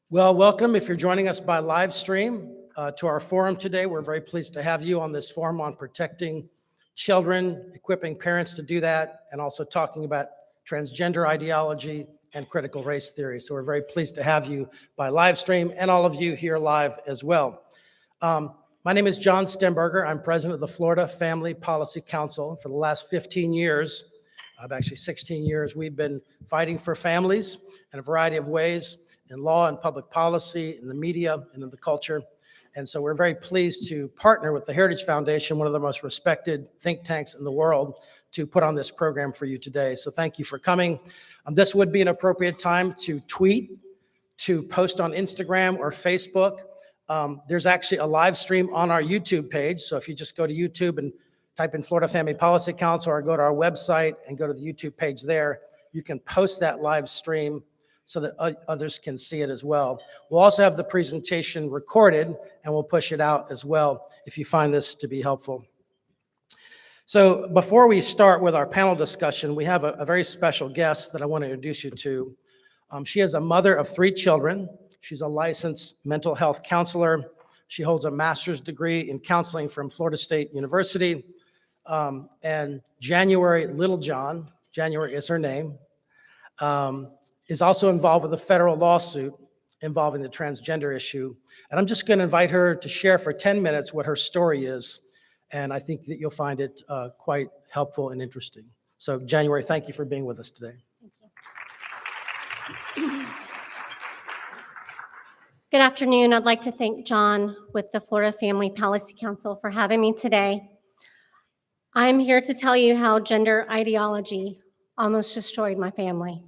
Well, welcome if you're joining us by live stream to our forum today. We're very pleased to have you on this forum on protecting children, equipping parents to do that, and also talking about transgender ideology and critical race theory. So we're very pleased to have you by live stream and all of you here live as well. My name is John Stemberger. I'm president of the Florida Family Policy Council. For the last 15 years, actually 16 years, we've been fighting for families in a variety of ways, in law and public policy, in the media, and in the culture. And so we're very pleased to partner with the Heritage Foundation, one of the most respected think tanks in the world, to put on this program for you today. So thank you for coming. This would be an appropriate time to tweet, to post on Instagram or Facebook. There's actually a live stream on our YouTube page. So if you just go to YouTube and type in Florida Family Policy Council or go to our website and go to the YouTube page there, you can post that live stream so that others can see it as well. We'll also have the presentation recorded and we'll push it out as well if you find this to be helpful. So before we start with our panel discussion, we have a very special guest that I want to introduce you to. She is a mother of 3 children. She's a licensed mental health counselor. She holds a master's degree in counseling from Florida State University. And January Littlejohn, January is her name, is also involved with a federal lawsuit involving the transgender issue. And I'm just going to invite her to share for 10 minutes what her story is. And I think that you'll find it quite helpful and interesting. So January, thank you for being with us today. Thank you. Good afternoon. I'd like to thank John with the Florida Family Policy Council for having me today. I'm here to tell you how gender ideology almost destroyed my family.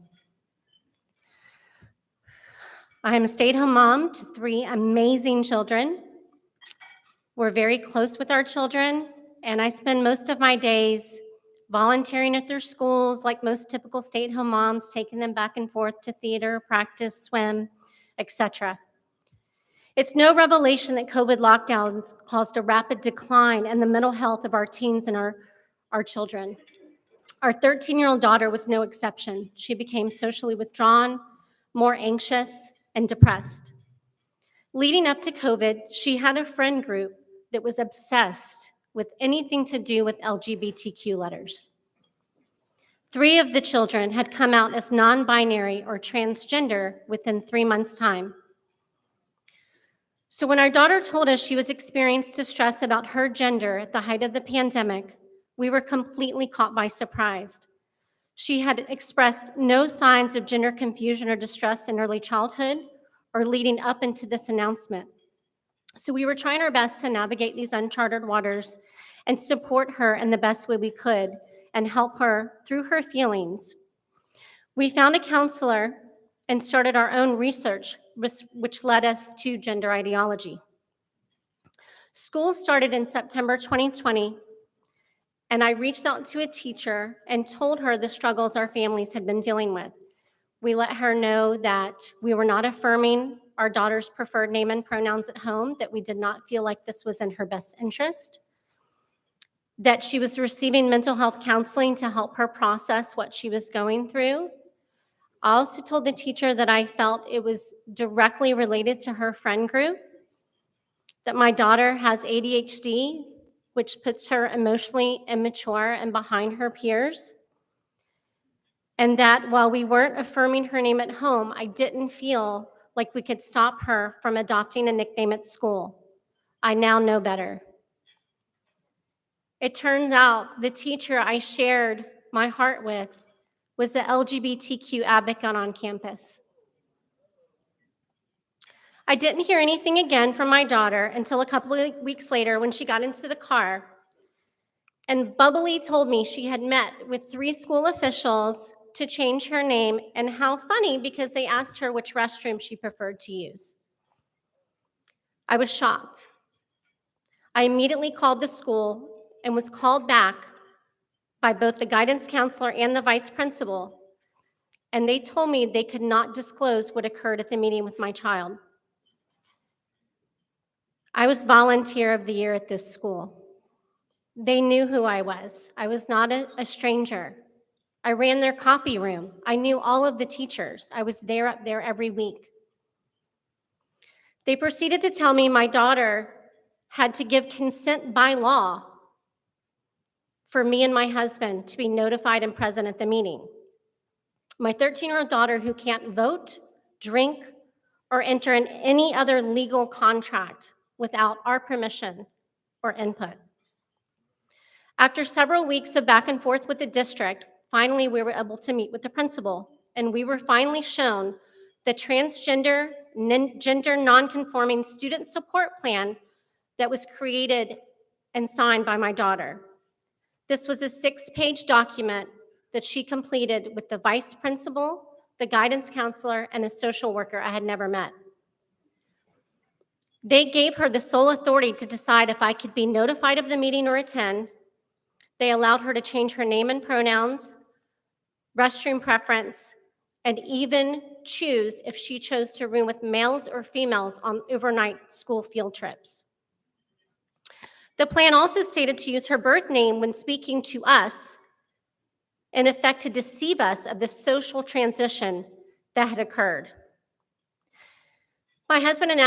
I am a stay-at-home mom to 3 amazing children. We're very close with our children, and I spend most of my days volunteering at their schools like most typical stay-at-home moms, taking them back and forth to theater, practice, swim, etc. It's no revelation that COVID lockdowns caused a rapid decline in the mental health of our teens and our children. Our 13-year-old daughter was no exception. She became socially withdrawn, more anxious, and depressed. Leading up to COVID, she had a friend group that was obsessed with anything to do with LGBTQ letters. 3 of the children had come out as non-binary or transgender within 3 months' time. So when our daughter told us she was experiencing distress about her gender at the height of the pandemic, we were completely caught by surprise. She had expressed no signs of gender confusion or distress in early childhood or leading up into this announcement. So we were trying our best to navigate these uncharted waters and support her in the best way we could and help her through her feelings. We found a counselor and started our own research, which led us to gender ideology. School started in September 2020, and I reached out to a teacher and told her the struggles our families had been dealing with. We let her know that we were not affirming our daughter's preferred name and pronouns at home, that we did not feel like this was in her best interest, that she was receiving mental health counseling to help her process what she was going through. I also told the teacher that I felt it was directly related to her friend group, that my daughter has ADHD, which puts her emotionally immature and behind her peers, and that while we weren't affirming her name at home, I didn't feel like we could stop her from adopting a nickname at school. I now know better. It turns out the teacher I shared my heart with was the LGBTQ advocate on campus. I didn't hear anything again from my daughter until a couple of weeks later when she got into the car and bubbly told me she had met with 3 school officials to change her name, and how funny because they asked her which restroom she preferred to use. I was shocked. I immediately called the school and was called back by both the guidance counselor and the vice principal, and they told me they could not disclose what occurred at the meeting with my child. I was volunteer of the year at this school. They knew who I was. I was not a stranger. I ran their copy room. I knew all of the teachers. I was up there every week. They proceeded to tell me my daughter had to give consent by law for me and my husband to be notified and present at the meeting. My 13-year-old daughter, who can't vote, drink, or enter in any other legal contract without our permission or input. After several weeks of back and forth with the district, finally we were able to meet with the principal, and we were finally shown the transgender, gender non-conforming student support plan that was created and signed by my daughter. This was a 6-page document that she completed with the vice principal, the guidance counselor, and a social worker I had never met. They gave her the sole authority to decide if I could be notified of the meeting or attend. They allowed her to change her name and pronouns, restroom preference, and even choose if she chose to room with males or females on overnight school field trips. The plan also stated to use her birth name when speaking to us, in effect to deceive us of the social transition that had occurred. My husband and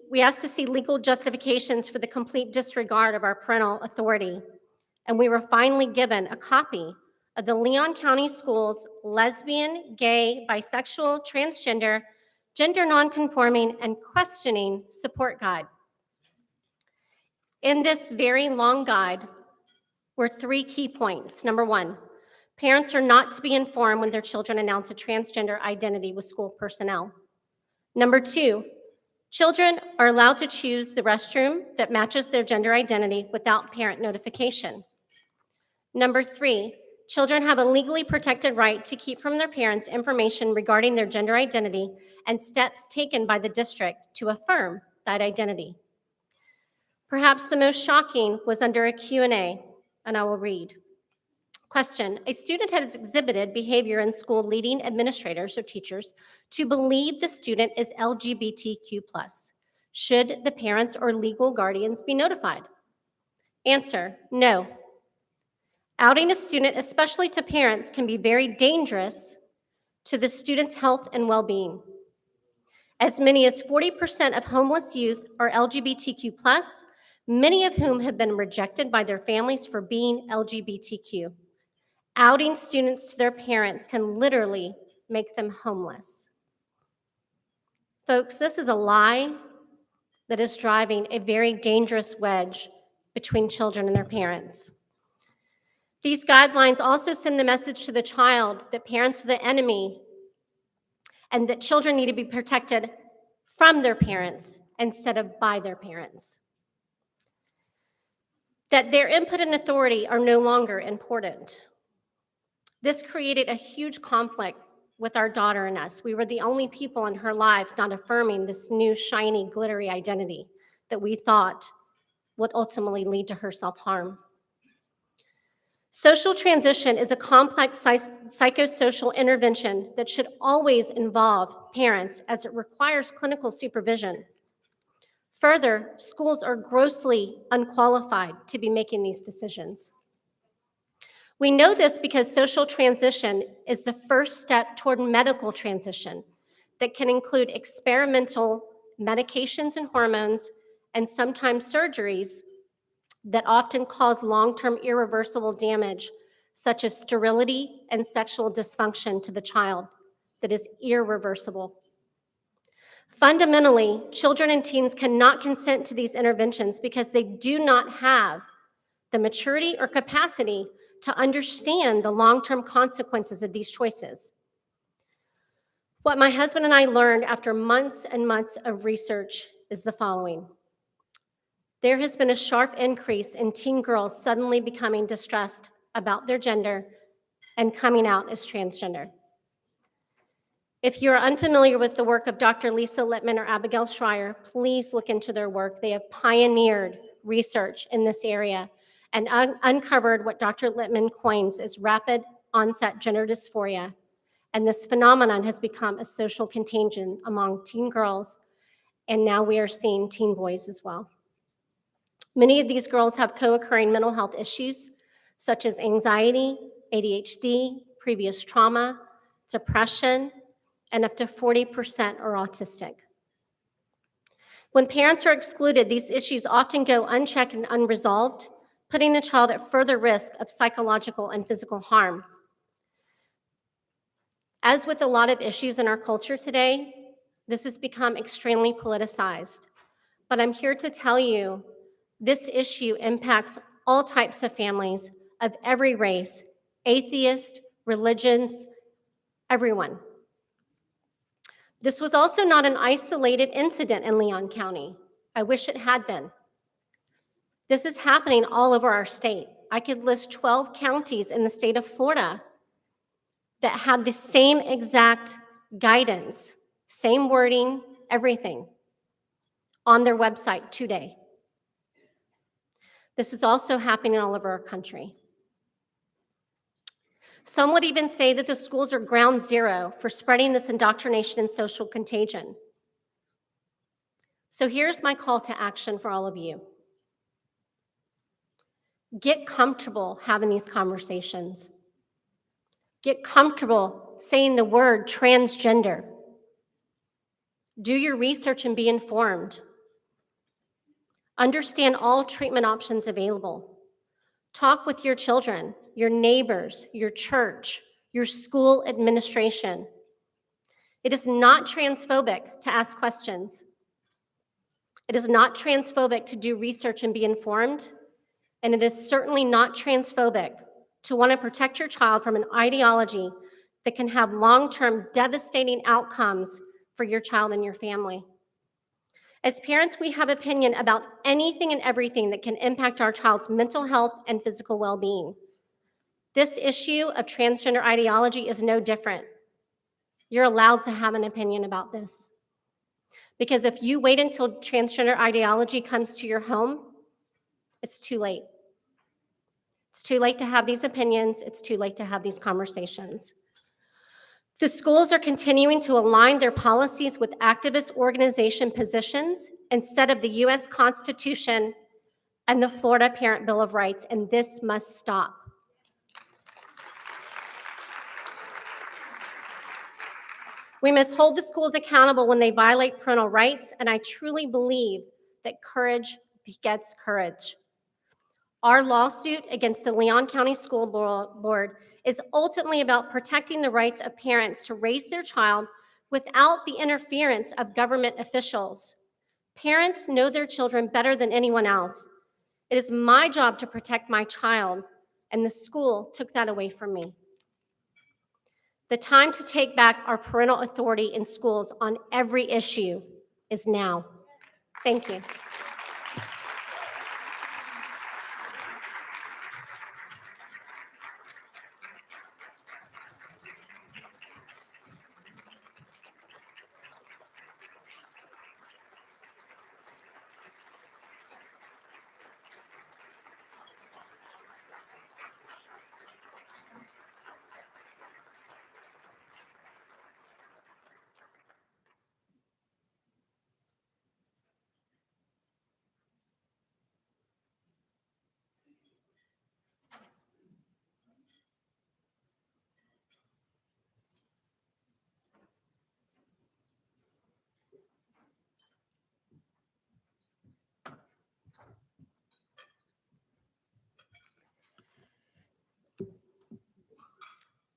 we asked to see legal justifications for the complete disregard of our parental authority, and we were finally given a copy of the Leon County Schools Lesbian, Gay, Bisexual, Transgender, Gender Nonconforming, and Questioning Support Guide. In this very long guide were 3 key points. Number 1, parents are not to be informed when their children announce a transgender identity with school personnel. Number 2, children are allowed to choose the restroom that matches their gender identity without parent notification. Number 3, children have a legally protected right to keep from their parents information regarding their gender identity and steps taken by the district to affirm that identity. Perhaps the most shocking was under a Q&A, and I will read. Question: a student has exhibited behavior in school leading administrators or teachers to believe the student is LGBTQ+. Should the parents or legal guardians be notified? Answer: no. Outing a student, especially to parents, can be very dangerous to the student's health and well-being. As many as 40% of homeless youth are LGBTQ+, many of whom have been rejected by their families for being LGBTQ. Outing students to their parents can literally make them homeless. Folks, this is a lie that is driving a very dangerous wedge between children and their parents. These guidelines also send the message to the child that parents are the enemy and that children need to be protected from their parents instead of by their parents. That their input and authority are no longer important. This created a huge conflict with our daughter and us. We were the only people in her lives not affirming this new, shiny, glittery identity that we thought would ultimately lead to her self-harm. Social transition is a complex psychosocial intervention that should always involve parents as it requires clinical supervision. Further, schools are grossly unqualified to be making these decisions. We know this because social transition is the first step toward medical transition that can include experimental medications and hormones and sometimes surgeries that often cause long-term irreversible damage, such as sterility and sexual dysfunction to the child that is irreversible. Fundamentally, children and teens cannot consent to these interventions because they do not have the maturity or capacity to understand the long-term consequences of these choices. What my husband and I learned after months and months of research is the following. There has been a sharp increase in teen girls suddenly becoming distressed about their gender and coming out as transgender. If you're unfamiliar with the work of Dr. Lisa Littman or Abigail Schreier, please look into their work. They have pioneered research in this area and uncovered what Dr. Littman coins as rapid onset gender dysphoria. And this phenomenon has become a social contagion among teen girls, and now we are seeing teen boys as well. Many of these girls have co-occurring mental health issues, such as anxiety, ADHD, previous trauma, depression, and up to 40% are autistic. When parents are excluded, these issues often go unchecked and unresolved, putting the child at further risk of psychological and physical harm. As with a lot of issues in our culture today, this has become extremely politicized. But I'm here to tell you, this issue impacts all types of families of every race, atheist, religions, everyone. This was also not an isolated incident in Leon County. I wish it had been. This is happening all over our state. I could list 12 counties in the state of Florida that have the same exact guidance, same wording, everything on their website today. This is also happening all over our country. Some would even say that the schools are ground zero for spreading this indoctrination and social contagion. So here's my call to action for all of you. Get comfortable having these conversations. Get comfortable saying the word transgender. Do your research and be informed. Understand all treatment options available. Talk with your children, your neighbors, your church, your school administration. It is not transphobic to ask questions. It is not transphobic to do research and be informed. And it is certainly not transphobic to want to protect your child from an ideology that can have long-term devastating outcomes for your child and your family. As parents, we have opinion about anything and everything that can impact our child's mental health and physical well-being. This issue of transgender ideology is no different. You're allowed to have an opinion about this. Because if you wait until transgender ideology comes to your home, it's too late. It's too late to have these opinions. It's too late to have these conversations. The schools are continuing to align their policies with activist organization positions instead of the US Constitution and the Florida Parent Bill of Rights, and this must stop. We must hold the schools accountable when they violate parental rights, and I truly believe that courage begets courage. Our lawsuit against the Leon County School Board is ultimately about protecting the rights of parents to raise their child without the interference of government officials. Parents know their children better than anyone else. It is my job to protect my child, and the school took that away from me. The time to take back our parental authority in schools on every issue is now. Thank you.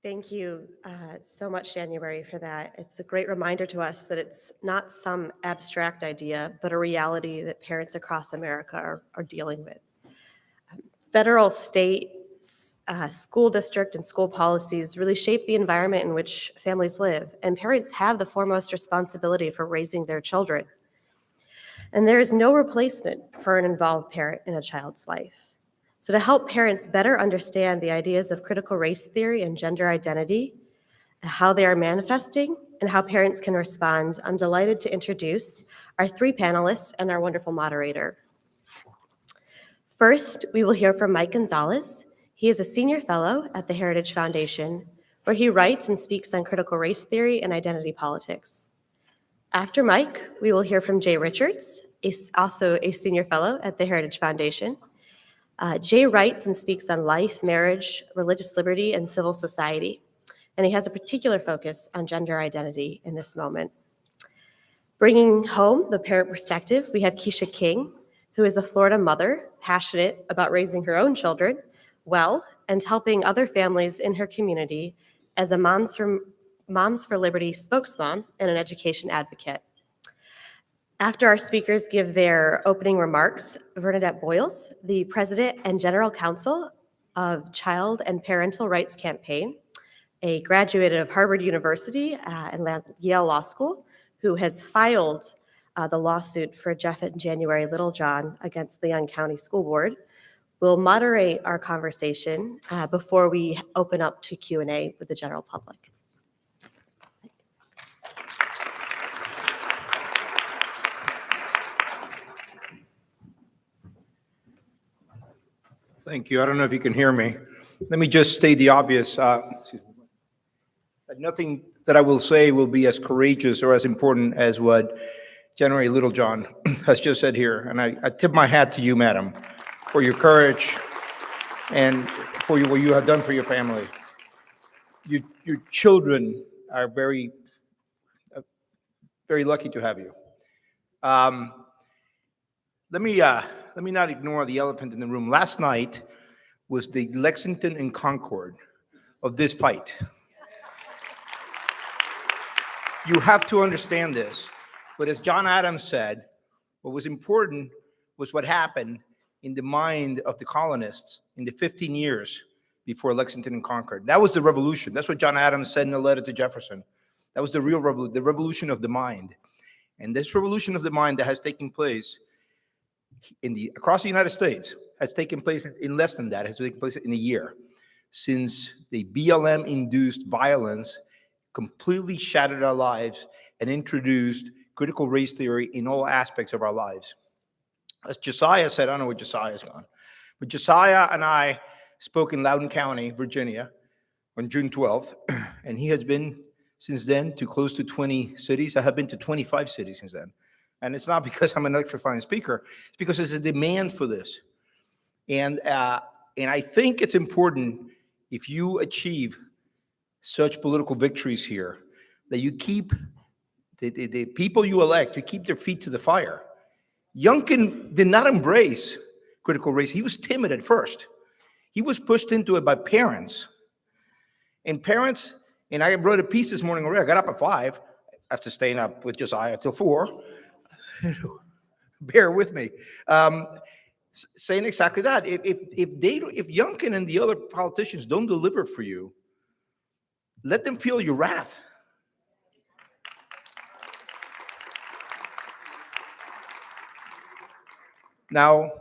Thank you so much, January, for that. It's a great reminder to us that it's not some abstract idea, but a reality that parents across America are dealing with. Federal, state, school district, and school policies really shape the environment in which families live, and parents have the foremost responsibility for raising their children. And there is no replacement for an involved parent in a child's life. So to help parents better understand the ideas of critical race theory and gender identity, how they are manifesting, and how parents can respond, I'm delighted to introduce our three panelists and our wonderful moderator. First, we will hear from Mike Gonzalez. He is a senior fellow at the Heritage Foundation, where he writes and speaks on critical race theory and identity politics. After Mike, we will hear from Jay Richards, also a senior fellow at the Heritage Foundation. Jay writes and speaks on life, marriage, religious liberty, and civil society, and he has a particular focus on gender identity in this moment. Bringing home the parent perspective, we have Keisha King, who is a Florida mother, passionate about raising her own children well and helping other families in her community as a Moms for Liberty spokesmom and an education advocate. After our speakers give their opening remarks, Bernadette Boyles, the president and general counsel of Child and Parental Rights Campaign, a graduate of Harvard University and Yale Law School, who has filed the lawsuit for Jeff and January Littlejohn against the Young County School Board, will moderate our conversation before we open up to Q&A with the general public. Thank you. I don't know if you can hear me. Let me just state the obvious. Nothing that I will say will be as courageous or as important as what January Littlejohn has just said here. And I tip my hat to you, madam, for your courage and for what you have done for your family. Your children are very, very lucky to have you. Let me not ignore the elephant in the room. Last night was the Lexington and Concord of this fight. You have to understand this. But as John Adams said, what was important was what happened in the mind of the colonists in the 15 years before Lexington and Concord. That was the revolution. That's what John Adams said in a letter to Jefferson. That was the real revolution, the revolution of the mind. And this revolution of the mind that has taken place across the United States has taken place in less than that, has taken place in a year, since the BLM-induced violence completely shattered our lives and introduced critical race theory in all aspects of our lives. As Josiah said, I don't know where Josiah's gone, but Josiah and I spoke in Loudoun County, Virginia, on June 12th, and he has been since then to close to 20 cities. I have been to 25 cities since then. And it's not because I'm an electrifying speaker, it's because there's a demand for this. And I think it's important, if you achieve such political victories here, that you keep the people you elect, to keep their feet to the fire. Youngkin did not embrace critical race. He was timid at first. He was pushed into it by parents. And parents, and I wrote a piece this morning already. I got up at 5 after staying up with Josiah till 4. Bear with me. Saying exactly that. If Youngkin and the other politicians don't deliver for you, let them feel your wrath. Now,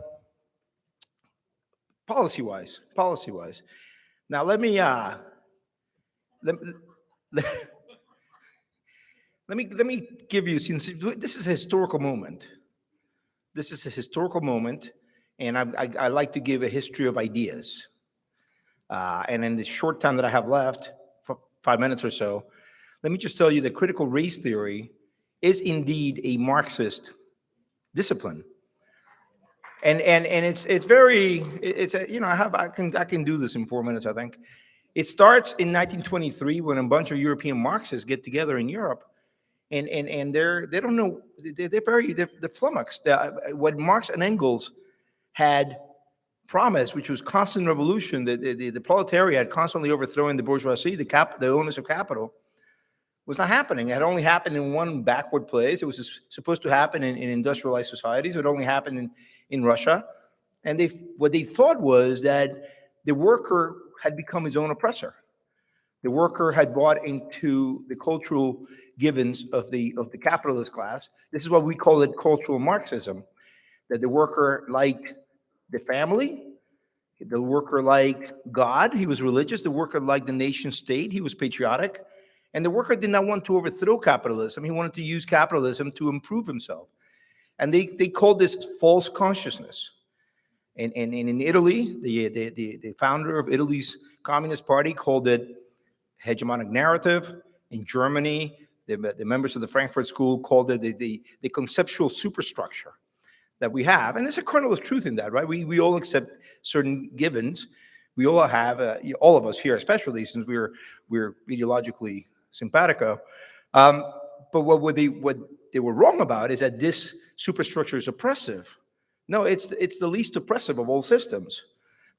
policy-wise. Now let me give you, since this is a historical moment. This is a historical moment, and I like to give a history of ideas. And in the short time that I have left, for 5 minutes or so, let me just tell you that critical race theory is indeed a Marxist discipline. And it's very, I can do this in 4 minutes, I think. It starts in 1923 when a bunch of European Marxists get together in Europe, and they don't know, they're flummoxed. What Marx and Engels had promised, which was constant revolution, the proletariat constantly overthrowing the bourgeoisie, the owners of capital, was not happening. It had only happened in one backward place. It was supposed to happen in industrialized societies. It would only happen in Russia. And what they thought was that the worker had become his own oppressor. The worker had bought into the cultural givens of the capitalist class. This is what we call it cultural Marxism, that the worker liked the family, the worker liked God, he was religious, the worker liked the nation state, he was patriotic, and the worker did not want to overthrow capitalism, he wanted to use capitalism to improve himself. And they called this false consciousness. And in Italy, the founder of Italy's Communist Party called it hegemonic narrative. In Germany, the members of the Frankfurt School called it the conceptual superstructure that we have. And there's a kernel of truth in that, right? We all accept certain givens. We all have, all of us here, especially since we're ideologically simpatico. But what they were wrong about is that this superstructure is oppressive. No, it's the least oppressive of all systems.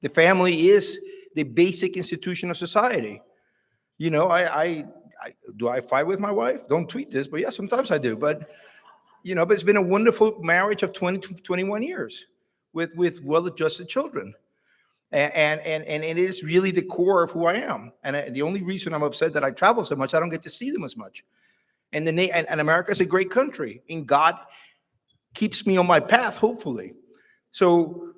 The family is the basic institution of society. You know, do I fight with my wife? Don't tweet this, but yeah, sometimes I do. But you know, but it's been a wonderful marriage of 21 years with well-adjusted children. And it is really the core of who I am. And the only reason I'm upset that I travel so much, I don't get to see them as much. And America is a great country, and God keeps me on my path, hopefully. So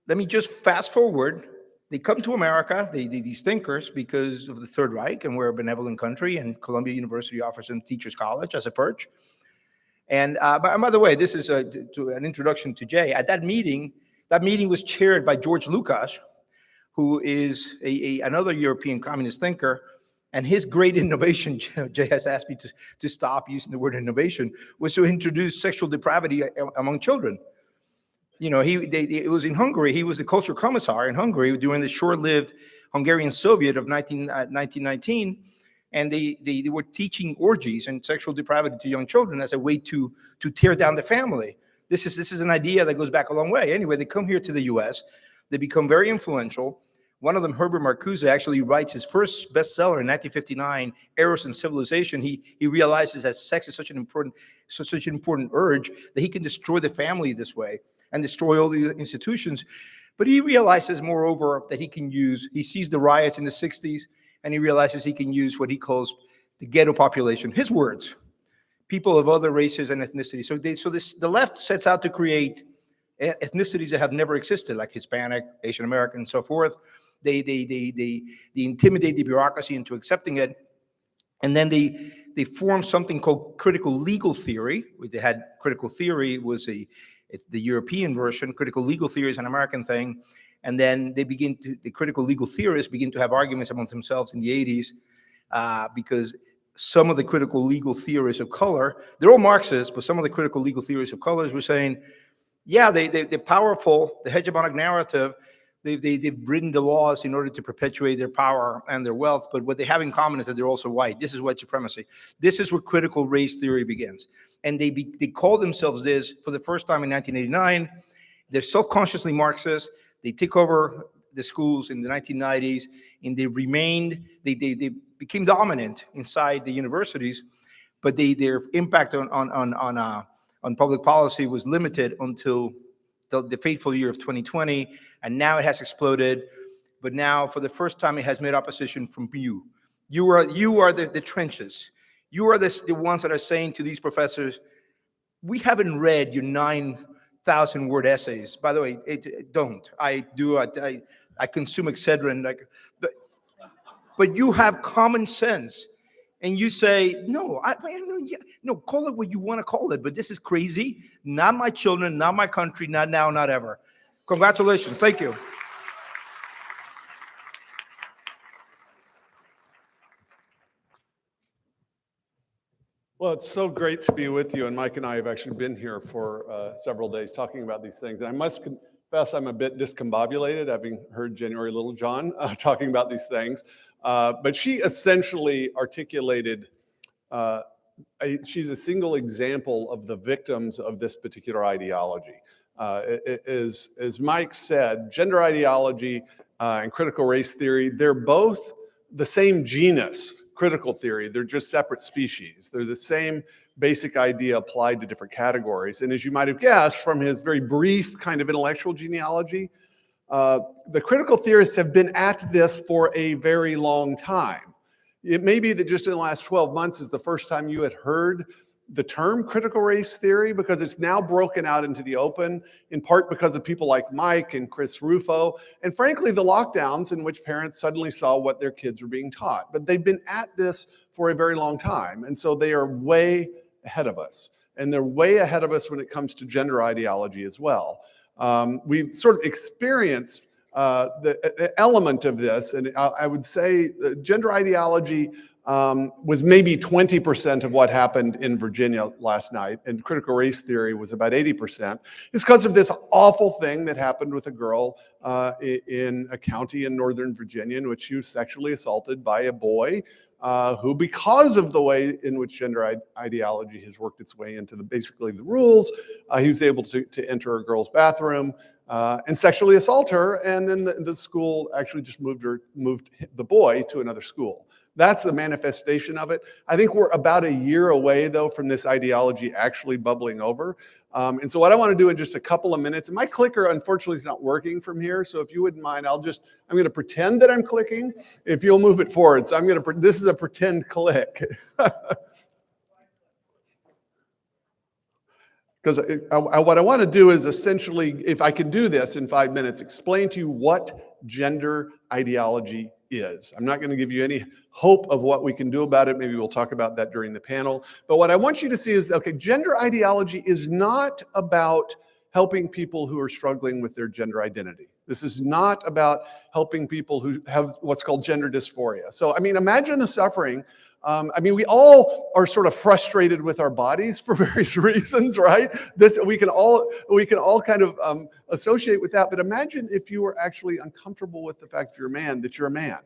let me just fast forward. They come to America, these thinkers, because of the Third Reich, and we're a benevolent country, and Columbia University offers them teachers college as a perch. And by the way, this is an introduction to Jay. At that meeting was chaired by George Lucas, who is another European communist thinker. And his great innovation, Jay has asked me to stop using the word innovation, was to introduce sexual depravity among children. You know, it was in Hungary. He was the culture commissar in Hungary during the short-lived Hungarian Soviet of 1919. And they were teaching orgies and sexual depravity to young children as a way to tear down the family. This is an idea that goes back a long way. Anyway, they come here to the US. They become very influential. One of them, Herbert Marcus, actually writes his first bestseller in 1959, Eros and Civilization. He realizes that sex is such an important urge that he can destroy the family this way and destroy all the institutions. But he realizes, moreover, that he sees the riots in the 60s, and he realizes he can use what he calls the ghetto population. His words, people of other races and ethnicities. The left sets out to create ethnicities that have never existed, like Hispanic, Asian American, and so forth. They intimidate the bureaucracy into accepting it, and then they form something called critical legal theory. They had critical theory was the European version. Critical legal theory is an American thing, and then the critical legal theorists begin to have arguments amongst themselves in the 80s because some of the critical legal theorists of color, they're all Marxists, but some of the critical legal theorists of colors were saying, yeah, they're powerful, the hegemonic narrative. They've written the laws in order to perpetuate their power and their wealth, but what they have in common is that they're also white. This is white supremacy. This is where critical race theory begins. And they call themselves this for the first time in 1989. They're self-consciously Marxist. They took over the schools in the 1990s, and they became dominant inside the universities, but their impact on public policy was limited until the fateful year of 2020, and now it has exploded. But now, for the first time, it has made opposition from you. You are the trenches. You are the ones that are saying to these professors, we haven't read your 9,000-word essays. By the way, don't. I do. I consume Excedrin. But you have common sense. And you say, no, call it what you want to call it, but this is crazy. Not my children, not my country, not now, not ever. Congratulations. Thank you. Well, it's so great to be with you, and Mike and I have actually been here for several days talking about these things. And I must confess I'm a bit discombobulated, having heard January Littlejohn talking about these things. But she essentially articulated, she's a single example of the victims of this particular ideology. As Mike said, gender ideology and critical race theory, they're both the same genus, critical theory. They're just separate species. They're the same basic idea applied to different categories. And as you might have guessed from his very brief kind of intellectual genealogy, the critical theorists have been at this for a very long time. It may be that just in the last 12 months is the first time you had heard the term critical race theory, because it's now broken out into the open, in part because of people like Mike and Chris Rufo, and frankly, the lockdowns in which parents suddenly saw what their kids were being taught. But they've been at this for a very long time, and so they are way ahead of us. And they're way ahead of us when it comes to gender ideology as well. We sort of experience the element of this, and I would say gender ideology was maybe 20% of what happened in Virginia last night, and critical race theory was about 80%. It's because of this awful thing that happened with a girl in a county in Northern Virginia in which she was sexually assaulted by a boy who, because of the way in which gender ideology has worked its way into basically the rules, he was able to enter a girl's bathroom and sexually assault her, and then the school actually just moved the boy to another school. That's the manifestation of it. I think we're about a year away, though, from this ideology actually bubbling over. And so what I want to do in just a couple of minutes, and my clicker, unfortunately, is not working from here. So if you wouldn't mind, I'm going to pretend that I'm clicking. If you'll move it forward. So this is a pretend click. Because what I want to do is essentially, if I can do this in 5 minutes, explain to you what gender ideology is. I'm not going to give you any hope of what we can do about it. Maybe we'll talk about that during the panel. But what I want you to see is, okay, gender ideology is not about helping people who are struggling with their gender identity. This is not about helping people who have what's called gender dysphoria. So, I mean, imagine the suffering. We all are sort of frustrated with our bodies for various reasons, right? We can all kind of associate with that. But imagine if you were actually uncomfortable with the fact that you're a man,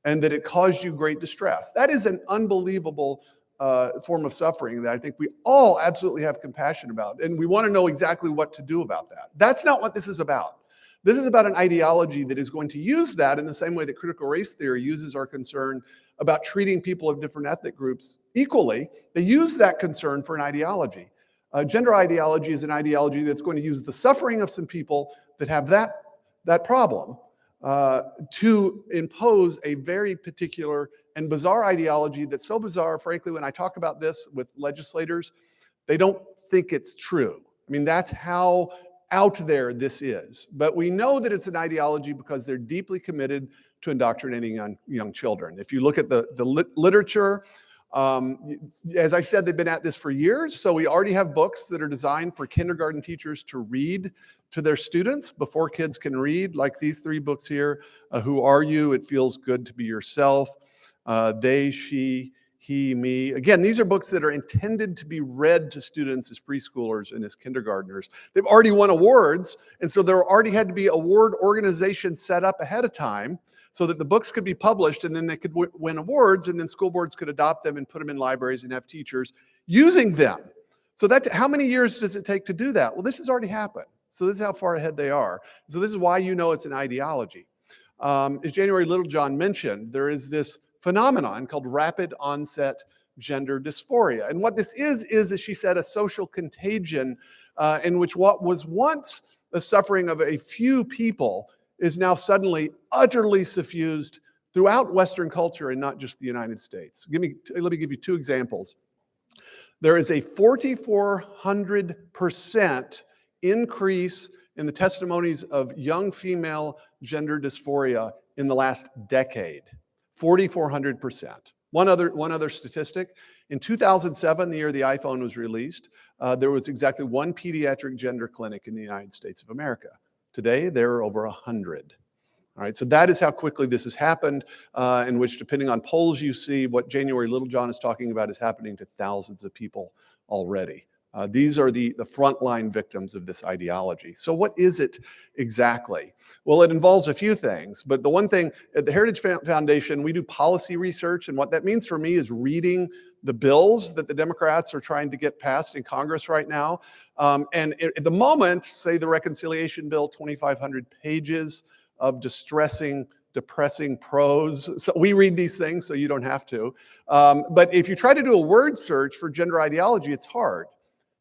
and that it caused you great distress. That is an unbelievable form of suffering that I think we all absolutely have compassion about, and we want to know exactly what to do about that. That's not what this is about. This is about an ideology that is going to use that in the same way that critical race theory uses our concern about treating people of different ethnic groups equally. They use that concern for an ideology. Gender ideology is an ideology that's going to use the suffering of some people that have that problem to impose a very particular and bizarre ideology that's so bizarre, frankly, when I talk about this with legislators, they don't think it's true. I mean, that's how out there this is. But we know that it's an ideology because they're deeply committed to indoctrinating young children. If you look at the literature, as I said, they've been at this for years. So we already have books that are designed for kindergarten teachers to read to their students before kids can read, like these 3 books here. Who Are You? It Feels Good to Be Yourself. They, She, He, Me. Again, these are books that are intended to be read to students as preschoolers and as kindergartners. They've already won awards, and so there already had to be award organizations set up ahead of time so that the books could be published, and then they could win awards, and then school boards could adopt them and put them in libraries and have teachers using them. So how many years does it take to do that? Well, this has already happened. So this is how far ahead they are. So this is why you know it's an ideology. As January Littlejohn mentioned, there is this phenomenon called rapid onset gender dysphoria. And what this is, as she said, a social contagion in which what was once the suffering of a few people is now suddenly utterly suffused throughout Western culture and not just the United States. Let me give you 2 examples. There is a 4,400% increase in the testimonies of young female gender dysphoria in the last decade. 4,400%. One other statistic, in 2007, the year the iPhone was released, there was exactly 1 pediatric gender clinic in the United States of America. Today, there are over 100. All right, so that is how quickly this has happened, in which, depending on polls you see, what January Littlejohn is talking about is happening to thousands of people already. These are the frontline victims of this ideology. So what is it exactly? Well, it involves a few things, but the one thing, at the Heritage Foundation, we do policy research, and what that means for me is reading the bills that the Democrats are trying to get passed in Congress right now. And at the moment, say the reconciliation bill, 2,500 pages of depressing prose. So we read these things, so you don't have to. But if you try to do a word search for gender ideology, it's hard.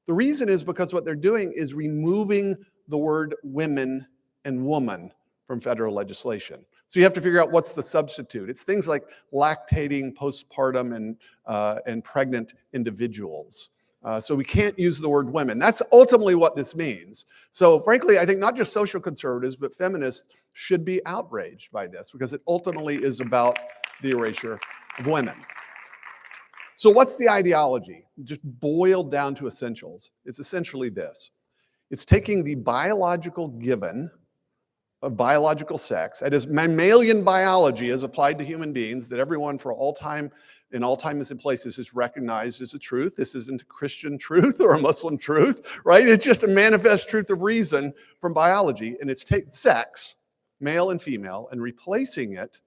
The reason is because what they're doing is removing the word women and woman from federal legislation. So you have to figure out what's the substitute. It's things like lactating, postpartum, and pregnant individuals. So we can't use the word women. That's ultimately what this means. So frankly, I think not just social conservatives, but feminists should be outraged by this because it ultimately is about the erasure of women. So what's the ideology? Just boiled down to essentials. It's essentially this. It's taking the biological given of biological sex, that is mammalian biology as applied to human beings, that everyone for all time, in all times and places, is recognized as a truth. This isn't a Christian truth or a Muslim truth, right? It's just a manifest truth of reason from biology, and it's sex, male and female, and replacing it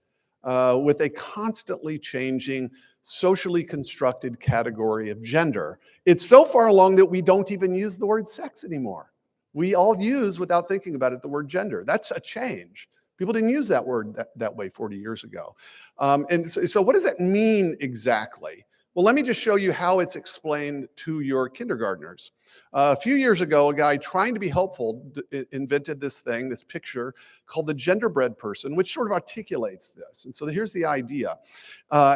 with a constantly changing, socially constructed category of gender. It's so far along that we don't even use the word sex anymore. We all use, without thinking about it, the word gender. That's a change. People didn't use that word that way 40 years ago. And so what does that mean exactly? Well, let me just show you how it's explained to your kindergartners. A few years ago, a guy trying to be helpful invented this thing, this picture called the genderbread person, which sort of articulates this. And so here's the idea,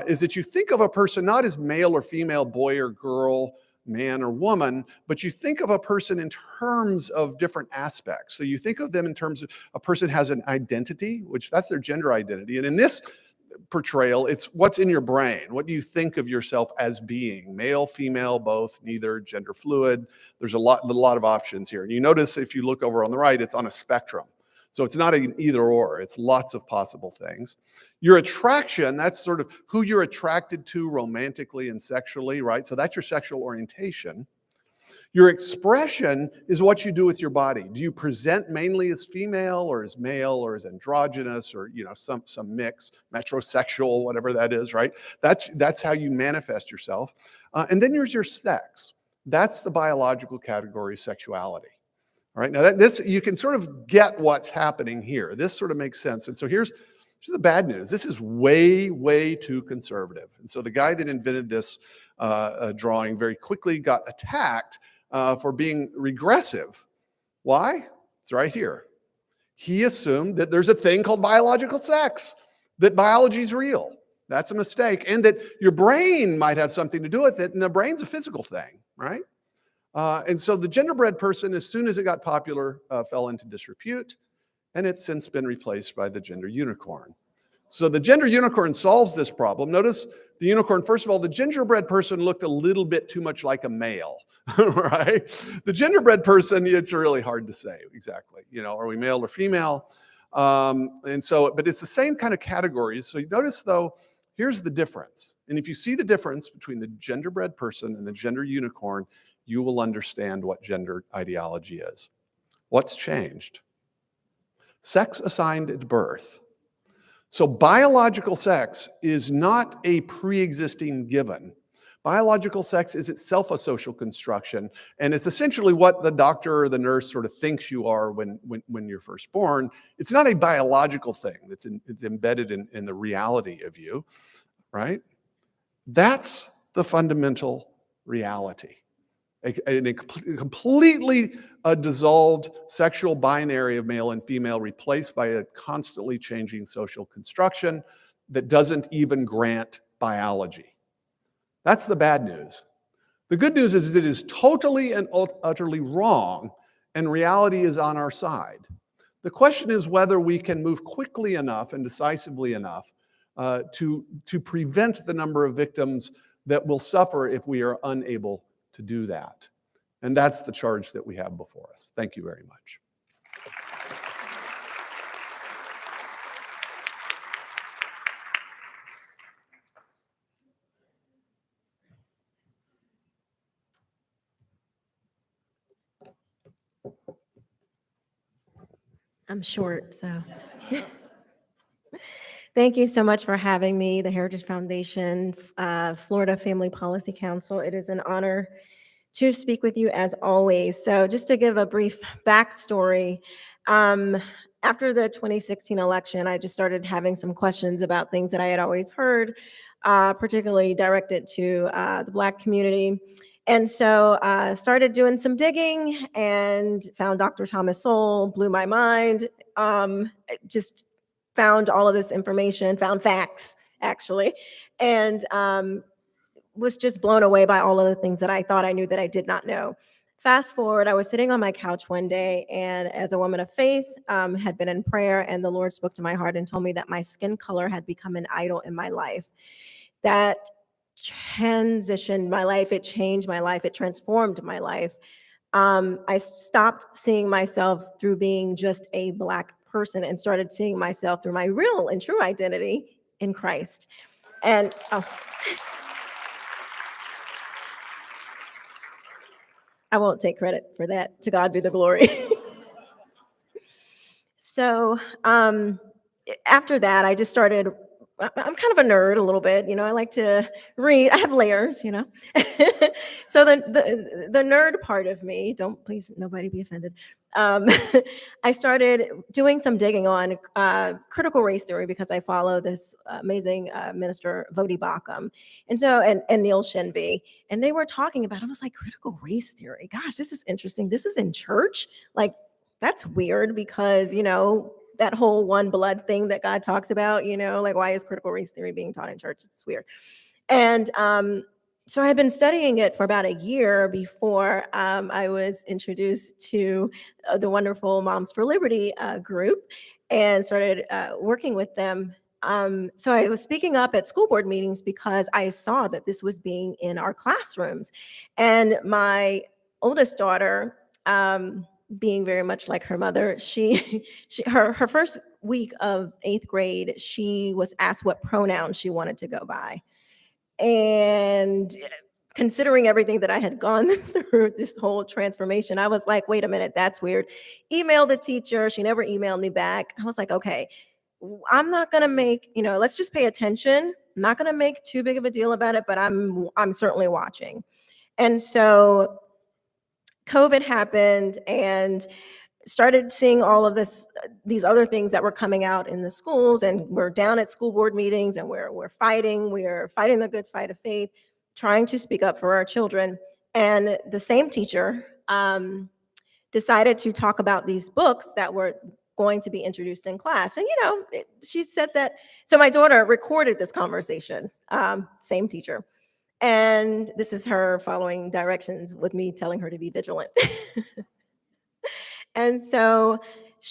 is that you think of a person not as male or female, boy or girl, man or woman, but you think of a person in terms of different aspects. So you think of them in terms of a person has an identity, which that's their gender identity. And in this portrayal, it's what's in your brain. What do you think of yourself as being? Male, female, both, neither, gender fluid. There's a lot of options here. And you notice if you look over on the right, it's on a spectrum. So it's not an either or, it's lots of possible things. Your attraction, that's sort of who you're attracted to romantically and sexually, right? So that's your sexual orientation. Your expression is what you do with your body. Do you present mainly as female or as male or as androgynous or some mix, metrosexual, whatever that is, right? That's how you manifest yourself. And then there's your sex. That's the biological category of sexuality. All right, now this you can sort of get what's happening here. This sort of makes sense. And so here's the bad news. This is way, way too conservative. And so the guy that invented this drawing very quickly got attacked for being regressive. Why? It's right here. He assumed that there's a thing called biological sex, that biology is real. That's a mistake. And that your brain might have something to do with it. And the brain's a physical thing, right? And so the genderbread person, as soon as it got popular, fell into disrepute, and it's since been replaced by the gender unicorn. So the gender unicorn solves this problem. Notice the unicorn, first of all, the gingerbread person looked a little bit too much like a male, right? The genderbread person, it's really hard to say exactly, are we male or female? But it's the same kind of categories. So you notice though, here's the difference. And if you see the difference between the genderbread person and the gender unicorn, you will understand what gender ideology is. What's changed? Sex assigned at birth. So biological sex is not a pre-existing given. Biological sex is itself a social construction, and it's essentially what the doctor or the nurse sort of thinks you are when you're first born. It's not a biological thing it's embedded in the reality of you, right? That's the fundamental reality. A completely dissolved sexual binary of male and female replaced by a constantly changing social construction that doesn't even grant biology. That's the bad news. The good news is it is totally and utterly wrong, and reality is on our side. The question is whether we can move quickly enough and decisively enough to prevent the number of victims that will suffer if we are unable to do that. And that's the charge that we have before us. Thank you very much. I'm short, so. Thank you so much for having me, the Heritage Foundation, Florida Family Policy Council. It is an honor to speak with you as always. So just to give a brief backstory, after the 2016 election, I just started having some questions about things that I had always heard, particularly directed to the Black community. And so started doing some digging and found Dr. Thomas Sowell, blew my mind, just found all of this information, found facts, actually, and was just blown away by all of the things that I thought I knew that I did not know. Fast forward, I was sitting on my couch one day, and as a woman of faith, had been in prayer, and the Lord spoke to my heart and told me that my skin color had become an idol in my life. That transitioned my life, it changed my life, it transformed my life. I stopped seeing myself through being just a Black person and started seeing myself through my real and true identity in Christ. And I won't take credit for that. To God be the glory. So after that, I just started. I'm kind of a nerd a little bit, I like to read. I have layers, So the nerd part of me, don't please nobody be offended. I started doing some digging on critical race theory because I follow this amazing minister Vodi Bakum, and Neil Shenby, and they were talking about. I was like, critical race theory. Gosh, this is interesting. This is in church, like. That's weird because, that whole one blood thing that God talks about, like why is critical race theory being taught in church? It's weird. And so I had been studying it for about a year before I was introduced to the wonderful Moms for Liberty group and started working with them. So I was speaking up at school board meetings because I saw that this was being in our classrooms. And my oldest daughter, being very much like her mother, her first week of 8th grade, she was asked what pronoun she wanted to go by. And considering everything that I had gone through this whole transformation, I was like, wait a minute, that's weird. Emailed the teacher. She never emailed me back. I was like, okay, I'm not going to make, let's just pay attention. I'm not going to make too big of a deal about it, but I'm certainly watching. And so COVID happened and started seeing all of these other things that were coming out in the schools, and we're down at school board meetings and we're fighting the good fight of faith, trying to speak up for our children. And the same teacher decided to talk about these books that were going to be introduced in class. And, she said that, so my daughter recorded this conversation, same teacher. And this is her following directions with me telling her to be vigilant. And so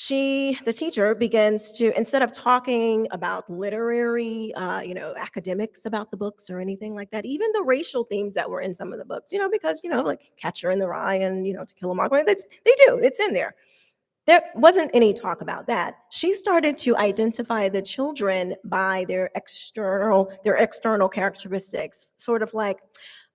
the teacher begins to, instead of talking about literary, academics about the books or anything like that, even the racial themes that were in some of the books, because, like Catcher in the Rye and, To Kill a Mockingbird, they do, it's in there. There wasn't any talk about that. She started to identify the children by their external characteristics, sort of like,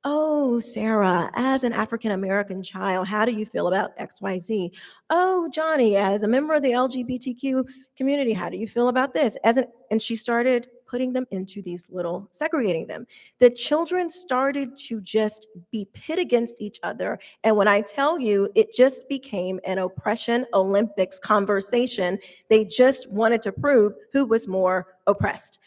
oh, Sarah, as an African-American child, how do you feel about XYZ? Oh, Johnny, as a member of the LGBTQ community, how do you feel about this? And she started putting them into these segregating them. The children started to just be pit against each other. And when I tell you, it just became an oppression Olympics conversation. They just wanted to prove who was more oppressed.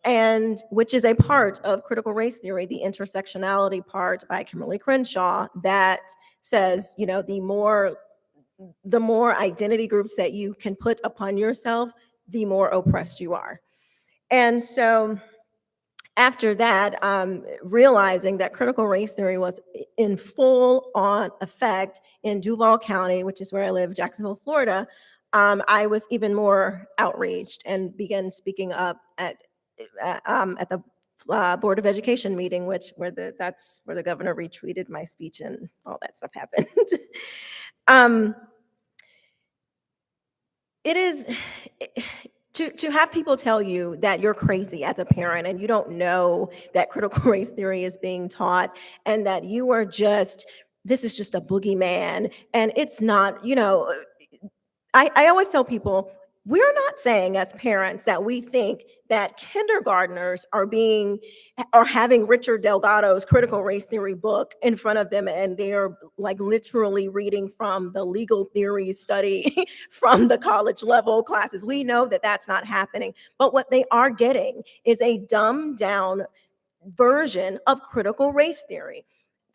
And which is a part of critical race theory, the intersectionality part by Kimberly Crenshaw, that says, the more identity groups that you can put upon yourself, the more oppressed you are. And so after that, realizing that critical race theory was in full on effect in Duval County, which is where I live, Jacksonville, Florida, I was even more outraged and began speaking up at the Board of Education meeting, that's where the governor retweeted my speech and all that stuff happened. It is to have people tell you that you're crazy as a parent and you don't know that critical race theory is being taught and that this is just a boogeyman, and it's not, I always tell people, we're not saying as parents that we think that kindergartners are having Richard Delgado's critical race theory book in front of them and they're like literally reading from the legal theory study from the college level classes. We know that that's not happening. But what they are getting is a dumbed down version of critical race theory.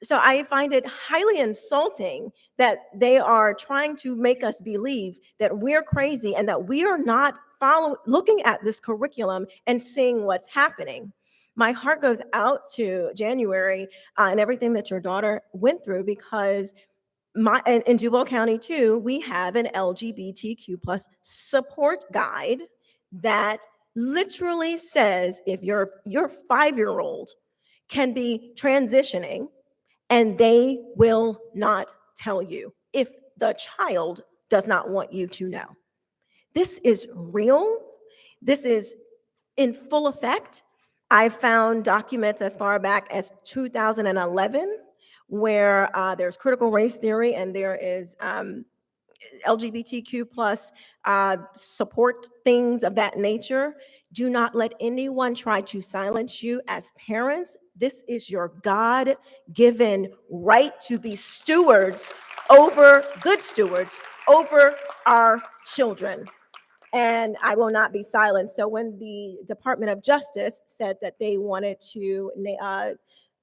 So I find it highly insulting that they are trying to make us believe that we're crazy and that we are not looking at this curriculum and seeing what's happening. My heart goes out to January and everything that your daughter went through, because in Duval County too, we have an LGBTQ plus support guide that literally says if your 5-year-old can be transitioning, and they will not tell you if the child does not want you to know. This is real. This is in full effect. I found documents as far back as 2011 where there's critical race theory and there is LGBTQ plus support things of that nature. Do not let anyone try to silence you as parents. This is your God-given right to be stewards over, good stewards over our children. And I will not be silent. So when the Department of Justice said that they wanted to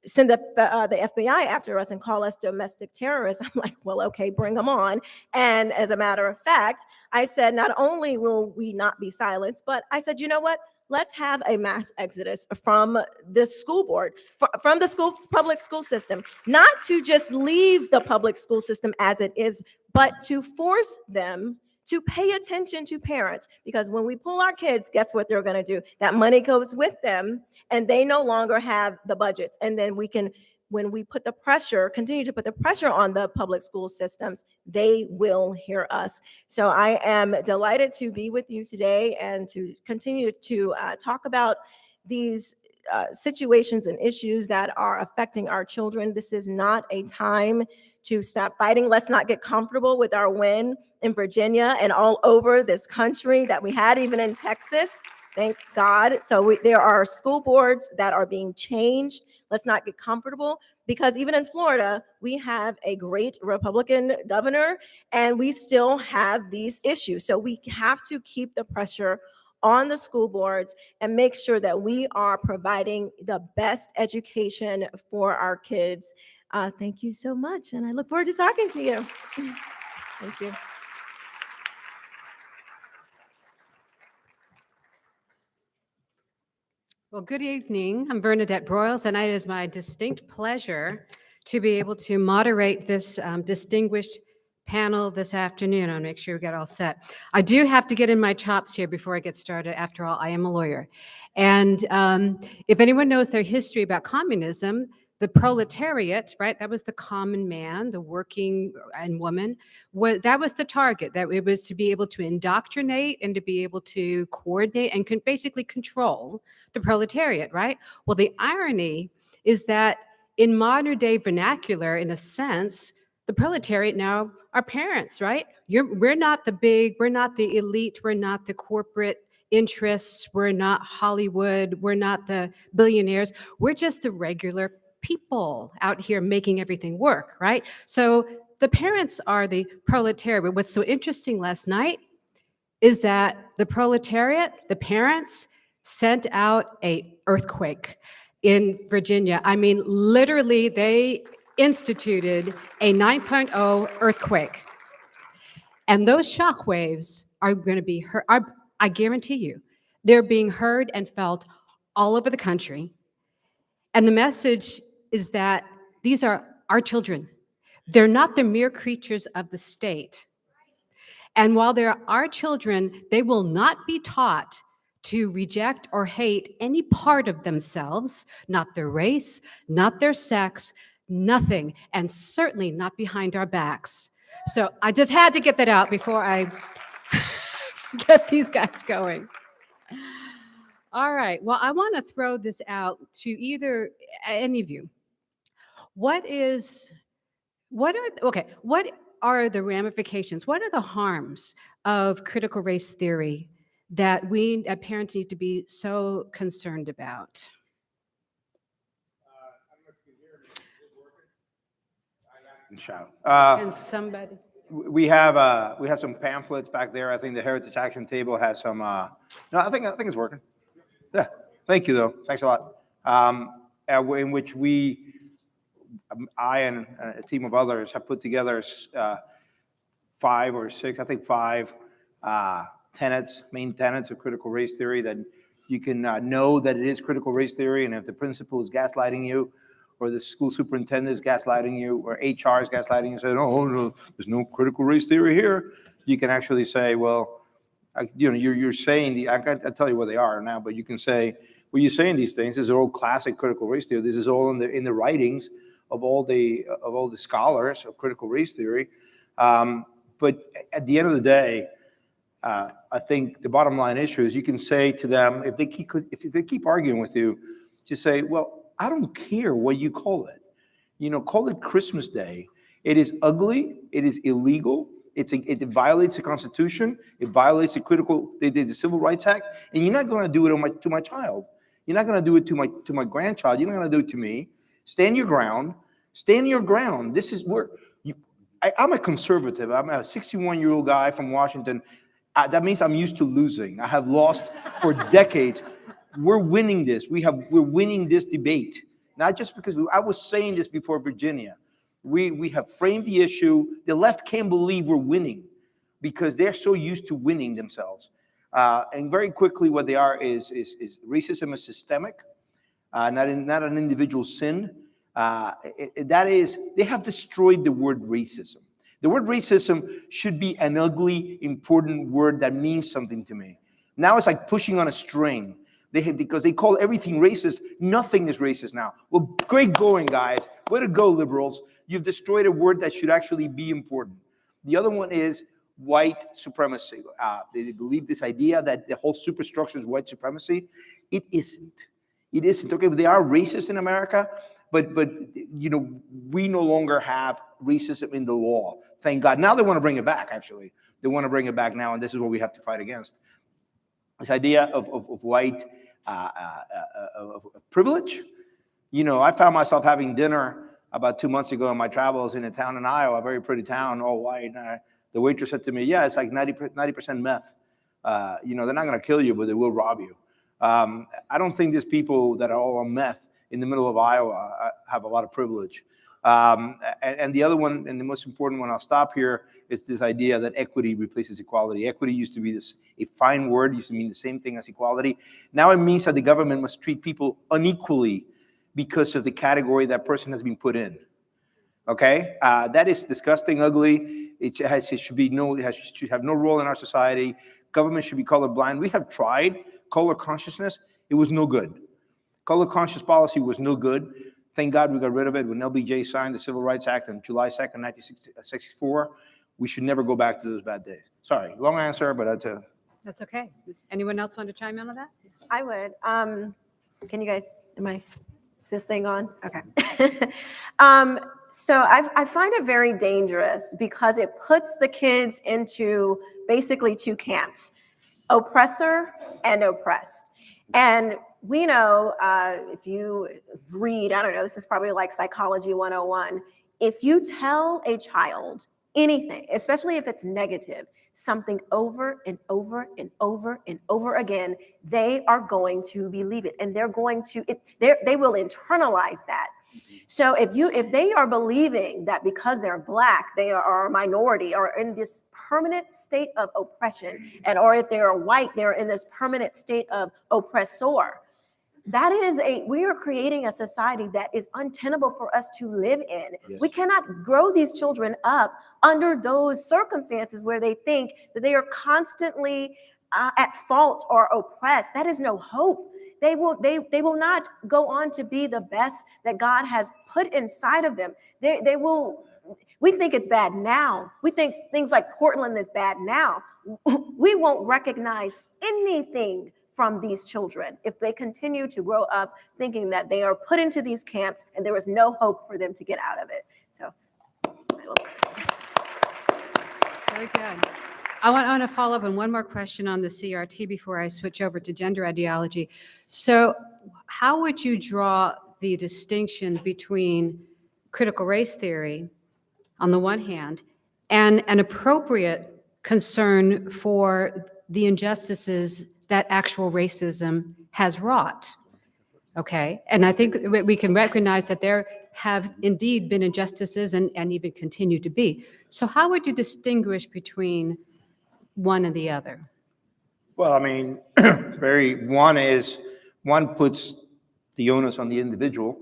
send the FBI after us and call us domestic terrorists, I'm like, well, okay, bring them on. And as a matter of fact, I said, not only will we not be silenced, but I said, you know what? Let's have a mass exodus from the school board, from the public school system, not to just leave the public school system as it is, but to force them to pay attention to parents, because when we pull our kids, guess what they're going to do? That money goes with them and they no longer have the budgets. And then we can, when we put the pressure, continue to put the pressure on the public school systems, they will hear us. So I am delighted to be with you today and to continue to talk about these situations and issues that are affecting our children. This is not a time to stop fighting. Let's not get comfortable with our win in Virginia and all over this country that we had, even in Texas. Thank God. So there are school boards that are being changed. Let's not get comfortable, because even in Florida, we have a great Republican governor and we still have these issues. So we have to keep the pressure on the school boards and make sure that we are providing the best education for our kids. Thank you so much, and I look forward to talking to you. Thank you. Well, good evening. I'm Bernadette Broyles, and it is my distinct pleasure to be able to moderate this distinguished panel this afternoon. I'll make sure we get all set. I do have to get in my chops here before I get started. After all, I am a lawyer. And if anyone knows their history about communism, the proletariat, right, that was the common man, the working and woman, that was the target, that it was to be able to indoctrinate and to be able to coordinate and basically control the proletariat, right? Well, the irony is that in modern day vernacular, in a sense, the proletariat now are parents, right? We're not the big, we're not the elite, we're not the corporate interests, we're not Hollywood, we're not the billionaires, we're just the regular people out here making everything work, right? So the parents are the proletariat. But what's so interesting last night is that the proletariat, the parents, sent out an earthquake in Virginia. I mean, literally, they instituted a 9.0 earthquake. And those shock waves are going to be heard, I guarantee you, they're being heard and felt all over the country. And the message is that these are our children. They're not the mere creatures of the state. And while they're our children, they will not be taught to reject or hate any part of themselves, not their race, not their sex, nothing, and certainly not behind our backs. So I just had to get that out before I get these guys going. All right, well, I want to throw this out to any of you. What are the ramifications? What are the harms of critical race theory that we as parents need to be so concerned about? Shout. And somebody. We have some pamphlets back there. I think the Heritage Action Table has some. No, I think it's working. Yeah, thank you though. Thanks a lot. In which I and a team of others have put together 5 or 6, I think 5 main tenets of critical race theory that you can know that it is critical race theory, and if the principal is gaslighting you, or the school superintendent is gaslighting you, or HR is gaslighting you, saying, "Oh no, there's no critical race theory here," you can actually say, "Well, you're saying I can't tell you what they are now, but you can say, well, you're saying these things. These are all classic critical race theory. This is all in the writings of all the scholars of critical race theory." But at the end of the day, I think the bottom line issue is you can say to them, if they keep arguing with you, just say, well, I don't care what you call it. Call it Christmas Day. It is ugly. It is illegal. It violates the Constitution. It violates the Civil Rights Act. And you're not going to do it to my child. You're not going to do it to my grandchild. You're not going to do it to me. Stand your ground. Stand your ground. This is where I'm a conservative. I'm a 61-year-old guy from Washington. That means I'm used to losing. I have lost for decades. We're winning this. We're winning this debate. Not just because I was saying this before Virginia. We have framed the issue. The left can't believe we're winning because they're so used to winning themselves. And very quickly, what they are is racism is systemic, not an individual sin. That is, they have destroyed the word racism. The word racism should be an ugly, important word that means something to me. Now it's like pushing on a string. Because they call everything racist. Nothing is racist now. Well, great going, guys. Way to go, liberals. You've destroyed a word that should actually be important. The other one is white supremacy. They believe this idea that the whole superstructure is white supremacy. It isn't. It isn't. Okay, but they are racist in America, but we no longer have racism in the law. Thank God. Now they want to bring it back, actually. They want to bring it back now, and this is what we have to fight against. This idea of white privilege. I found myself having dinner about 2 months ago in my travels in a town in Iowa, a very pretty town, all white. The waitress said to me, yeah, it's like 90% meth. They're not going to kill you, but they will rob you. I don't think these people that are all on meth in the middle of Iowa have a lot of privilege. And the other one, and the most important one, I'll stop here, is this idea that equity replaces equality. Equity used to be a fine word, used to mean the same thing as equality. Now it means that the government must treat people unequally because of the category that person has been put in. Okay? That is disgusting, ugly. It should have no role in our society. Government should be colorblind. We have tried color consciousness. It was no good. Color conscious policy was no good. Thank God we got rid of it when LBJ signed the Civil Rights Act on July 2nd, 1964. We should never go back to those bad days. Sorry, long answer, but That's okay. Anyone else want to chime in on that? I would. Can you guys, is this thing on? Okay. So I find it very dangerous because it puts the kids into basically two camps, oppressor and oppressed. And we know, if you read, I don't know, this is probably like Psychology 101. If you tell a child anything, especially if it's negative, something over and over and over and over again, they are going to believe it, and they will internalize that. So if they are believing that because they're Black, they are a minority or in this permanent state of oppression, or if they are white, they're in this permanent state of oppressor. We are creating a society that is untenable for us to live in. Yes. We cannot grow these children up under those circumstances where they think that they are constantly at fault or oppressed. That is no hope. They will not go on to be the best that God has put inside of them. We think it's bad now. We think things like Portland is bad now. We won't recognize anything from these children if they continue to grow up thinking that they are put into these camps and there is no hope for them to get out of it. So, very good. I want to follow up on one more question on the CRT before I switch over to gender ideology. So how would you draw the distinction between critical race theory on the one hand and an appropriate concern for the injustices that actual racism has wrought? Okay, and I think we can recognize that there have indeed been injustices and even continue to be. So how would you distinguish between one and the other? Well, I mean, one puts the onus on the individual.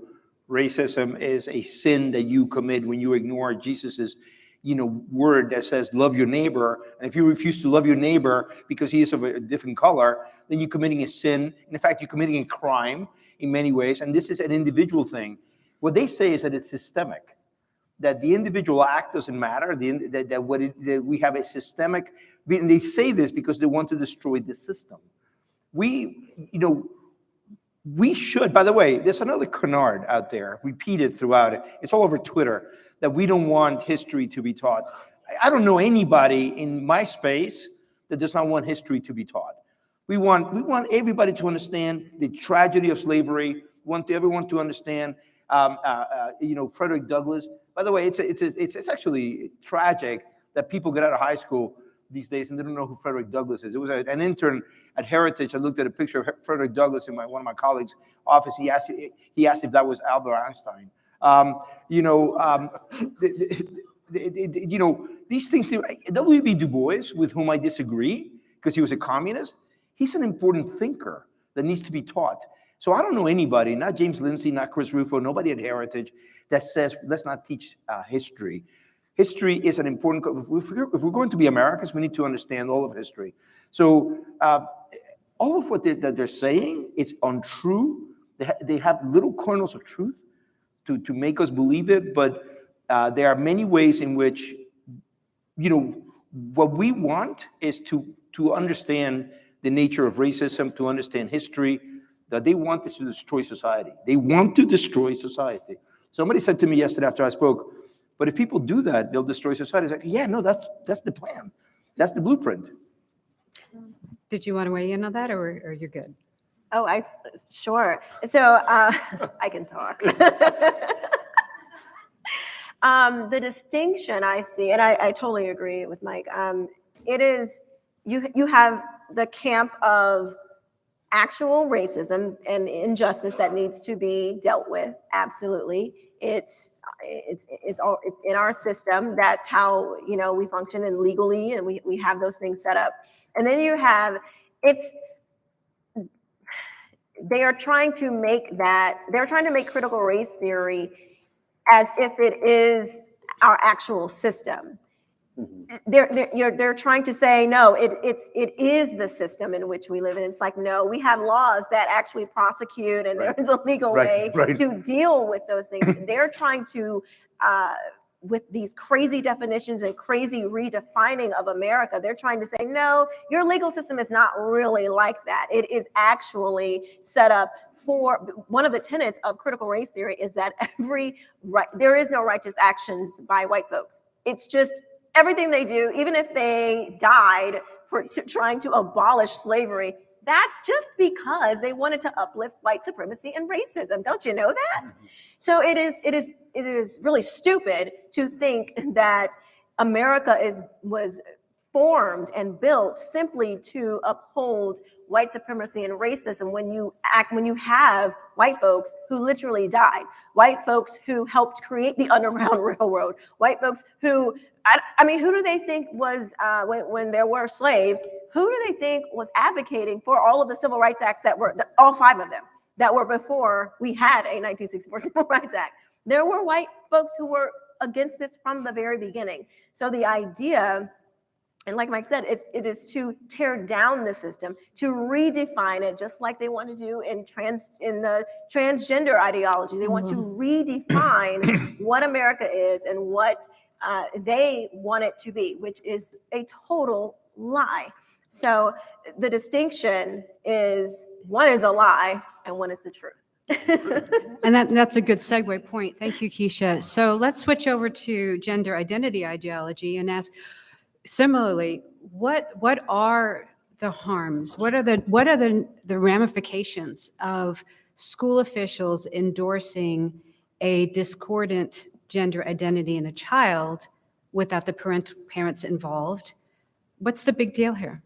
Racism is a sin that you commit when you ignore Jesus's, word that says love your neighbor. And if you refuse to love your neighbor because he is of a different color, then you're committing a sin. In fact, you're committing a crime in many ways. And this is an individual thing. What they say is that it's systemic. that the individual act doesn't matter, that we have a systemic, and they say this because they want to destroy the system. We should, by the way, there's another canard out there, repeated throughout it. It's all over Twitter, that we don't want history to be taught. I don't know anybody in my space that does not want history to be taught. We want everybody to understand the tragedy of slavery. We want everyone to understand, Frederick Douglass. By the way, it's actually tragic that people get out of high school these days and they don't know who Frederick Douglass is. It was an intern at Heritage. I looked at a picture of Frederick Douglass in one of my colleagues' office. He asked if that was Albert Einstein. These things. W.B. Du Bois, with whom I disagree because he was a communist, he's an important thinker that needs to be taught. So I don't know anybody, not James Lindsay, not Chris Rufo, nobody at Heritage, that says, let's not teach history. History is an important, if we're going to be Americans, we need to understand all of history. So all of what they're saying is untrue. They have little kernels of truth to make us believe it, but there are many ways in which, what we want is to understand the nature of racism, to understand history, that they want is to destroy society. They want to destroy society. Somebody said to me yesterday after I spoke, but if people do that, they'll destroy society. It's like, yeah, no, that's the plan. That's the blueprint. Did you want to weigh in on that, or you're good? Oh, sure. So I can talk. The distinction I see, and I totally agree with Mike, it is, you have the camp of actual racism and injustice that needs to be dealt with. Absolutely. It's in our system. That's how, we function, and legally, and we have those things set up. And then you have, they're trying to make critical race theory as if it is our actual system. They're trying to say, no, it is the system in which we live in. It's like, no, we have laws that actually prosecute, and there is a legal way to deal with those things. They're trying to, with these crazy definitions and crazy redefining of America, they're trying to say, no, your legal system is not really like that. It is actually set up for, one of the tenets of critical race theory is that there is no righteous actions by white folks. It's just everything they do, even if they died trying to abolish slavery, that's just because they wanted to uplift white supremacy and racism. Don't you know that? So it is really stupid to think that America was formed and built simply to uphold white supremacy and racism when you have white folks who literally died, white folks who helped create the Underground Railroad, white folks who, who do they think was, when there were slaves, who do they think was advocating for all of the civil rights acts that were, all 5 of them, that were before we had a 1964 Civil Rights Act? There were white folks who were against this from the very beginning. So the idea, and like Mike said, it is to tear down the system, to redefine it, just like they want to do in the transgender ideology. They want to redefine what America is and what they want it to be, which is a total lie. So the distinction is, one is a lie and one is the truth. And that's a good segue point. Thank you, Keisha. So let's switch over to gender identity ideology and ask, similarly, what are the harms? What are the ramifications of school officials endorsing a discordant gender identity in a child without the parents involved? What's the big deal here?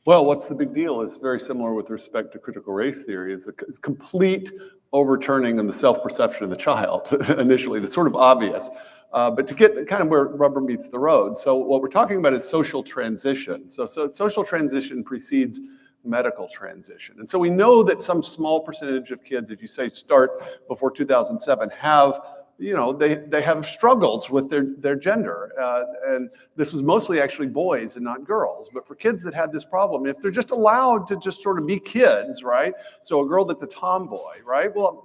Well, what's the big deal is very similar with respect to critical race theory. It's complete overturning on the self-perception of the child initially. That's sort of obvious. But to get kind of where rubber meets the road. So what we're talking about is social transition. So social transition precedes medical transition. And so we know that some small percentage of kids, if you say start before 2007, have they have struggles with their gender. And this was mostly actually boys and not girls. But for kids that had this problem, if they're just allowed to just sort of be kids, right? So a girl that's a tomboy, right? Well,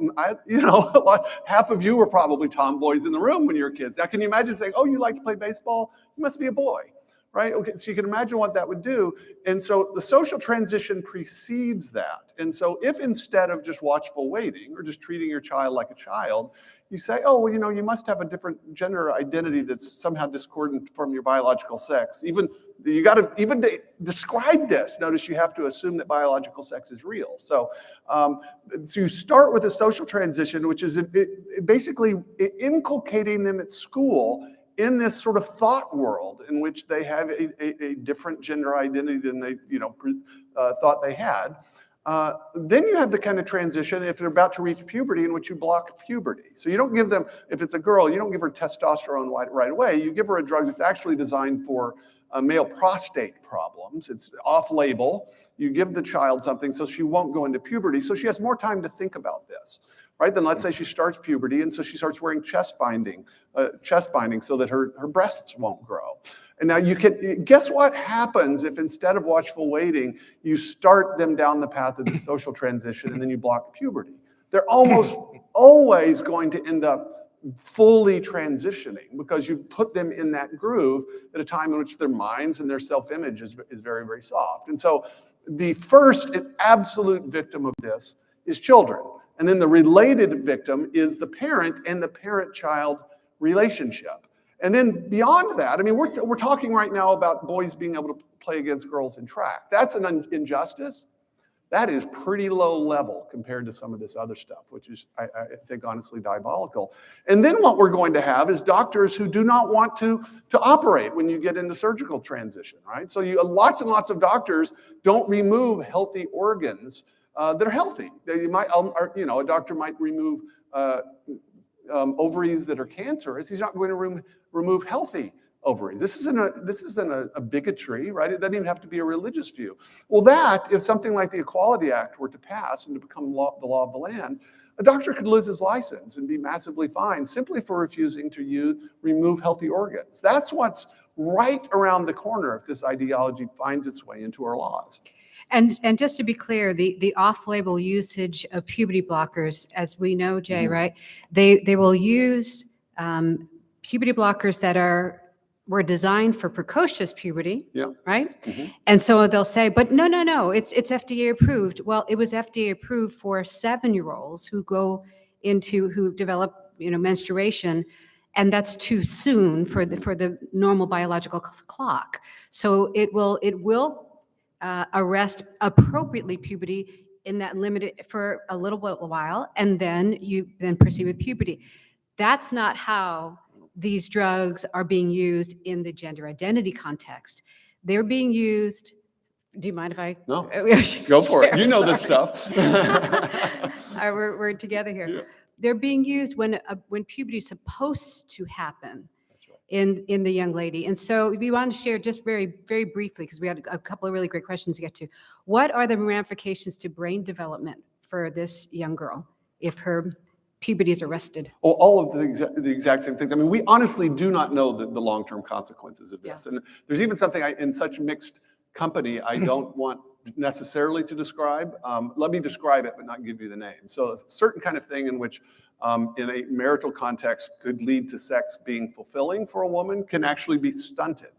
half of you were probably tomboys in the room when you were kids. Now, can you imagine saying, oh, you like to play baseball? You must be a boy. Right? Okay, so you can imagine what that would do. And so the social transition precedes that. And so if instead of just watchful waiting or just treating your child like a child, you say, oh, well, you must have a different gender identity that's somehow discordant from your biological sex. Even to describe this, notice you have to assume that biological sex is real. So you start with a social transition, which is basically inculcating them at school in this sort of thought world in which they have a different gender identity than they thought they had. Then you have the kind of transition if they're about to reach puberty in which you block puberty. So you don't give them, if it's a girl, you don't give her testosterone right away. You give her a drug that's actually designed for male prostate problems. It's off-label. You give the child something so she won't go into puberty, so she has more time to think about this. Right? Then let's say she starts puberty, and so she starts wearing chest binding so that her breasts won't grow. And now you can guess what happens if instead of watchful waiting, you start them down the path of the social transition and then you block puberty. They're almost always going to end up fully transitioning because you put them in that groove at a time in which their minds and their self-image is very, very soft. And so the first and absolute victim of this is children. And then the related victim is the parent and the parent-child relationship. And then beyond that, I mean, we're talking right now about boys being able to play against girls in track. That's an injustice. That is pretty low level compared to some of this other stuff, which is, I think, honestly diabolical. And then what we're going to have is doctors who do not want to operate when you get into surgical transition, right? So lots and lots of doctors don't remove healthy organs that are healthy. You might, a doctor might remove ovaries that are cancerous. He's not going to remove healthy ovaries. This isn't a bigotry, right? It doesn't even have to be a religious view. Well, that, if something like the Equality Act were to pass and to become the law of the land, a doctor could lose his license and be massively fined simply for refusing to remove healthy organs. That's what's right around the corner if this ideology finds its way into our laws. And just to be clear, the off-label usage of puberty blockers, as we know, Jay, right? They will use puberty blockers that were designed for precocious puberty, right? Mm-hmm. And so they'll say, but no, it's FDA approved. Well, it was FDA approved for 7-year-olds who develop menstruation, and that's too soon for the normal biological clock. So it will arrest appropriately puberty in that limited for a little while, and then you proceed with puberty. That's not how these drugs are being used in the gender identity context. They're being used. Do you mind if I? No, go for it. You know this stuff. We're together here. Yeah. They're being used when puberty is supposed to happen. In the young lady. And so if you want to share just very, very briefly, because we had a couple of really great questions to get to, what are the ramifications to brain development for this young girl if her puberty is arrested? Well, all of the exact same things. I mean, we honestly do not know the long-term consequences of this. Yeah. And there's even something in such mixed company I don't want necessarily to describe. Let me describe it, but not give you the name. So a certain kind of thing in which in a marital context could lead to sex being fulfilling for a woman can actually be stunted.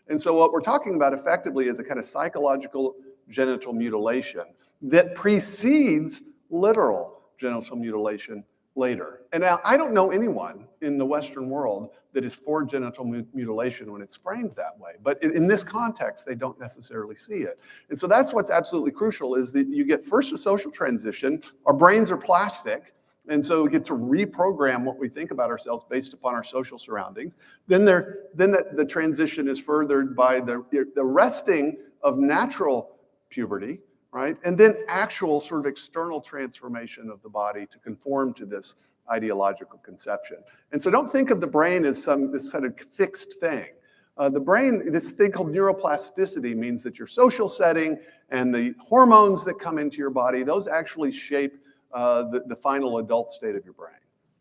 And so what we're talking about effectively is a kind of psychological genital mutilation that precedes literal genital mutilation later. And now I don't know anyone in the Western world that is for genital mutilation when it's framed that way. But in this context, they don't necessarily see it. And so that's what's absolutely crucial is that you get first a social transition. Our brains are plastic. And so we get to reprogram what we think about ourselves based upon our social surroundings. Then the transition is furthered by the arresting of natural puberty, right? And then actual sort of external transformation of the body to conform to this ideological conception. And so don't think of the brain as this sort of fixed thing. The brain, this thing called neuroplasticity, means that your social setting and the hormones that come into your body, those actually shape the final adult state of your brain.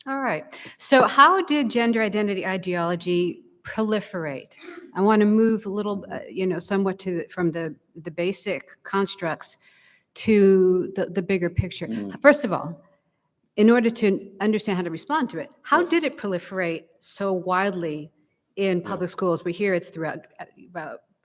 All right. So how did gender identity ideology proliferate? I want to move a little, somewhat from the basic constructs to the bigger picture. First of all, in order to understand how to respond to it, how did it proliferate so widely in public schools? We hear it's throughout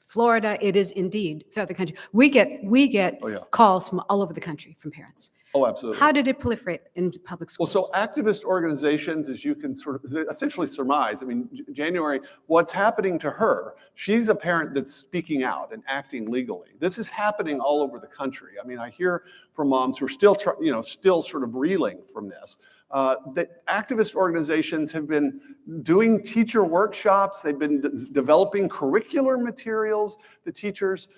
Florida. It is indeed throughout the country. We get calls from all over the country from parents. Oh, absolutely. How did it proliferate in public Well, schools? so activist organizations, as you can sort of essentially surmise, I mean, January, what's happening to her? She's a parent that's speaking out and acting legally. This is happening all over the country. I mean, I hear from moms who are still, still sort of reeling from this. That activist organizations have been doing teacher workshops. They've been developing curricular materials the teachers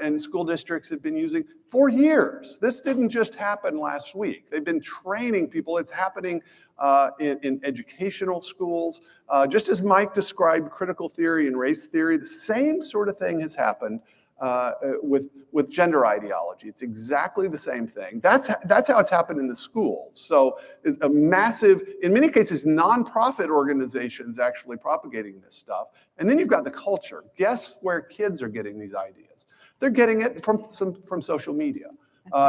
and school districts have been using for years. This didn't just happen last week. They've been training people. It's happening in educational schools. Just as Mike described critical theory and race theory, the same sort of thing has happened with gender ideology. It's exactly the same thing. That's how it's happened in the schools. So it's a massive, in many cases, nonprofit organizations actually propagating this stuff. And then you've got the culture. Guess where kids are getting these ideas? They're getting it from social media.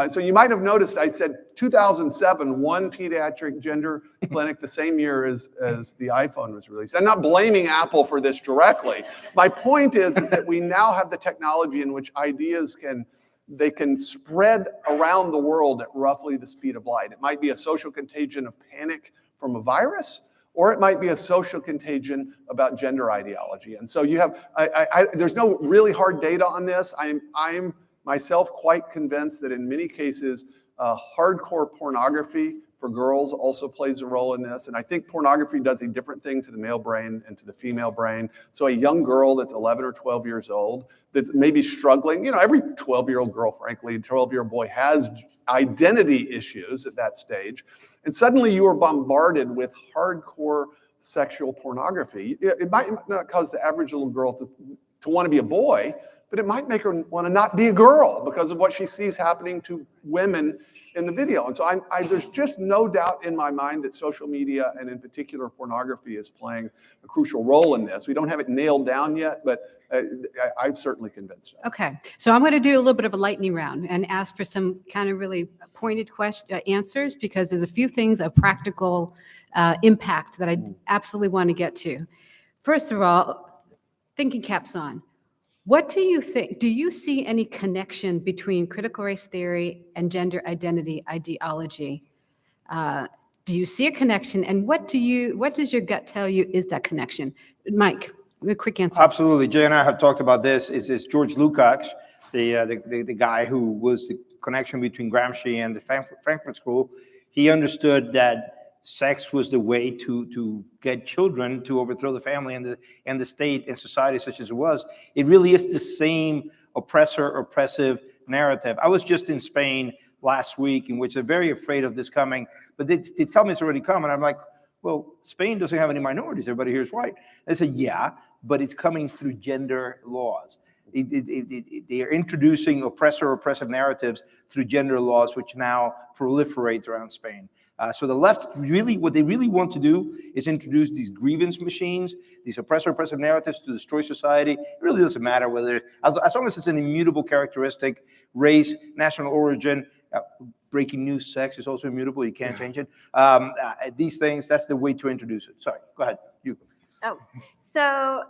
So you might have noticed I said 2007, one pediatric gender clinic the same year as the iPhone was released. I'm not blaming Apple for this directly. My point is that we now have the technology in which ideas can spread around the world at roughly the speed of light. It might be a social contagion of panic from a virus, or it might be a social contagion about gender ideology. And so you have, there's no really hard data on this. I'm myself quite convinced that in many cases, hardcore pornography for girls also plays a role in this. And I think pornography does a different thing to the male brain and to the female brain. So a young girl that's 11 or 12 years old, that's maybe struggling, every 12-year-old girl, frankly, 12-year-old boy has identity issues at that stage. And suddenly you are bombarded with hardcore sexual pornography. It might not cause the average little girl to want to be a boy, but it might make her want to not be a girl because of what she sees happening to women in the video. And so there's just no doubt in my mind that social media, and in particular pornography, is playing a crucial role in this. We don't have it nailed down yet, but I'm certainly convinced. Okay, so I'm going to do a little bit of a lightning round and ask for some kind of really pointed answers, because there's a few things of practical impact that I absolutely want to get to. First of all, thinking caps on. What do you think? Do you see any connection between critical race theory and gender identity ideology? Do you see a connection? And what does your gut tell you is that connection? Mike, a quick answer. Absolutely. Jay and I have talked about this. Is George Lukács, the guy who was the connection between Gramsci and the Frankfurt School. He understood that sex was the way to get children to overthrow the family and the state and society such as it was. It really is the same oppressive narrative. I was just in Spain last week, in which they're very afraid of this coming, but they tell me it's already coming. I'm like, well, Spain doesn't have any minorities. Everybody here is white. They say, yeah, but it's coming through gender laws. They are introducing oppressive narratives through gender laws, which now proliferate around Spain. So the left what they really want to do is introduce these grievance machines, these oppressive narratives to destroy society. It really doesn't matter whether, as long as it's an immutable characteristic, race, national origin, breaking news, sex is also immutable. You can't change it. These things, that's the way to introduce it. Sorry, go ahead. You. Oh, so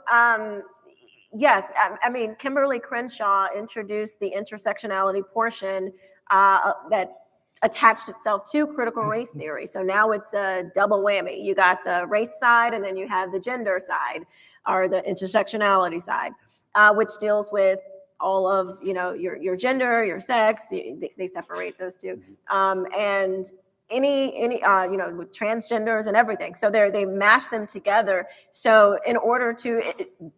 yes, I mean, Kimberly Crenshaw introduced the intersectionality portion that attached itself to critical race theory. So now it's a double whammy. You got the race side, and then you have the gender side, or the intersectionality side, which deals with all of your gender, your sex. They separate those two, and any with transgenders and everything. So they mash them together. So in order to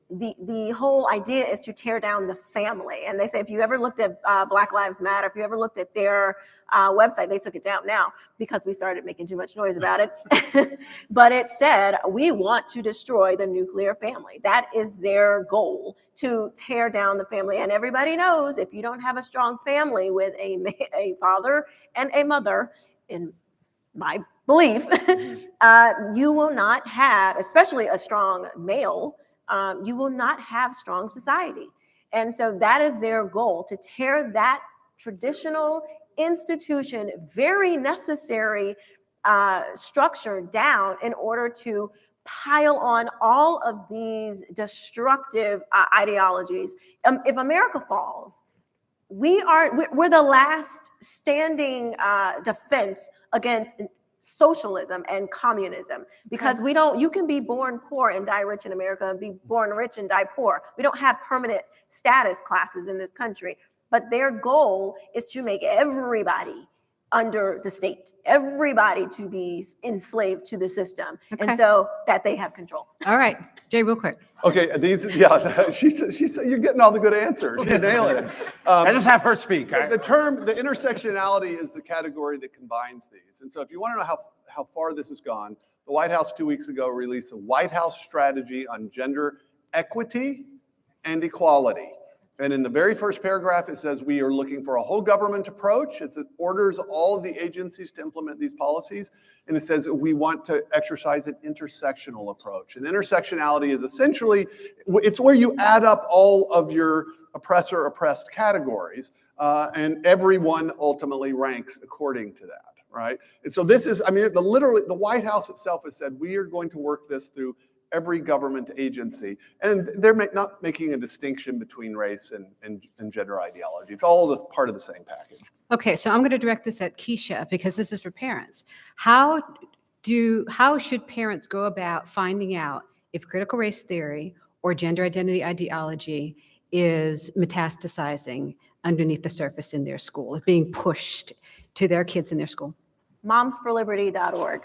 the whole idea is to tear down the family. And they say, if you ever looked at Black Lives Matter, if you ever looked at their website, they took it down now because we started making too much noise about it. But it said, we want to destroy the nuclear family. That is their goal, to tear down the family. And everybody knows, if you don't have a strong family with a father and a mother, in my belief, you will not have, especially a strong male, you will not have strong society. And so that is their goal, to tear that traditional institution, very necessary structure down in order to pile on all of these destructive ideologies. If America falls, we're the last standing defense against socialism and communism, because you can be born poor and die rich in America, and be born rich and die poor. We don't have permanent status classes in this country, but their goal is to make everybody under the state, everybody to be enslaved to the system, Okay. and so that they have control. All right, Jay, real quick. Okay, she said you're getting all the good answers. You're nailing it. I just have her speak. The term, the intersectionality is the category that combines these. And so if you want to know how far this has gone, the White House 2 weeks ago released a White House strategy on gender equity and equality. And in the very first paragraph, it says we are looking for a whole government approach. It orders all of the agencies to implement these policies. And it says we want to exercise an intersectional approach. And intersectionality is essentially, it's where you add up all of your oppressed categories, and everyone ultimately ranks according to that, right? And so this is, I mean, literally, the White House itself has said we are going to work this through every government agency. And they're not making a distinction between race and gender ideology. It's all this part of the same package. Okay, so I'm going to direct this at Keisha, because this is for parents. How should parents go about finding out if critical race theory or gender identity ideology is metastasizing underneath the surface in their school, being pushed to their kids in their school? momsforliberty.org.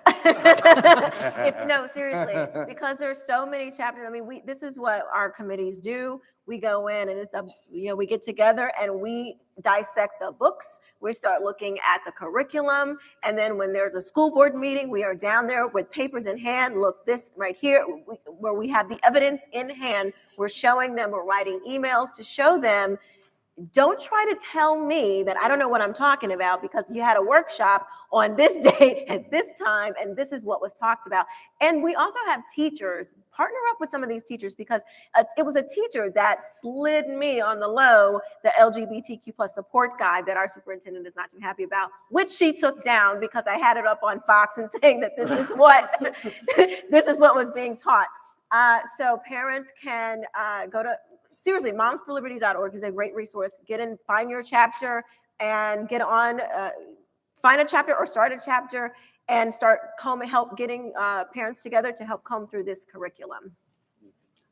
No, seriously, because there's so many chapters. I mean, this is what our committees do. We go in and we get together and we dissect the books. We start looking at the curriculum. And then when there's a school board meeting, we are down there with papers in hand. Look, this right here, where we have the evidence in hand, we're showing them, we're writing emails to show them. Don't try to tell me that I don't know what I'm talking about because you had a workshop on this date at this time, and this is what was talked about. And we also have teachers, partner up with some of these teachers, because it was a teacher that slid me on the low the LGBTQ plus support guide that our superintendent is not too happy about, which she took down because I had it up on Fox and saying that this is what was being taught. So parents can go to, seriously, momsforliberty.org is a great resource. Get in, find your chapter, and get on, find a chapter or start a chapter, and start help getting parents together to help comb through this curriculum.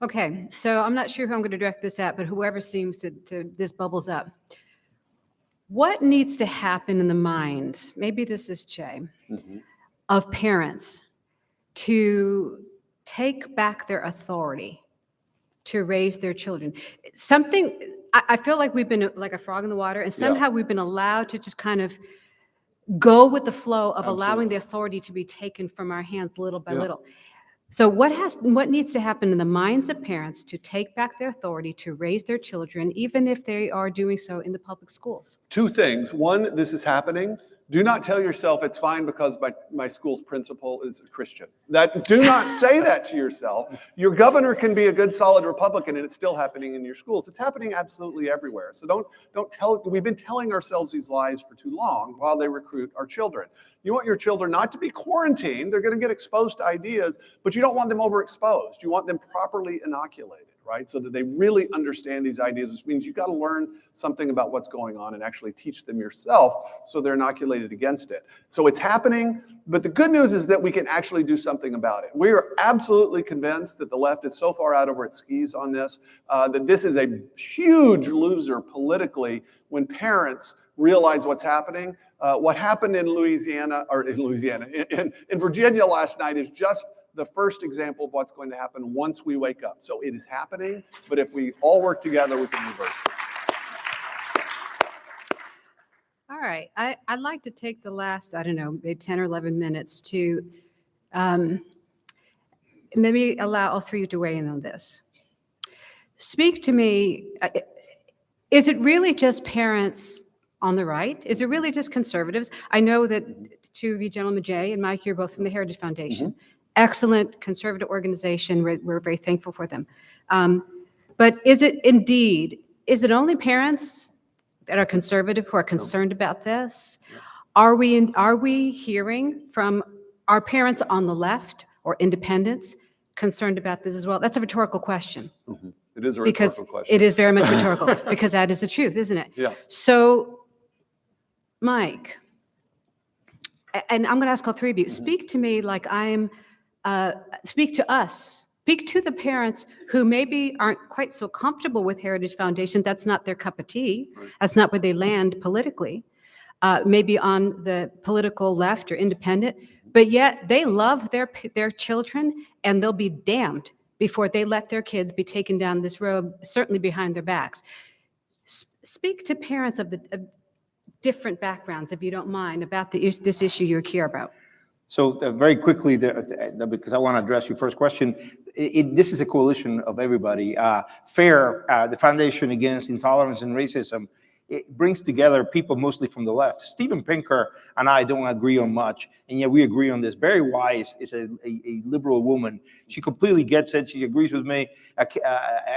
Okay, so I'm not sure who I'm going to direct this at, but whoever seems to this bubbles up. What needs to happen in the mind, maybe this is Jay, of parents to take back their authority to raise their children? Something, I feel like we've been like a frog in the water, and somehow we've been allowed to just kind of go with the flow of allowing the authority to be taken from our hands little by little. So what needs to happen in the minds of parents to take back their authority to raise their children, even if they are doing so in the public schools? Two things. One, this is happening. Do not tell yourself it's fine because my school's principal is a Christian. Do not say that to yourself. Your governor can be a good, solid Republican, and it's still happening in your schools. It's happening absolutely everywhere. So don't tell. We've been telling ourselves these lies for too long while they recruit our children. You want your children not to be quarantined. They're going to get exposed to ideas, but you don't want them overexposed. You want them properly inoculated, right? So that they really understand these ideas, which means you've got to learn something about what's going on and actually teach them yourself so they're inoculated against it. So it's happening, but the good news is that we can actually do something about it. We are absolutely convinced that the left is so far out over its skis on this, that this is a huge loser politically when parents realize what's happening. What happened in in Virginia last night is just the first example of what's going to happen once we wake up. So it is happening, but if we all work together, we can reverse it. All right, I'd like to take the last, maybe 10 or 11 minutes to maybe allow all three of you to weigh in on this. Speak to me, is it really just parents on the right? Is it really just conservatives? I know that two of you gentlemen, Jay and Mike, you're both from the Heritage Foundation. Excellent conservative organization. We're very thankful for them. But is it only parents that are conservative who are concerned about this? Are we hearing from our parents on the left or independents concerned about this as well? That's a rhetorical question. It is a Because rhetorical question. it is very much rhetorical, because that is the truth, isn't it? Yeah. So, Mike, and I'm going to ask all three of you, speak to me like speak to us, speak to the parents who maybe aren't quite so comfortable with Heritage Foundation. That's not their cup of tea. That's not where they land politically, maybe on the political left or independent, but yet they love their children, and they'll be damned before they let their kids be taken down this road, certainly behind their backs. Speak to parents of different backgrounds, if you don't mind, about this issue you care about. So very quickly, because I want to address your first question, this is a coalition of everybody. FAIR, the Foundation Against Intolerance and Racism, it brings together people mostly from the left. Steven Pinker and I don't agree on much, and yet we agree on this. Barry Wise is a liberal woman. She completely gets it. She agrees with me.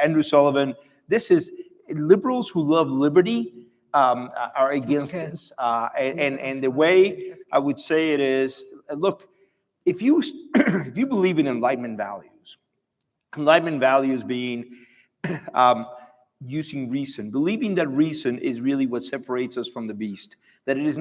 Andrew Sullivan. This is liberals who love liberty are against this. And the way I would say it is, look, if you if you believe in Enlightenment values being using reason, believing that reason is really what separates us from the beast, that it is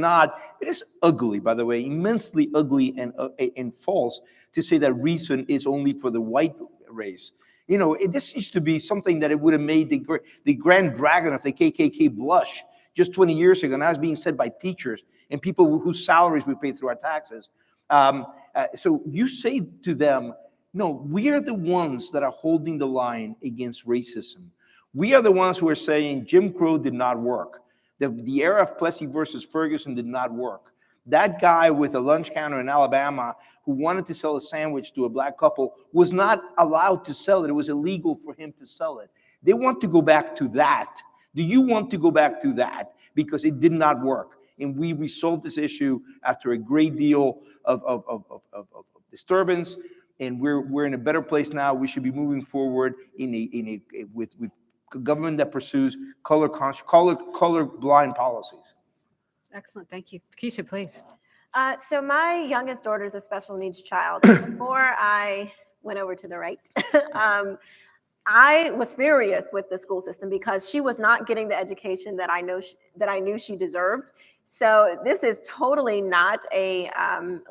ugly, by the way, immensely ugly and false to say that reason is only for the white race. You know, this used to be something that it would have made the grand dragon of the KKK blush just 20 years ago. Now it's being said by teachers and people whose salaries we pay through our taxes. So you say to them, no, we are the ones that are holding the line against racism. We are the ones who are saying Jim Crow did not work. The era of Plessy versus Ferguson did not work. That guy with a lunch counter in Alabama who wanted to sell a sandwich to a black couple was not allowed to sell it. It was illegal for him to sell it. They want to go back to that. Do you want to go back to that? Because it did not work. And we resolved this issue after a great deal of disturbance. And we're in a better place now. We should be moving forward with government that pursues color-blind policies. Excellent, thank you. Keisha, please. So my youngest daughter is a special needs child. Before I went over to the right, I was furious with the school system because she was not getting the education that I knew she deserved. So this is totally not a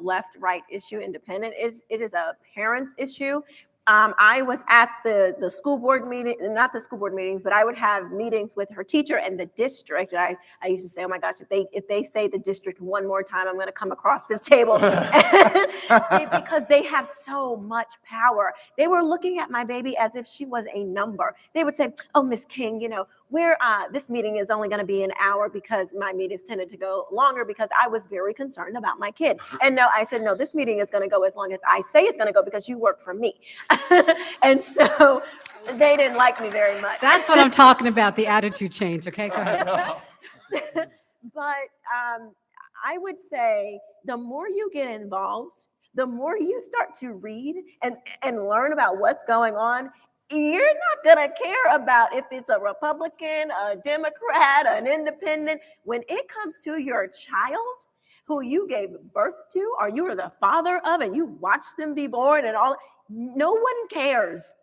left-right issue, independent. It is a parents' issue. I was at the school board meeting, not the school board meetings, but I would have meetings with her teacher and the district. And I used to say, oh my gosh, if they say the district one more time, I'm going to come across this table because they have so much power. They were looking at my baby as if she was a number. They would say, oh, Miss King, you know, this meeting is only going to be an hour because my meetings tended to go longer because I was very concerned about my kid. And no, I said, no, this meeting is going to go as long as I say it's going to go because you work for me. And so they didn't like me very much. That's what I'm talking about, the attitude change. Okay, go ahead. But I would say the more you get involved, the more you start to read and learn about what's going on, you're not going to care about if it's a Republican, a Democrat, an independent. When it comes to your child who you gave birth to or you were the father of and you watched them be born and all, no one cares.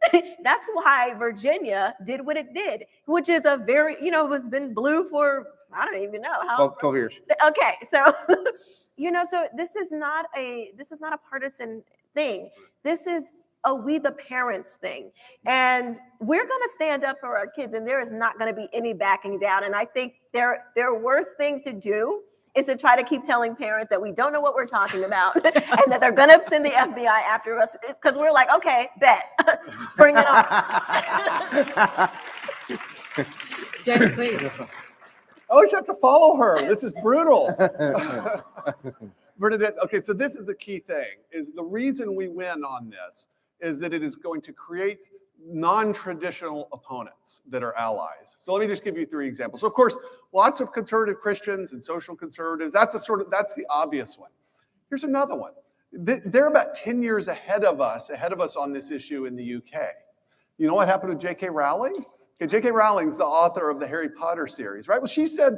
That's why Virginia did what it did, which is a very, it has been blue for, I don't even know how. 12 years. Okay, so, so this is not a partisan thing. This is a we the parents thing. And we're going to stand up for our kids, and there is not going to be any backing down. And I think their worst thing to do is to try to keep telling parents that we don't know what we're talking about and that they're going to send the FBI after us because we're like, okay, bet, bring it on. Jenny, please. I always have to follow her. This is brutal. Bernadette, okay, so this is the key thing, is the reason we win on this is that it is going to create non-traditional opponents that are allies. So let me just give you 3 examples. So of course, lots of conservative Christians and social conservatives, that's the obvious one. Here's another one. They're about 10 years ahead of us on this issue in the UK. You know what happened with J.K. Rowling? Okay, J.K. Rowling's the author of the Harry Potter series, right? Well, she said,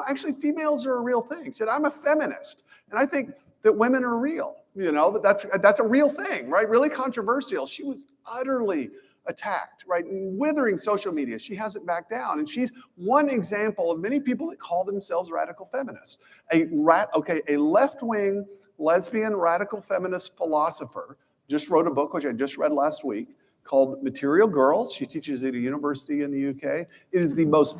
actually females are a real thing. She said, I'm a feminist, and I think that women are real. That's a real thing, right? Really controversial. She was utterly attacked, right? Withering social media. She hasn't backed down. And she's one example of many people that call themselves radical feminists. A left-wing lesbian radical feminist philosopher just wrote a book, which I just read last week, called Material Girls. She teaches at a university in the UK. It is the most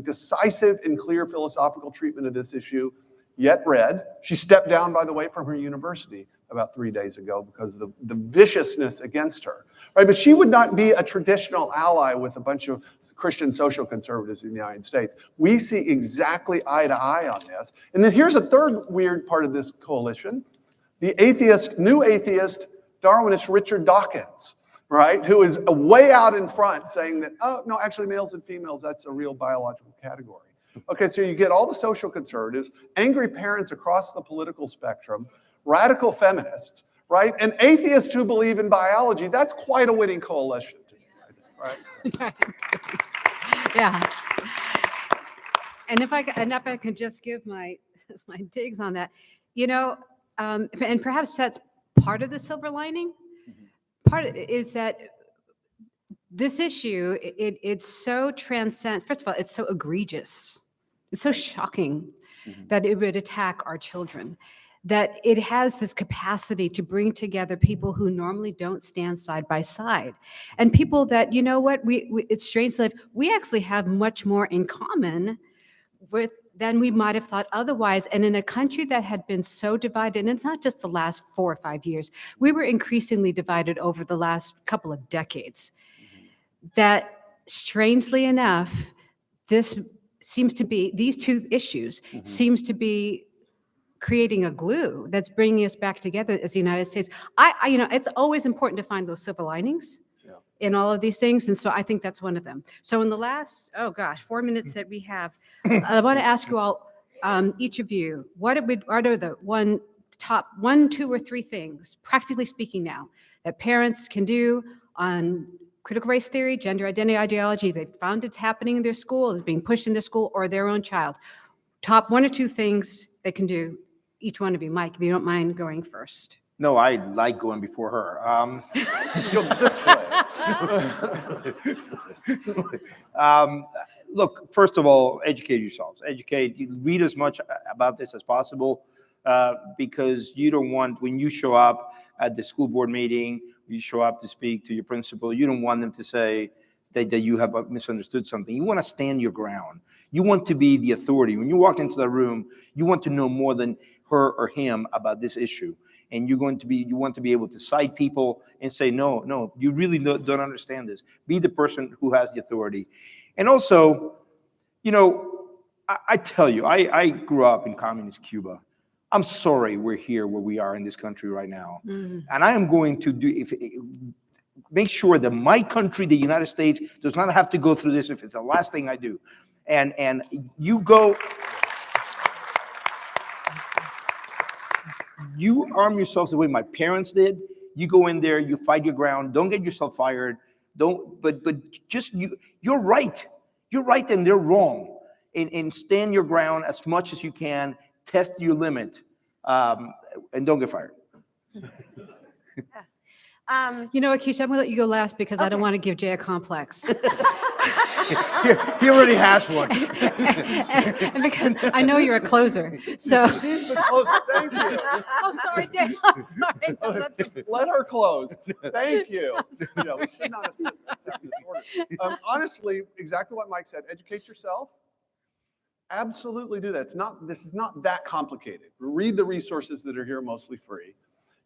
decisive and clear philosophical treatment of this issue yet read. She stepped down, by the way, from her university about 3 days ago because of the viciousness against her. Right? But she would not be a traditional ally with a bunch of Christian social conservatives in the United States. We see exactly eye to eye on this. And then here's a third weird part of this coalition. The new atheist, Darwinist Richard Dawkins, right, who is way out in front saying that, oh, no, actually males and females, that's a real biological category. Okay, so you get all the social conservatives, angry parents across the political spectrum, radical feminists, right, and atheists who believe in biology. That's quite a winning coalition, right? Yeah. And if I could just give my digs on that, and perhaps that's part of the silver lining. Part of it is that this issue, it so transcends. First of all, it's so egregious. It's so shocking that it would attack our children, that it has this capacity to bring together people who normally don't stand side by side, and people that, it's strange to live. We actually have much more in common with than we might have thought otherwise. And in a country that had been so divided, and it's not just the last 4 or 5 years, we were increasingly divided over the last couple of decades, that strangely enough, these two issues seems to be creating a glue that's bringing us back together as the United States. It's always important to find those silver linings in all of these things, and so I think that's one of them. So in the last, 4 minutes that we have, I want to ask you all, each of you, what are the top 1, 2, or 3 things, practically speaking now, that parents can do on critical race theory, gender identity ideology, they found it's happening in their school, is being pushed in their school, or their own child. Top 1 or 2 things they can do, each one of you. Mike, if you don't mind going first. No, I like going before her. This way. Look, first of all, educate yourselves. Read as much about this as possible, because you don't want, when you show up at the school board meeting, you show up to speak to your principal, you don't want them to say that you have misunderstood something. You want to stand your ground. You want to be the authority. When you walk into the room, you want to know more than her or him about this issue. And you want to be able to cite people and say, no, you really don't understand this. Be the person who has the authority. And also, I tell you, I grew up in communist Cuba. I'm sorry we're here where we are in this country right now. And I am going to make sure that my country, the United States, does not have to go through this if it's the last thing I do. And you go... You arm yourselves the way my parents did. You go in there, you fight your ground. Don't get yourself fired. You're right. You're right and they're wrong. And stand your ground as much as you can. Test your limit, and don't get fired. You know what, Keisha, I'm going to let you go last because I don't want to give Jay a complex. He already has one. and because I know you're a closer. So. She's the closer. Thank you. Oh, sorry, Jay. I'm sorry. Let her close. Thank you. Yeah, we should not accept this order. Honestly, exactly what Mike said. Educate yourself. Absolutely do that. This is not that complicated. Read the resources that are here, mostly free.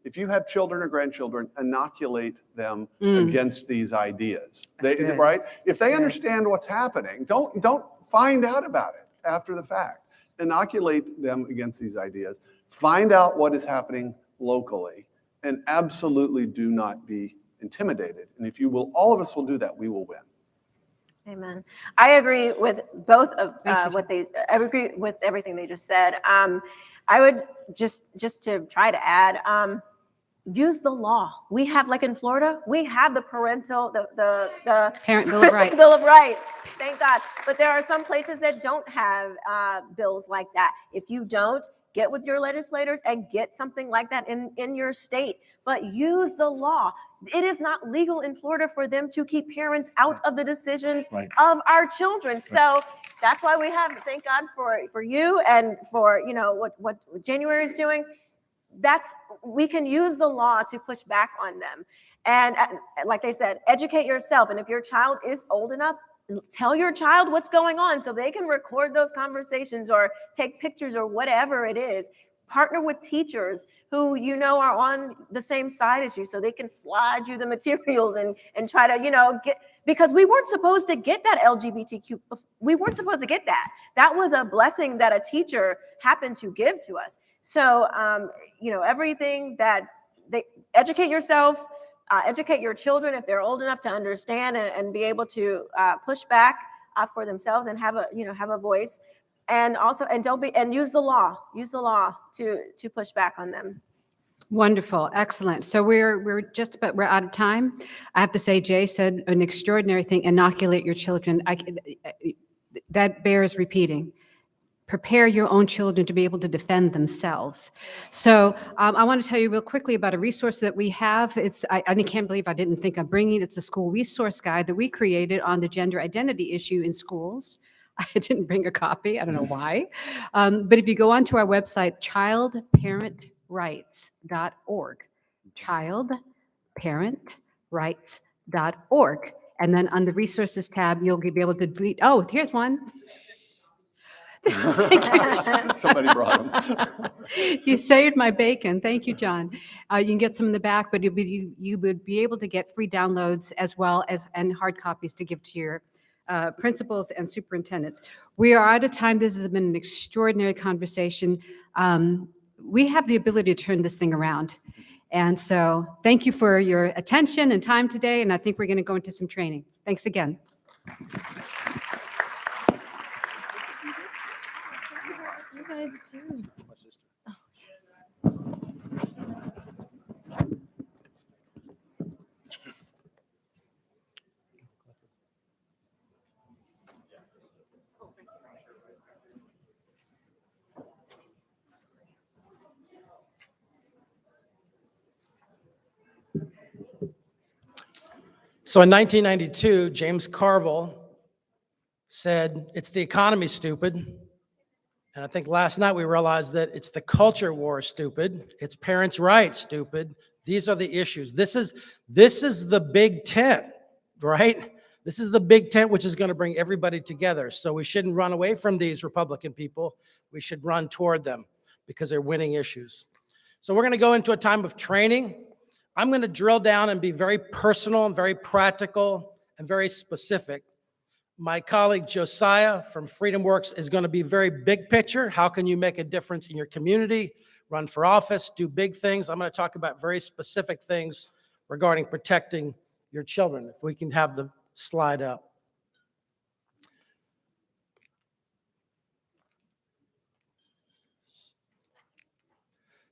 If you have children or grandchildren, inoculate them against these ideas. Right? If they understand what's happening, don't find out about it after the fact. Inoculate them against these ideas. Find out what is happening locally, and absolutely do not be intimidated. And if you will, all of us will do that, we will win. Amen. I agree with both of Thank you. I agree with everything they just said. I would just to try to add, use the law. We have, like in Florida, we have the parental, the Parent Bill of Rights. Bill of Rights. Thank God. But there are some places that don't have bills like that. If you don't, get with your legislators and get something like that in your state. But use the law. It is not legal in Florida for them to keep parents out of the decisions of our children. So that's why we have, thank God for you and for, you know, what January is doing. We can use the law to push back on them. And like they said, educate yourself. And if your child is old enough, tell your child what's going on so they can record those conversations or take pictures or whatever it is. Partner with teachers who you know are on the same side as you so they can slide you the materials and try to, you know, get, because we weren't supposed to get that LGBTQ. We weren't supposed to get that. That was a blessing that a teacher happened to give to us. So, you know, everything that they educate yourself, educate your children if they're old enough to understand and be able to push back for themselves and have a voice, and also use the law to push back on them. Wonderful, excellent. So we're out of time. I have to say, Jay said an extraordinary thing: inoculate your children. That bears repeating. Prepare your own children to be able to defend themselves. So I want to tell you real quickly about a resource that we have. I can't believe I didn't think of bringing it. It's a school resource guide that we created on the gender identity issue in schools. I didn't bring a copy. I don't know why. But if you go onto our website, childparentrights.org, childparentrights.org, and then on the resources tab, you'll be able to read. Oh, here's one. Somebody brought them. You saved my bacon. Thank you, John. You can get some in the back, but you would be able to get free downloads as well as and hard copies to give to your principals and superintendents. We are out of time. This has been an extraordinary conversation. We have the ability to turn this thing around. And so thank you for your attention and time today. And I think we're going to go into some training. Thanks again. You guys too. Oh, yes. So in 1992, James Carville said, "It's the economy, stupid." And I think last night we realized that it's the culture war, stupid. It's parents' rights, stupid. These are the issues. This is the big tent, right? This is the big tent which is going to bring everybody together. So we shouldn't run away from these Republican people. We should run toward them because they're winning issues. So we're going to go into a time of training. I'm going to drill down and be very personal and very practical and very specific. My colleague Josiah from Freedom Works is going to be very big picture. How can you make a difference in your community, run for office, do big things? I'm going to talk about very specific things regarding protecting your children. If we can have the slide up.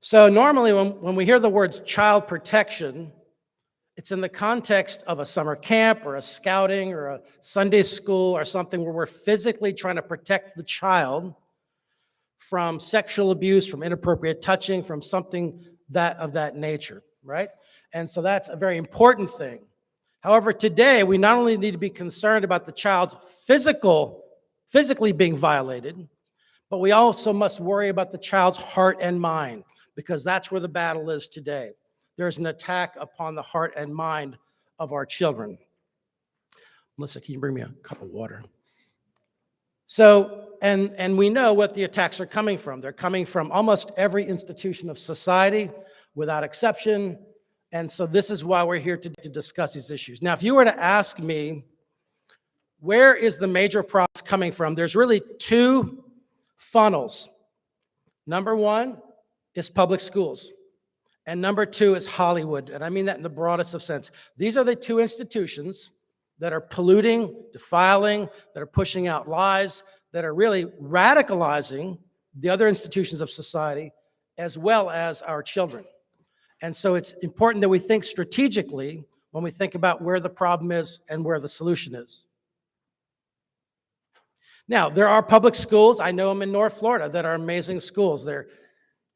So normally when we hear the words child protection, it's in the context of a summer camp or a scouting or a Sunday school or something where we're physically trying to protect the child from sexual abuse, from inappropriate touching, from something of that nature, right? And so that's a very important thing. However, today we not only need to be concerned about the child's physically being violated, but we also must worry about the child's heart and mind, because that's where the battle is today. There's an attack upon the heart and mind of our children. Melissa, can you bring me a cup of water? So, and we know what the attacks are coming from. They're coming from almost every institution of society, without exception. And so this is why we're here to discuss these issues. Now, if you were to ask me, where is the major problem coming from? There's really two funnels. Number one is public schools. And number two is Hollywood. And I mean that in the broadest of sense. These are the two institutions that are polluting, defiling, that are pushing out lies, that are really radicalizing the other institutions of society, as well as our children. And so it's important that we think strategically when we think about where the problem is and where the solution is. Now, there are public schools, I know them in North Florida, that are amazing schools. They're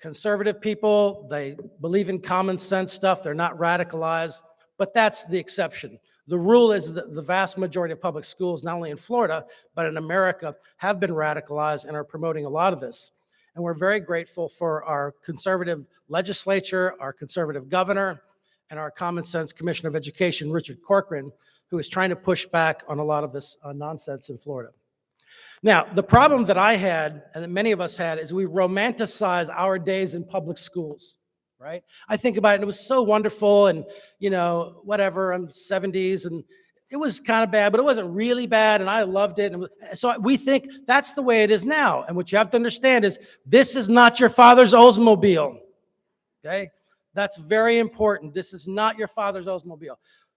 conservative people, they believe in common sense stuff, they're not radicalized, but that's the exception. The rule is that the vast majority of public schools, not only in Florida, but in America, have been radicalized and are promoting a lot of this. And we're very grateful for our conservative legislature, our conservative governor, and our common sense Commissioner of Education, Richard Corcoran, who is trying to push back on a lot of this nonsense in Florida. Now, the problem that I had, and that many of us had, is we romanticize our days in public schools, right? I think about it, and it was so wonderful, and, you know, whatever, I'm 70s, and it was kind of bad, but it wasn't really bad, and I loved it. And so we think that's the way it is now. And what you have to understand is this is not your father's Oldsmobile, okay? That's very important. This is not your father's Oldsmobile.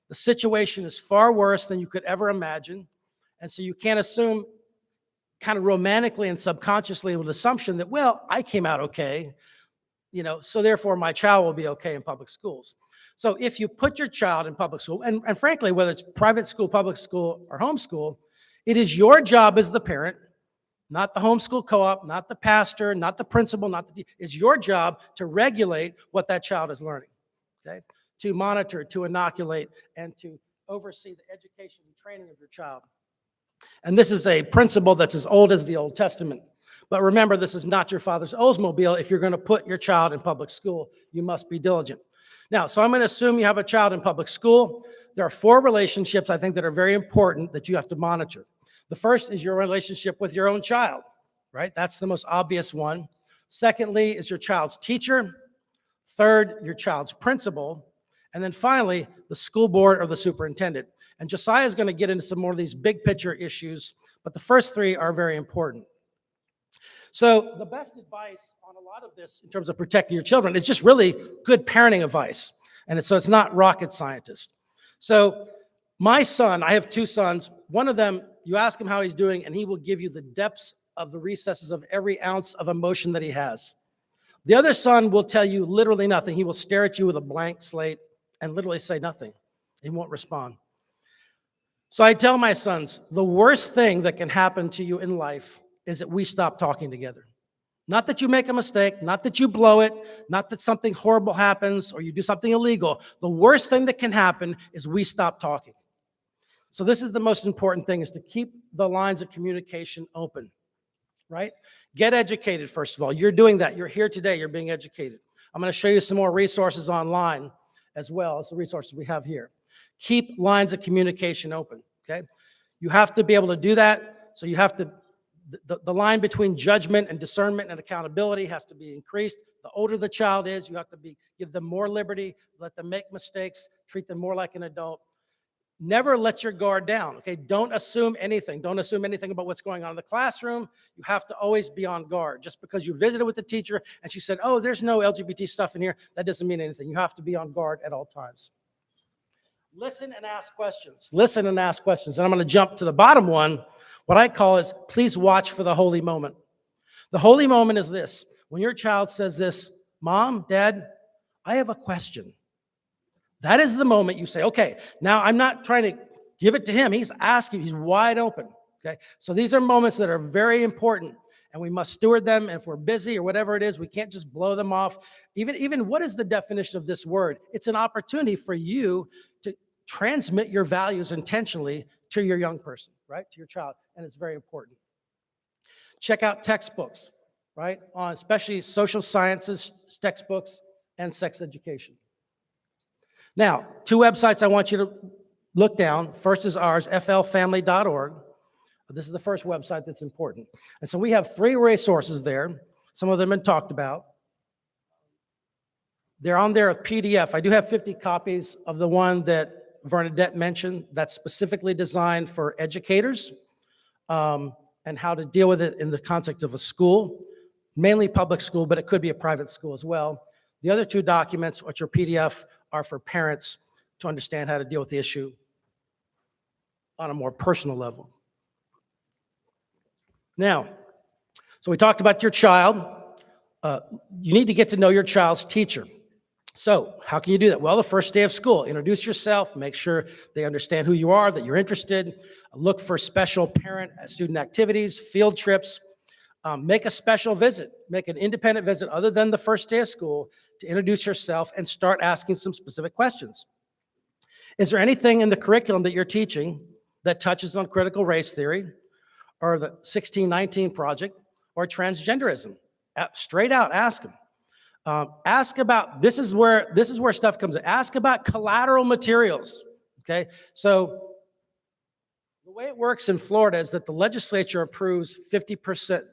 The situation is far worse than you could ever imagine, and so you can't assume kind of romantically and subconsciously with assumption that, well, I came out okay, you know, so therefore my child will be okay in public schools. So if you put your child in public school, and frankly, whether it's private school, public school, or homeschool, it is your job as the parent, not the homeschool co-op, not the pastor, not the principal, not the, it's your job to regulate what that child is learning, okay? To monitor, to inoculate, and to oversee the education and training of your child. And this is a principle that's as old as the Old Testament. But remember, this is not your father's Oldsmobile. If you're going to put your child in public school, you must be diligent. Now, so I'm going to assume you have a child in public school. There are 4 relationships, I think, that are very important that you have to monitor. The first is your relationship with your own child, right? That's the most obvious one. Secondly is your child's teacher. Third, your child's principal. And then finally, the school board or the superintendent. And Josiah is going to get into some more of these big picture issues, but the first 3 are very important. So the best advice on a lot of this in terms of protecting your children is just really good parenting advice. And so it's not rocket scientist. So my son, I have 2 sons. One of them, you ask him how he's doing, and he will give you the depths of the recesses of every ounce of emotion that he has. The other son will tell you literally nothing. He will stare at you with a blank slate and literally say nothing. He won't respond. So I tell my sons, the worst thing that can happen to you in life is that we stop talking together. Not that you make a mistake, not that you blow it, not that something horrible happens or you do something illegal. The worst thing that can happen is we stop talking. So this is the most important thing, is to keep the lines of communication open, right? Get educated, first of all. You're doing that. You're here today. You're being educated. I'm going to show you some more resources online as well as the resources we have here. Keep lines of communication open, okay? You have to be able to do that. So you have to, the line between judgment and discernment and accountability has to be increased. The older the child is, you have to give them more liberty, let them make mistakes, treat them more like an adult. Never let your guard down, okay? Don't assume anything. Don't assume anything about what's going on in the classroom. You have to always be on guard. Just because you visited with the teacher and she said, oh, there's no LGBT stuff in here, that doesn't mean anything. You have to be on guard at all times. Listen and ask questions. Listen and ask questions. And I'm going to jump to the bottom one. What I call is, please watch for the holy moment. The holy moment is this. When your child says this, Mom, Dad, I have a question. That is the moment you say, okay, now I'm not trying to give it to him. He's asking, he's wide open, okay? So these are moments that are very important, and we must steward them. And if we're busy or whatever it is, we can't just blow them off. Even what is the definition of this word? It's an opportunity for you to transmit your values intentionally to your young person, right? To your child, and it's very important. Check out textbooks, right? On especially social sciences textbooks and sex education. Now, 2 websites I want you to look down. First is ours, flfamily.org. This is the first website that's important. And so we have 3 resources there. Some of them have been talked about. They're on there with PDF. I do have 50 copies of the one that Bernadette mentioned that's specifically designed for educators and how to deal with it in the context of a school, mainly public school, but it could be a private school as well. The other two documents, which are PDF, are for parents to understand how to deal with the issue on a more personal level. Now, so we talked about your child. You need to get to know your child's teacher. So how can you do that? Well, the first day of school, introduce yourself, make sure they understand who you are, that you're interested. Look for special parent-student activities, field trips. Make a special visit, make an independent visit other than the first day of school to introduce yourself and start asking some specific questions. Is there anything in the curriculum that you're teaching that touches on critical race theory or the 1619 Project or transgenderism? Straight out, ask them. Ask about, this is where stuff comes in. Ask about collateral materials, okay? So the way it works in Florida is that the legislature approves 50%,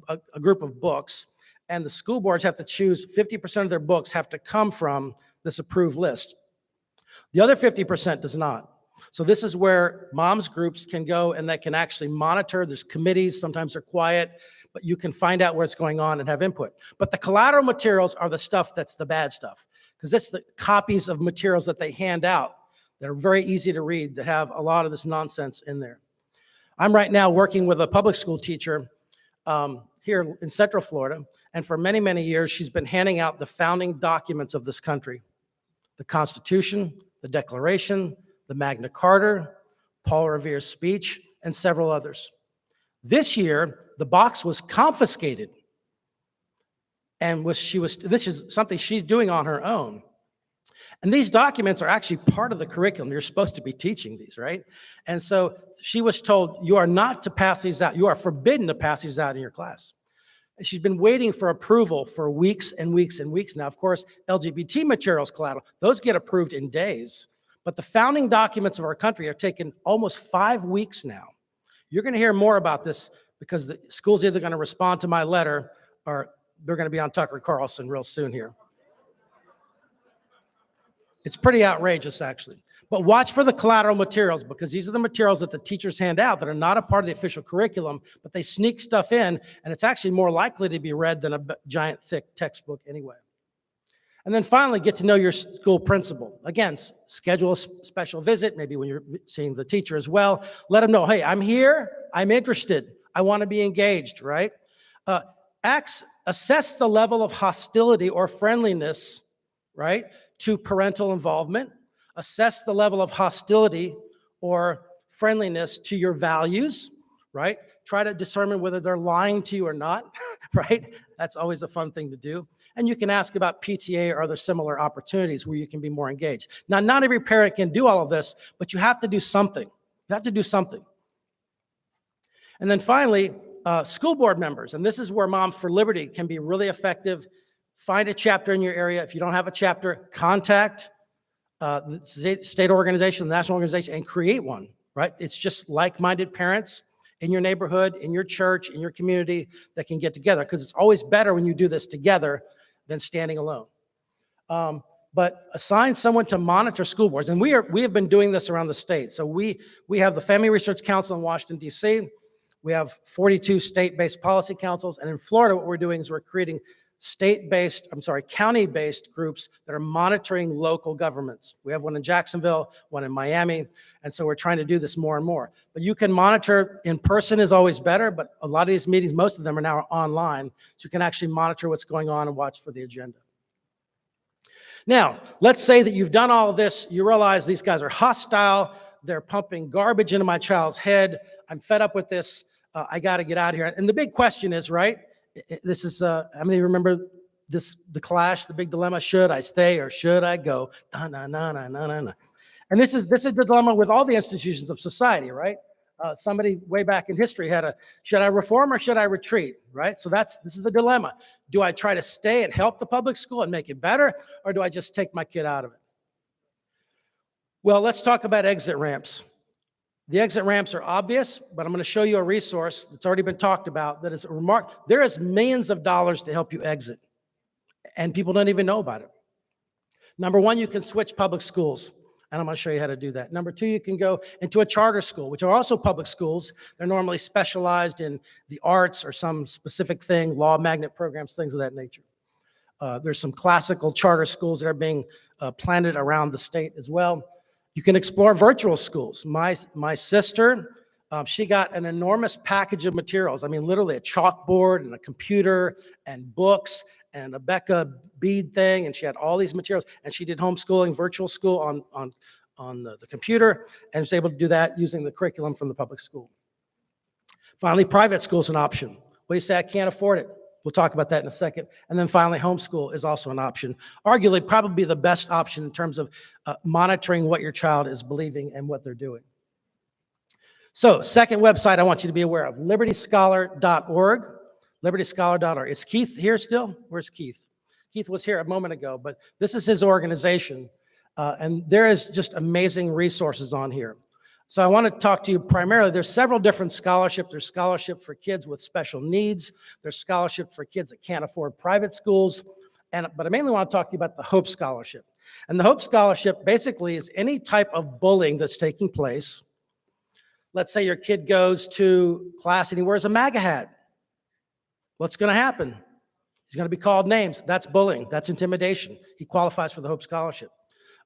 a group of books, and the school boards have to choose 50% of their books have to come from this approved list. The other 50% does not. So this is where moms groups can go and they can actually monitor. There's committees, sometimes they're quiet, but you can find out what's going on and have input. But the collateral materials are the stuff that's the bad stuff, because it's the copies of materials that they hand out that are very easy to read, that have a lot of this nonsense in there. I'm right now working with a public school teacher here in Central Florida, and for many, many years, she's been handing out the founding documents of this country: the Constitution, the Declaration, the Magna Carta, Paul Revere's speech, and several others. This year, the box was confiscated, and this is something she's doing on her own. And these documents are actually part of the curriculum. You're supposed to be teaching these, right? And so she was told, you are not to pass these out. You are forbidden to pass these out in your class. And she's been waiting for approval for weeks and weeks and weeks now. Of course, LGBT materials collateral, those get approved in days. But the founding documents of our country are taking almost 5 weeks now. You're going to hear more about this because the school's either going to respond to my letter or they're going to be on Tucker Carlson real soon here. It's pretty outrageous, actually. But watch for the collateral materials, because these are the materials that the teachers hand out that are not a part of the official curriculum, but they sneak stuff in, and it's actually more likely to be read than a giant, thick textbook anyway. And then finally, get to know your school principal. Again, schedule a special visit, maybe when you're seeing the teacher as well. Let them know, hey, I'm here, I'm interested, I want to be engaged, right? Assess the level of hostility or friendliness, right, to parental involvement. Assess the level of hostility or friendliness to your values, right? Try to determine whether they're lying to you or not, right? That's always a fun thing to do. And you can ask about PTA or other similar opportunities where you can be more engaged. Now, not every parent can do all of this, but you have to do something. You have to do something. And then finally, school board members. And this is where Moms for Liberty can be really effective. Find a chapter in your area. If you don't have a chapter, contact the state organization, the national organization, and create one, right? It's just like-minded parents in your neighborhood, in your church, in your community that can get together, because it's always better when you do this together than standing alone. But assign someone to monitor school boards. And we have been doing this around the state. So we have the Family Research Council in Washington, D.C. We have 42 state-based policy councils. And in Florida, what we're doing is we're creating county-based groups that are monitoring local governments. We have one in Jacksonville, one in Miami, and so we're trying to do this more and more. But you can monitor in person is always better, but a lot of these meetings, most of them are now online, so you can actually monitor what's going on and watch for the agenda. Now, let's say that you've done all of this, you realize these guys are hostile, they're pumping garbage into my child's head, I'm fed up with this, I gotta get out of here. And the big question is, right, this is, how many remember this, the clash, the big dilemma, should I stay or should I go? And this is the dilemma with all the institutions of society, right? Somebody way back in history had should I reform or should I retreat, right? So this is the dilemma. Do I try to stay and help the public school and make it better, or do I just take my kid out of it? Well, let's talk about exit ramps. The exit ramps are obvious, but I'm going to show you a resource that's already been talked about that is a remark. There is millions of dollars to help you exit, and people don't even know about it. Number one, you can switch public schools, and I'm going to show you how to do that. Number two, you can go into a charter school, which are also public schools. They're normally specialized in the arts or some specific thing, law magnet programs, things of that nature. There's some classical charter schools that are being planted around the state as well. You can explore virtual schools. My sister, she got an enormous package of materials. I mean, literally a chalkboard and a computer and books and a Becca bead thing, and she had all these materials. And she did homeschooling, virtual school on the computer, and was able to do that using the curriculum from the public school. Finally, private school is an option. Well, you say, I can't afford it. We'll talk about that in a second. And then finally, homeschool is also an option. Arguably, probably the best option in terms of monitoring what your child is believing and what they're doing. So, second website I want you to be aware of, libertyscholar.org. Libertyscholar.org. Is Keith here still? Where's Keith? Keith was here a moment ago, but this is his organization. And there is just amazing resources on here. So I want to talk to you primarily, there's several different scholarships. There's scholarship for kids with special needs. There's scholarship for kids that can't afford private schools. But I mainly want to talk to you about the Hope Scholarship. And the Hope Scholarship basically is any type of bullying that's taking place. Let's say your kid goes to class and he wears a MAGA hat. What's going to happen? He's going to be called names. That's bullying. That's intimidation. He qualifies for the Hope Scholarship.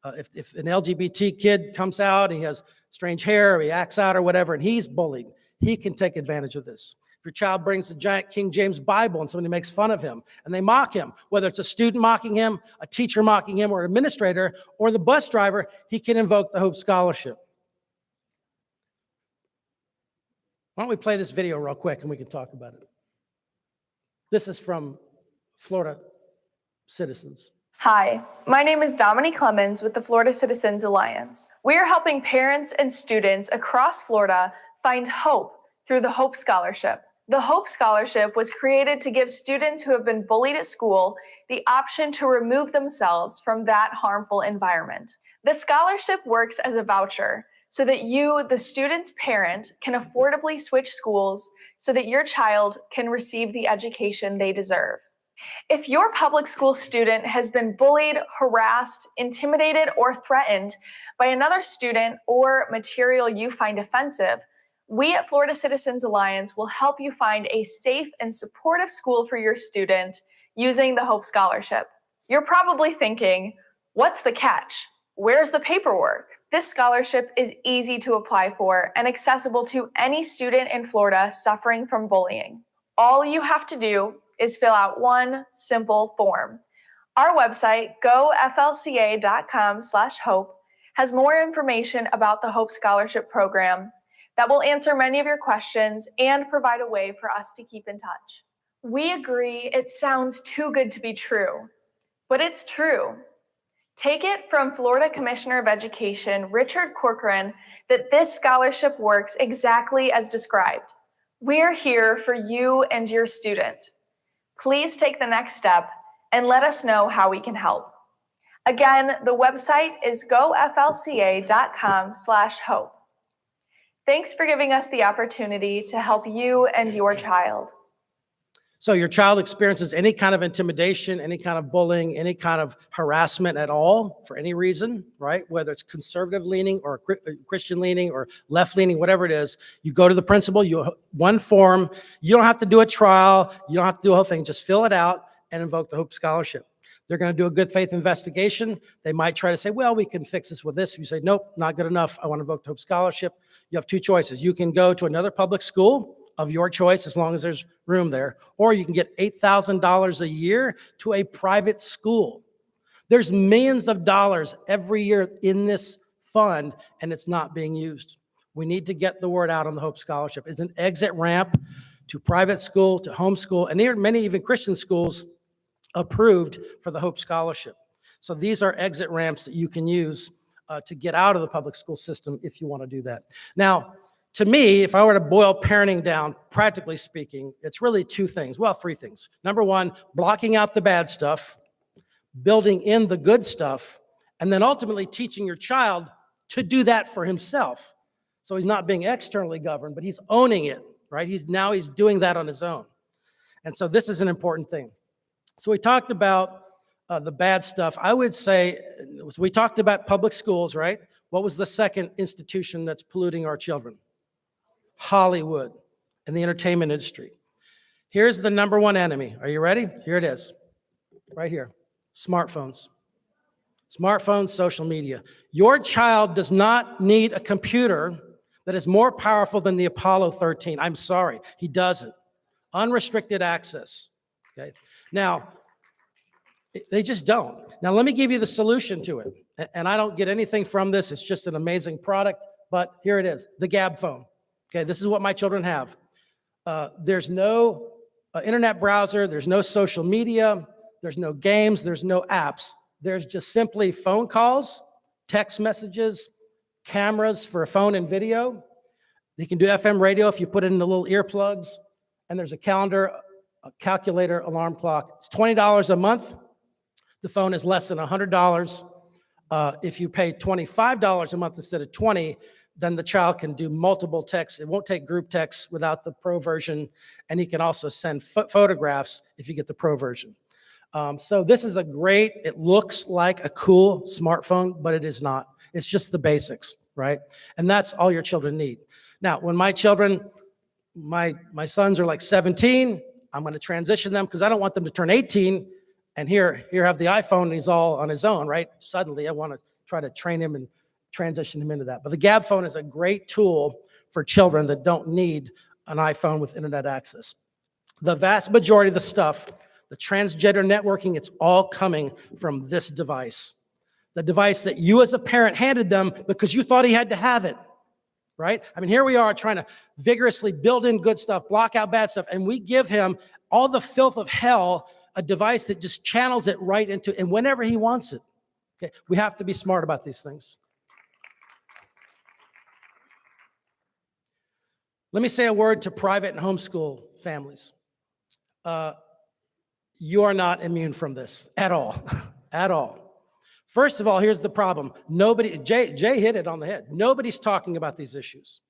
If an LGBT kid comes out, he has strange hair, or he acts out or whatever, and he's bullied, he can take advantage of this. If your child brings a giant King James Bible and somebody makes fun of him and they mock him, whether it's a student mocking him, a teacher mocking him, or an administrator, or the bus driver, he can invoke the Hope Scholarship. Why don't we play this video real quick and we can talk about it. This is from Florida citizens. Hi, my name is Dominique Clemens with the Florida Citizens Alliance. We are helping parents and students across Florida find hope through the Hope Scholarship. The Hope Scholarship was created to give students who have been bullied at school the option to remove themselves from that harmful environment. The scholarship works as a voucher so that you, the student's parent, can affordably switch schools so that your child can receive the education they deserve. If your public school student has been bullied, harassed, intimidated, or threatened by another student or material you find offensive, we at Florida Citizens Alliance will help you find a safe and supportive school for your student using the Hope Scholarship. You're probably thinking, what's the catch? Where's the paperwork? This scholarship is easy to apply for and accessible to any student in Florida suffering from bullying. All you have to do is fill out one simple form. Our website, goflca.com/hope, has more information about the Hope Scholarship Program that will answer many of your questions and provide a way for us to keep in touch. We agree it sounds too good to be true, but it's true. Take it from Florida Commissioner of Education, Richard Corcoran, that this scholarship works exactly as described. We're here for you and your student. Please take the next step and let us know how we can help. Again, the website is goflca.com/hope. Thanks for giving us the opportunity to help you and your child. So your child experiences any kind of intimidation, any kind of bullying, any kind of harassment at all for any reason, right? Whether it's conservative leaning or Christian leaning or left leaning, whatever it is, you go to the principal, one form, you don't have to do a trial, you don't have to do a whole thing, just fill it out and invoke the Hope Scholarship. They're going to do a good faith investigation. They might try to say, well, we can fix this with this. You say, nope, not good enough. I want to invoke the Hope Scholarship. You have two choices. You can go to another public school of your choice, as long as there's room there, or you can get $8,000 a year to a private school. There's millions of dollars every year in this fund, and it's not being used. We need to get the word out on the Hope Scholarship. It's an exit ramp to private school, to homeschool, and there are many even Christian schools approved for the Hope Scholarship. So these are exit ramps that you can use to get out of the public school system if you want to do that. Now, to me, if I were to boil parenting down, practically speaking, it's really two things. Well, three things. Number one, blocking out the bad stuff, building in the good stuff, and then ultimately teaching your child to do that for himself. So he's not being externally governed, but he's owning it, right? He's doing that on his own. And so this is an important thing. So we talked about the bad stuff. I would say, we talked about public schools, right? What was the second institution that's polluting our children? Hollywood and the entertainment industry. Here's the number one enemy. Are you ready? Here it is. right here, smartphones. Smartphones, social media. Your child does not need a computer that is more powerful than the Apollo 13. I'm sorry, he doesn't. Unrestricted access, okay? Now, they just don't. Now, let me give you the solution to it. And I don't get anything from this. It's just an amazing product, but here it is, the Gab phone. Okay, this is what my children have. There's no internet browser, there's no social media, there's no games, there's no apps. There's just simply phone calls, text messages, cameras for a phone and video. They can do FM radio if you put it in the little earplugs, and there's a calendar, a calculator, alarm clock. It's $20 a month. The phone is less than $100. If you pay $25 a month instead of $20, then the child can do multiple texts. It won't take group texts without the pro version, and he can also send photographs if you get the pro version. So this is a great, it looks like a cool smartphone, but it is not. It's just the basics, right? And that's all your children need. Now, when my children, my sons are like 17, I'm going to transition them because I don't want them to turn 18 and here have the iPhone and he's all on his own, right? Suddenly, I want to try to train him and transition him into that. But the Gab phone is a great tool for children that don't need an iPhone with internet access. The vast majority of the stuff, the transgender networking, it's all coming from this device. The device that you as a parent handed them because you thought he had to have it, right? I mean, here we are trying to vigorously build in good stuff, block out bad stuff, and we give him all the filth of hell, a device that just channels it right into, and whenever he wants it. Okay, we have to be smart about these things. Let me say a word to private and homeschool families. You are not immune from this at all, at all. First of all, here's the problem. Nobody, Jay hit it on the head. Nobody's talking about these issues.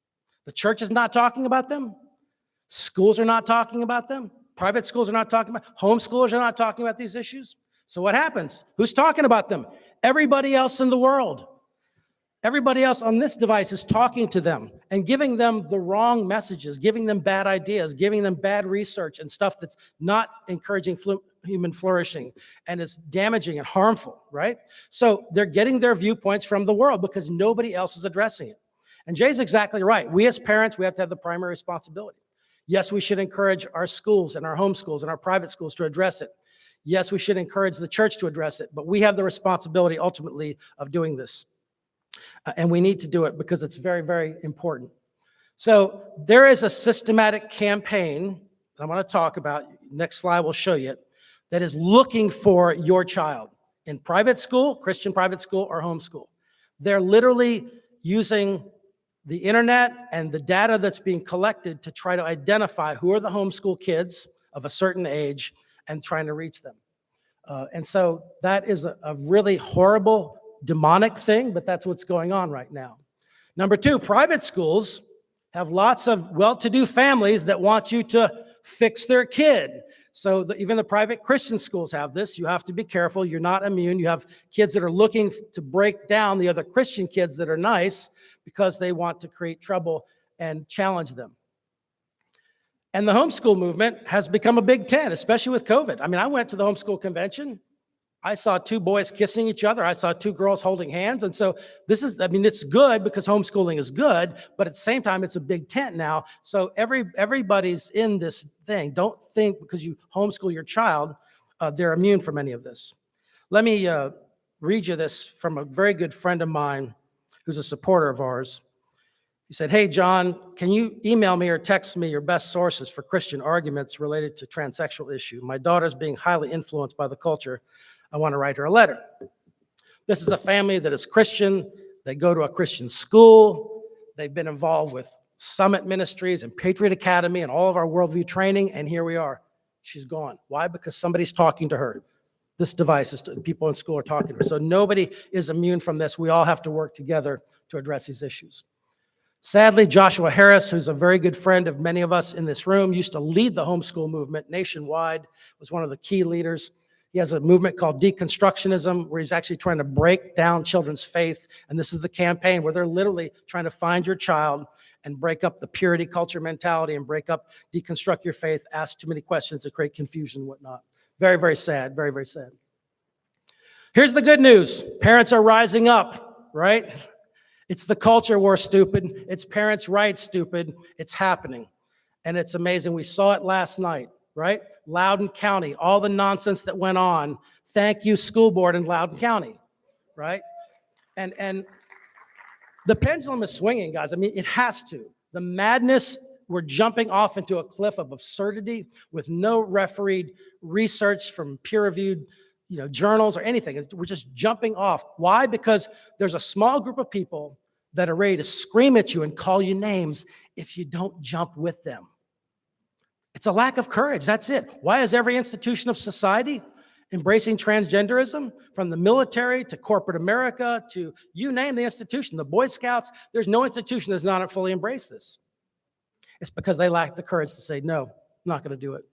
The church is not talking about them. Schools are not talking about them. Private schools are not talking about, homeschoolers are not talking about these issues. So what happens? Who's talking about them? Everybody else in the world. Everybody else on this device is talking to them and giving them the wrong messages, giving them bad ideas, giving them bad research and stuff that's not encouraging human flourishing and is damaging and harmful, right? So they're getting their viewpoints from the world because nobody else is addressing it. And Jay's exactly right. We as parents, we have to have the primary responsibility. Yes, we should encourage our schools and our homeschools and our private schools to address it. Yes, we should encourage the church to address it, but we have the responsibility ultimately of doing this. And we need to do it because it's very, very important. So there is a systematic campaign that I'm going to talk about, next slide will show you, that is looking for your child in private school, Christian private school, or homeschool. They're literally using the internet and the data that's being collected to try to identify who are the homeschool kids of a certain age and trying to reach them. And so that is a really horrible demonic thing, but that's what's going on right now. Number two, private schools have lots of well-to-do families that want you to fix their kid. So even the private Christian schools have this. You have to be careful. You're not immune. You have kids that are looking to break down the other Christian kids that are nice because they want to create trouble and challenge them. And the homeschool movement has become a big tent, especially with COVID. I mean, I went to the homeschool convention. I saw two boys kissing each other. I saw two girls holding hands. And so this is, I mean, it's good because homeschooling is good, but at the same time, it's a big tent now. So everybody's in this thing. Don't think because you homeschool your child, they're immune from any of this. Let me read you this from a very good friend of mine who's a supporter of ours. He said, "Hey, John, can you email me or text me your best sources for Christian arguments related to transsexual issue? My daughter's being highly influenced by the culture. I want to write her a letter." This is a family that is Christian. They go to a Christian school. They've been involved with Summit Ministries and Patriot Academy and all of our worldview training. And here we are. She's gone. Why? Because somebody's talking to her. This device is people in school are talking to her. So nobody is immune from this. We all have to work together to address these issues. Sadly, Joshua Harris, who's a very good friend of many of us in this room, used to lead the homeschool movement nationwide, was one of the key leaders. He has a movement called deconstructionism, where he's actually trying to break down children's faith. And this is the campaign where they're literally trying to find your child and break up the purity culture mentality and deconstruct your faith, ask too many questions to create confusion and whatnot. Very, very sad. Very, very sad. Here's the good news. Parents are rising up, right? It's the culture war, stupid. It's parents' rights, stupid. It's happening. And it's amazing. We saw it last night, right? Loudoun County, all the nonsense that went on. Thank you, school board in Loudoun County, right? And the pendulum is swinging, guys. I mean, it has to. The madness, we're jumping off into a cliff of absurdity with no refereed research from peer-reviewed journals or anything. We're just jumping off. Why? Because there's a small group of people that are ready to scream at you and call you names if you don't jump with them. It's a lack of courage. That's it. Why is every institution of society embracing transgenderism, from the military to corporate America to you name the institution, the Boy Scouts? There's no institution that's not fully embraced this. It's because they lack the courage to say, no, I'm not going to do it.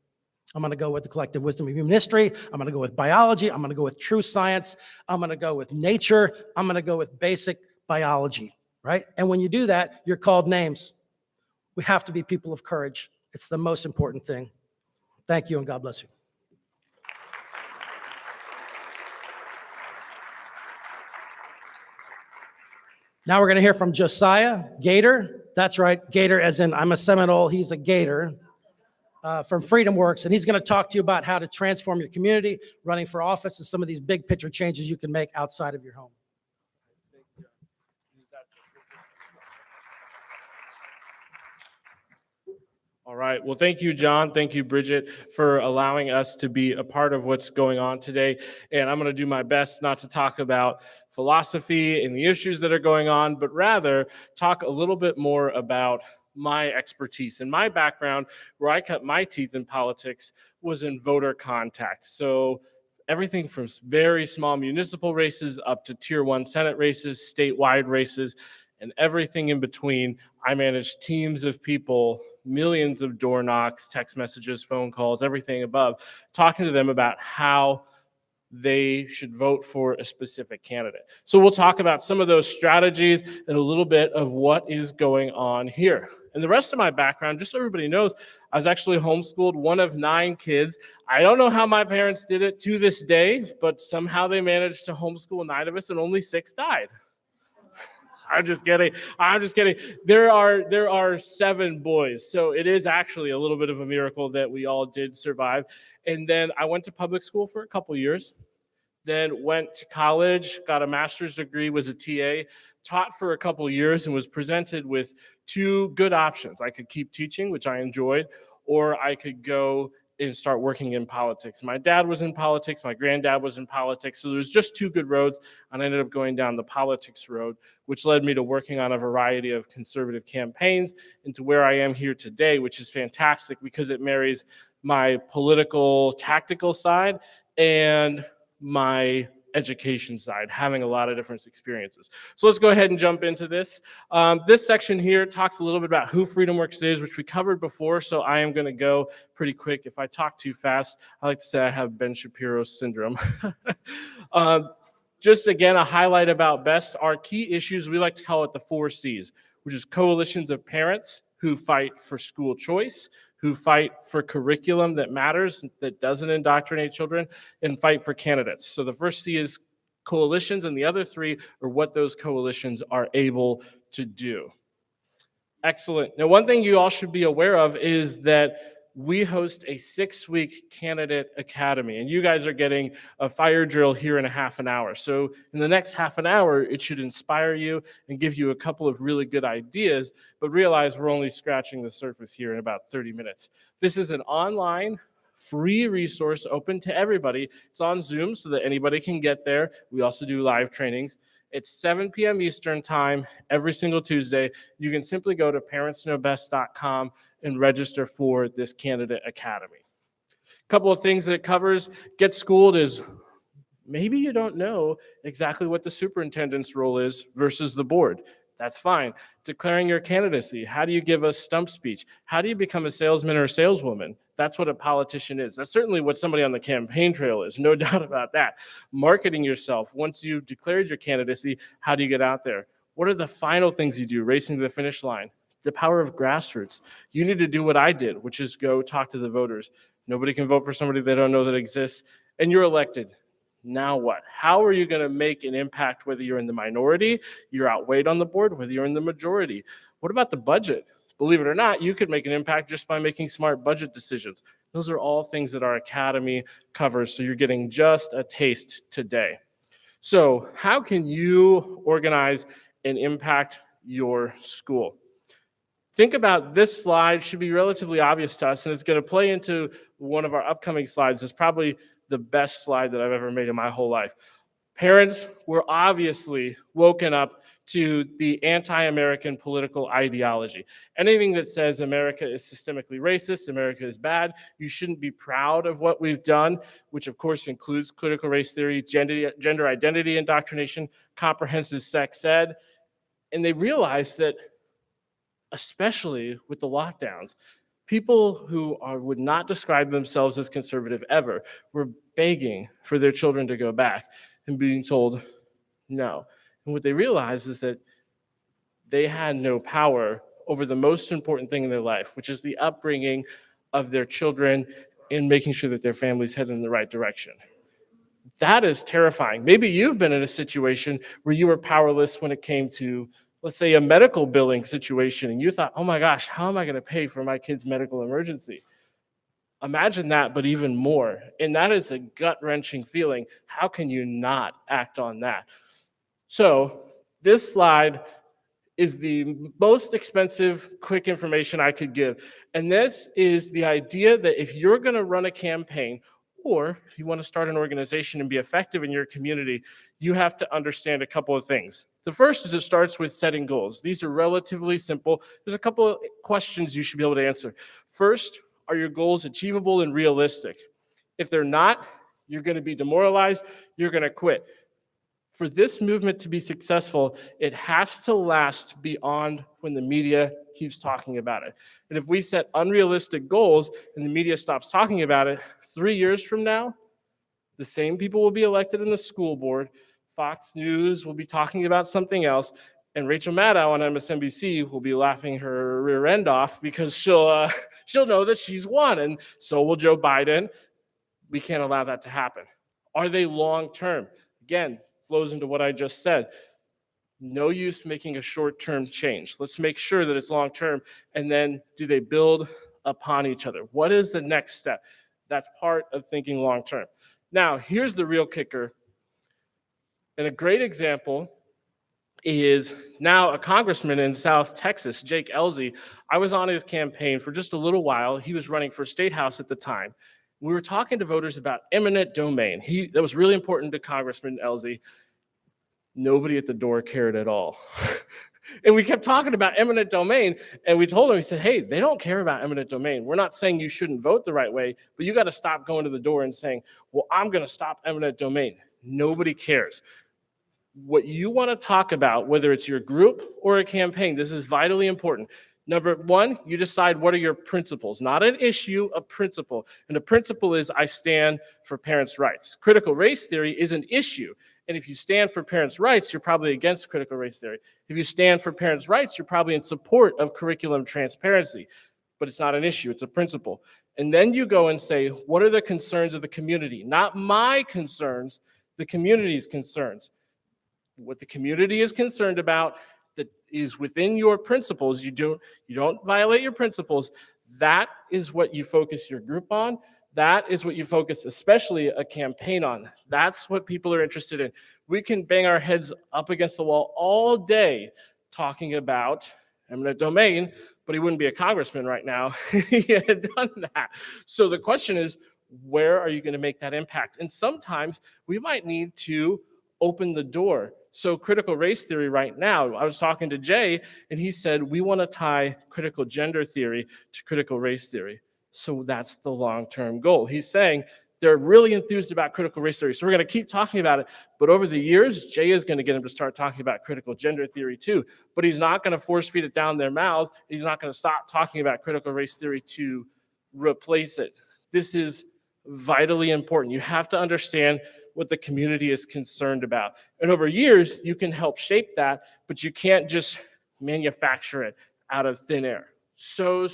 I'm going to go with the collective wisdom of human history. I'm going to go with biology. I'm going to go with true science. I'm going to go with nature. I'm going to go with basic biology, right? And when you do that, you're called names. We have to be people of courage. It's the most important thing. Thank you, and God bless you. Now we're going to hear from Josiah Gator. That's right, Gator as in I'm a Seminole, he's a Gator. From Freedom Works, and he's going to talk to you about how to transform your community, running for office, and some of these big picture changes you can make outside of your home. All right. Well, thank you, John. Thank you, Bridget, for allowing us to be a part of what's going on today. And I'm going to do my best not to talk about philosophy and the issues that are going on, but rather talk a little bit more about my expertise. And my background, where I cut my teeth in politics, was in voter contact. So everything from very small municipal races up to tier 1 Senate races, statewide races, and everything in between. I managed teams of people, millions of door knocks, text messages, phone calls, everything above, talking to them about how they should vote for a specific candidate. So we'll talk about some of those strategies and a little bit of what is going on here. And the rest of my background, just so everybody knows, I was actually homeschooled, one of 9 kids. I don't know how my parents did it to this day, but somehow they managed to homeschool 9 of us and only 6 died. I'm just kidding. I'm just kidding. There are 7 boys, so it is actually a little bit of a miracle that we all did survive. And then I went to public school for a couple years, then went to college, got a master's degree, was a TA, taught for a couple years, and was presented with 2 good options. I could keep teaching, which I enjoyed, or I could go and start working in politics. My dad was in politics, my granddad was in politics, so there was just 2 good roads, and I ended up going down the politics road, which led me to working on a variety of conservative campaigns into where I am here today, which is fantastic because it marries my political, tactical side and my education side, having a lot of different experiences. So let's go ahead and jump into this. This section here talks a little bit about who Freedom Works is, which we covered before, so I am going to go pretty quick. If I talk too fast, I like to say I have Ben Shapiro syndrome. Just again, a highlight about BEST, our key issues, we like to call it the 4 C's, which is coalitions of parents who fight for school choice, who fight for curriculum that matters, that doesn't indoctrinate children, and fight for candidates. So the first C is coalitions, and the other 3 are what those coalitions are able to do. Excellent. Now, one thing you all should be aware of is that we host a 6-week candidate academy, and you guys are getting a fire drill here in a half an hour. So in the next half an hour, it should inspire you and give you a couple of really good ideas, but realize we're only scratching the surface here in about 30 minutes. This is an online free resource open to everybody. It's on Zoom so that anybody can get there. We also do live trainings. It's 7 p.m. Eastern time every single Tuesday. You can simply go to parentsknowbest.com and register for this candidate academy. A couple of things that it covers. Get Schooled is maybe you don't know exactly what the superintendent's role is versus the board. That's fine. Declaring your candidacy. How do you give a stump speech? How do you become a salesman or a saleswoman? That's what a politician is. That's certainly what somebody on the campaign trail is, no doubt about that. Marketing yourself. Once you've declared your candidacy, how do you get out there? What are the final things you do, racing to the finish line? The power of grassroots. You need to do what I did, which is go talk to the voters. Nobody can vote for somebody they don't know that exists, and you're elected. Now what? How are you going to make an impact, whether you're in the minority, you're outweighed on the board, whether you're in the majority? What about the budget? Believe it or not, you could make an impact just by making smart budget decisions. Those are all things that our academy covers, so you're getting just a taste today. So how can you organize and impact your school? Think about this slide, should be relatively obvious to us, and it's going to play into one of our upcoming slides. It's probably the best slide that I've ever made in my whole life. Parents were obviously woken up to the anti-American political ideology. Anything that says America is systemically racist, America is bad, you shouldn't be proud of what we've done, which of course includes critical race theory, gender identity indoctrination, comprehensive sex ed. And they realized that, especially with the lockdowns, people who would not describe themselves as conservative ever were begging for their children to go back and being told no. And what they realized is that they had no power over the most important thing in their life, which is the upbringing of their children and making sure that their families head in the right direction. That is terrifying. Maybe you've been in a situation where you were powerless when it came to, let's say, a medical billing situation, and you thought, oh my gosh, how am I going to pay for my kid's medical emergency? Imagine that, but even more. And that is a gut-wrenching feeling. How can you not act on that? So this slide is the most expensive, quick information I could give. And this is the idea that if you're going to run a campaign, or if you want to start an organization and be effective in your community, you have to understand a couple of things. The first is it starts with setting goals. These are relatively simple. There's a couple of questions you should be able to answer. First, are your goals achievable and realistic? If they're not, you're going to be demoralized, you're going to quit. For this movement to be successful, it has to last beyond when the media keeps talking about it. And if we set unrealistic goals and the media stops talking about it, 3 years from now, the same people will be elected in the school board, Fox News will be talking about something else, and Rachel Maddow on MSNBC will be laughing her rear end off because she'll know that she's won, and so will Joe Biden. We can't allow that to happen. Are they long-term? Again, flows into what I just said. No use making a short-term change. Let's make sure that it's long-term, and then do they build upon each other? What is the next step? That's part of thinking long-term. Now, here's the real kicker. And a great example is now a congressman in South Texas, Jake Ellzey. I was on his campaign for just a little while. He was running for state house at the time. We were talking to voters about eminent domain. That was really important to Congressman Ellzey. Nobody at the door cared at all. And we kept talking about eminent domain, and we told him, we said, hey, they don't care about eminent domain. We're not saying you shouldn't vote the right way, but you got to stop going to the door and saying, well, I'm going to stop eminent domain. Nobody cares. What you want to talk about, whether it's your group or a campaign, this is vitally important. Number one, you decide what are your principles, not an issue, a principle. And the principle is I stand for parents' rights. Critical race theory is an issue. And if you stand for parents' rights, you're probably against critical race theory. If you stand for parents' rights, you're probably in support of curriculum transparency. But it's not an issue, it's a principle. And then you go and say, what are the concerns of the community? Not my concerns, the community's concerns. What the community is concerned about that is within your principles, you don't violate your principles, that is what you focus your group on. That is what you focus, especially a campaign on. That's what people are interested in. We can bang our heads up against the wall all day talking about eminent domain, but he wouldn't be a congressman right now if he had done that. So the question is, where are you going to make that impact? And sometimes we might need to open the door. So critical race theory right now, I was talking to Jay, and he said, we want to tie critical gender theory to critical race theory. So that's the long-term goal. He's saying they're really enthused about critical race theory. So we're going to keep talking about it. But over the years, Jay is going to get them to start talking about critical gender theory too. But he's not going to force feed it down their mouths. He's not going to stop talking about critical race theory to replace it. This is vitally important. You have to understand what the community is concerned about. And over years, you can help shape that, but you can't just manufacture it out of thin air. So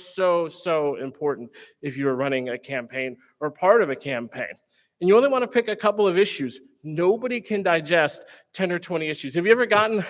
important if you're running a campaign or part of a campaign. And you only want to pick a couple of issues. Nobody can digest 10 or 20 issues. Have you ever gotten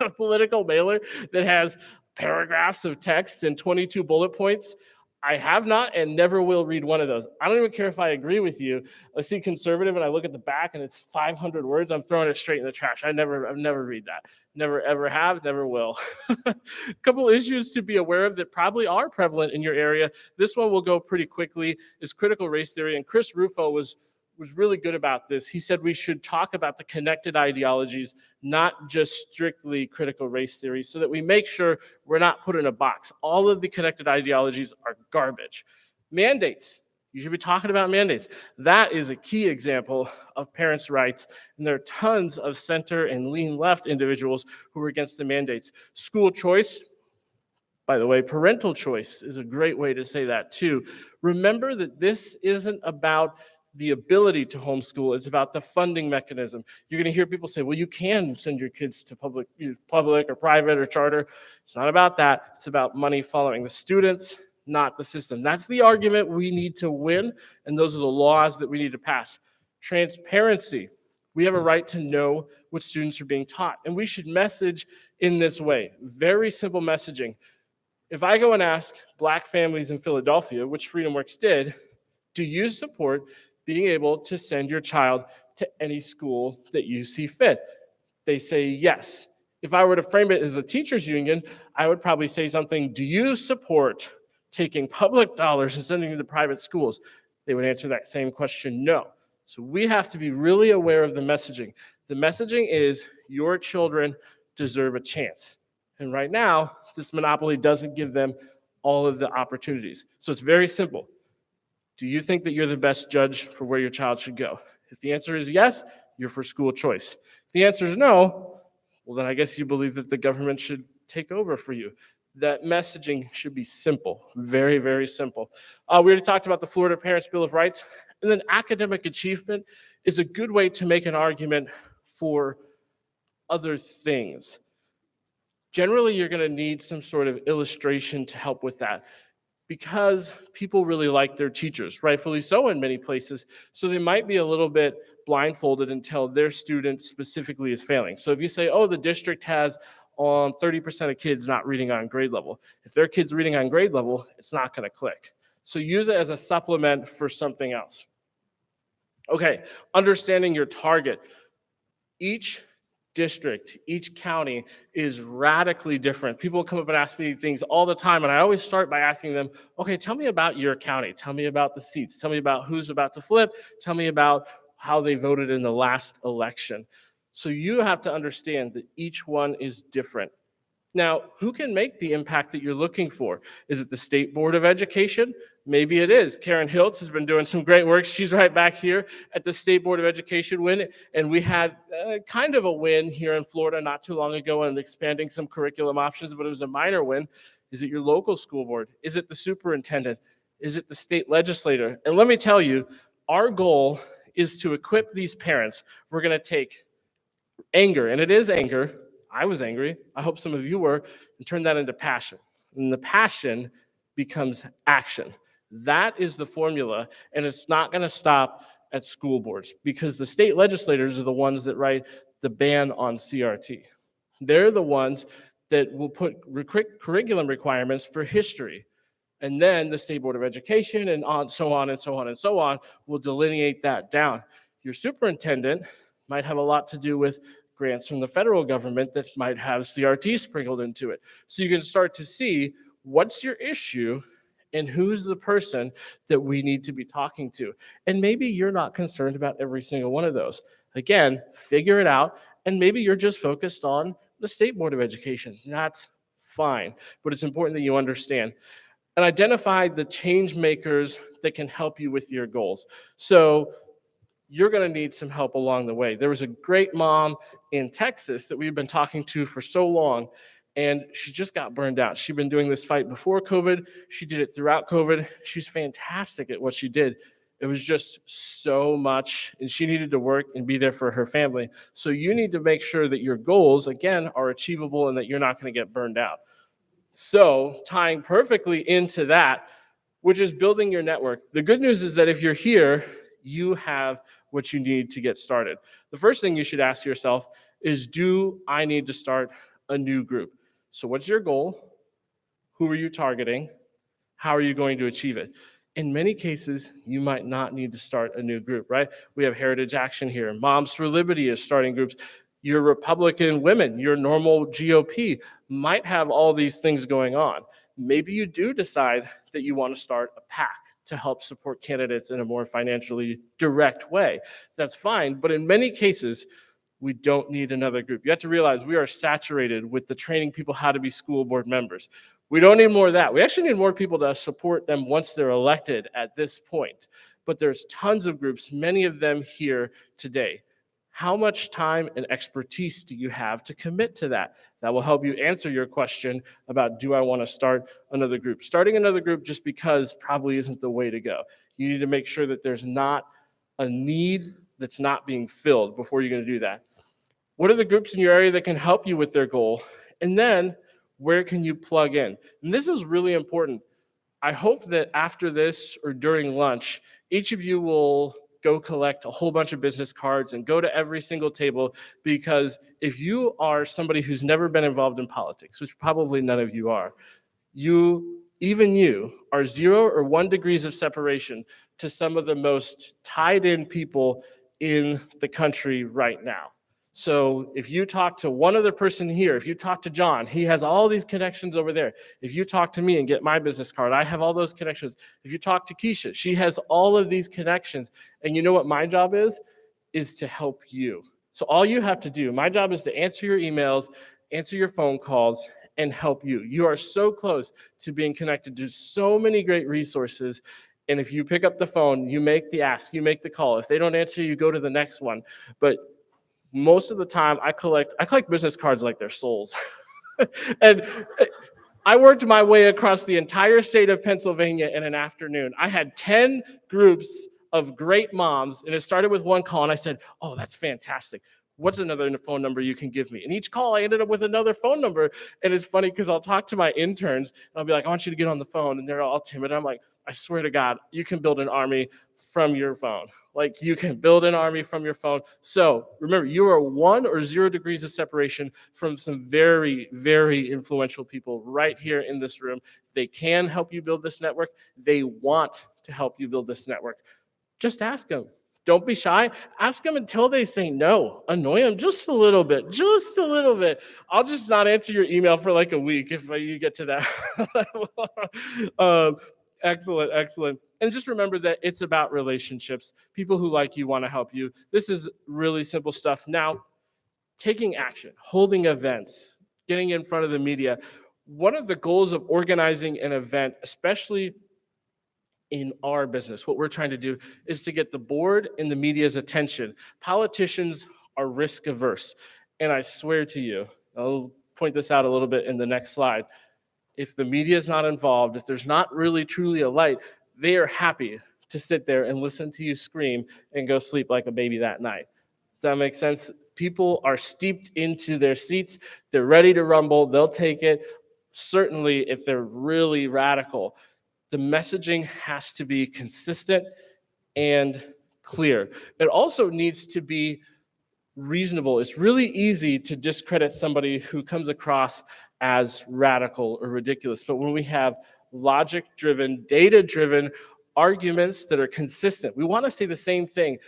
a political mailer that has paragraphs of text and 22 bullet points? I have not and never will read one of those. I don't even care if I agree with you. I see conservative and I look at the back and it's 500 words. I'm throwing it straight in the trash. I've never read that. Never ever have, never will. A couple issues to be aware of that probably are prevalent in your area. This one will go pretty quickly, is critical race theory. And Chris Rufo was really good about this. He said we should talk about the connected ideologies, not just strictly critical race theory, so that we make sure we're not put in a box. All of the connected ideologies are garbage. Mandates. You should be talking about mandates. That is a key example of parents' rights, and there are tons of center and lean left individuals who are against the mandates. School choice. By the way, parental choice is a great way to say that too. Remember that this isn't about the ability to homeschool, it's about the funding mechanism. You're going to hear people say, well, you can send your kids to public or private or charter. It's not about that. It's about money following the students, not the system. That's the argument we need to win, and those are the laws that we need to pass. Transparency. We have a right to know what students are being taught, and we should message in this way. Very simple messaging. If I go and ask Black families in Philadelphia, which FreedomWorks did, do you support being able to send your child to any school that you see fit? They say yes. If I were to frame it as a teachers union, I would probably say something, do you support taking public dollars and sending them to private schools? They would answer that same question, no. So we have to be really aware of the messaging. The messaging is your children deserve a chance. And right now, this monopoly doesn't give them all of the opportunities. So it's very simple. Do you think that you're the best judge for where your child should go? If the answer is yes, you're for school choice. If the answer is no, well, then I guess you believe that the government should take over for you. That messaging should be simple, very, very simple. We already talked about the Florida Parents' Bill of Rights, and then academic achievement is a good way to make an argument for other things. Generally, you're going to need some sort of illustration to help with that, because people really like their teachers, rightfully so in many places. So they might be a little bit blindfolded until their student specifically is failing. So if you say, oh, the district has 30% of kids not reading on grade level. If their kid's reading on grade level, it's not going to click. So use it as a supplement for something else. Okay, understanding your target. Each district, each county is radically different. People come up and ask me things all the time, and I always start by asking them, okay, tell me about your county. Tell me about the seats. Tell me about who's about to flip. Tell me about how they voted in the last election. So you have to understand that each one is different. Now, who can make the impact that you're looking for? Is it the State Board of Education? Maybe it is. Karen Hiltz has been doing some great work. She's right back here at the State Board of Education win. And we had kind of a win here in Florida not too long ago on expanding some curriculum options, but it was a minor win. Is it your local school board? Is it the superintendent? Is it the state legislator? And let me tell you, our goal is to equip these parents. We're going to take anger, and it is anger. I was angry. I hope some of you were, and turn that into passion. And the passion becomes action. That is the formula, and it's not going to stop at school boards, because the state legislators are the ones that write the ban on CRT. They're the ones that will put curriculum requirements for history. And then the State Board of Education and so on will delineate that down. Your superintendent might have a lot to do with grants from the federal government that might have CRT sprinkled into it. So you can start to see what's your issue and who's the person that we need to be talking to. And maybe you're not concerned about every single one of those. Again, figure it out, and maybe you're just focused on the State Board of Education. That's fine, but it's important that you understand and identify the change makers that can help you with your goals. So you're going to need some help along the way. There was a great mom in Texas that we've been talking to for so long, and she just got burned out. She'd been doing this fight before COVID. She did it throughout COVID. She's fantastic at what she did. It was just so much, and she needed to work and be there for her family. So you need to make sure that your goals, again, are achievable and that you're not going to get burned out. So tying perfectly into that, which is building your network. The good news is that if you're here, you have what you need to get started. The first thing you should ask yourself is, do I need to start a new group? So what's your goal? Who are you targeting? How are you going to achieve it? In many cases, you might not need to start a new group, right? We have Heritage Action here. Moms for Liberty is starting groups. Your Republican women, your normal GOP might have all these things going on. Maybe you do decide that you want to start a PAC to help support candidates in a more financially direct way. That's fine, but in many cases, we don't need another group. You have to realize we are saturated with the training people how to be school board members. We don't need more of that. We actually need more people to support them once they're elected at this point. But there's tons of groups, many of them here today. How much time and expertise do you have to commit to that? That will help you answer your question about, do I want to start another group? Starting another group just because probably isn't the way to go. You need to make sure that there's not a need that's not being filled before you're going to do that. What are the groups in your area that can help you with their goal? And then where can you plug in? And this is really important. I hope that after this or during lunch, each of you will go collect a whole bunch of business cards and go to every single table, because if you are somebody who's never been involved in politics, which probably none of you are, even you are 0 or 1 degrees of separation to some of the most tied in people in the country right now. So if you talk to one other person here, if you talk to John, he has all these connections over there. If you talk to me and get my business card, I have all those connections. If you talk to Keisha, she has all of these connections. And you know what my job is to help you. So all you have to do, my job is to answer your emails, answer your phone calls, and help you. You are so close to being connected to so many great resources. And if you pick up the phone, you make the ask, you make the call. If they don't answer, you go to the next one. But most of the time, I collect business cards like they're souls. And I worked my way across the entire state of Pennsylvania in an afternoon. I had 10 groups of great moms, and it started with one call, and I said, oh, that's fantastic. What's another phone number you can give me? And each call, I ended up with another phone number. And it's funny because I'll talk to my interns, and I'll be like, I want you to get on the phone. And they're all timid. And I'm like, I swear to God, you can build an army from your phone. Like, you can build an army from your phone. So remember, you are 1 or 0 degrees of separation from some very, very influential people right here in this room. They can help you build this network. They want to help you build this network. Just ask them. Don't be shy. Ask them until they say no. Annoy them just a little bit, just a little bit. I'll just not answer your email for like a week if you get to that. Excellent, excellent. And just remember that it's about relationships. People who like you want to help you. This is really simple stuff. Now, taking action, holding events, getting in front of the media. One of the goals of organizing an event, especially in our business, what we're trying to do is to get the board and the media's attention. Politicians are risk averse. And I swear to you, I'll point this out a little bit in the next slide. If the media is not involved, if there's not really truly a light, they are happy to sit there and listen to you scream and go sleep like a baby that night. Does that make sense? People are steeped into their seats. They're ready to rumble. They'll take it. Certainly, if they're really radical, the messaging has to be consistent and clear. It also needs to be reasonable. It's really easy to discredit somebody who comes across as radical or ridiculous. But when we have logic-driven, data-driven arguments that are consistent, we want to say the same thing.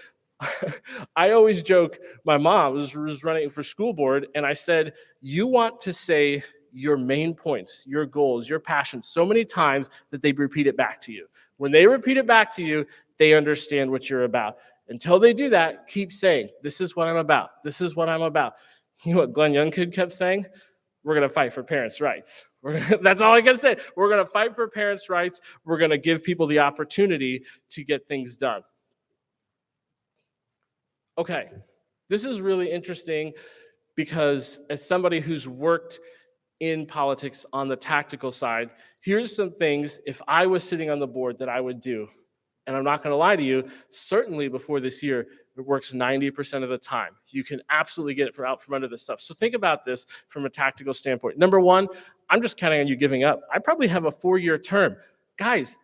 I always joke, my mom was running for school board, and I said, you want to say your main points, your goals, your passions so many times that they repeat it back to you. When they repeat it back to you, they understand what you're about. Until they do that, keep saying, this is what I'm about. This is what I'm about. You know what Glenn Youngkin kept saying? We're going to fight for parents' rights. That's all I can say. We're going to fight for parents' rights. We're going to give people the opportunity to get things done. Okay, this is really interesting because as somebody who's worked in politics on the tactical side, here's some things, if I was sitting on the board, that I would do. And I'm not going to lie to you, certainly before this year, it works 90% of the time. You can absolutely get it out from under this stuff. So think about this from a tactical standpoint. Number one, I'm just counting on you giving up. I probably have a 4-year term. Guys,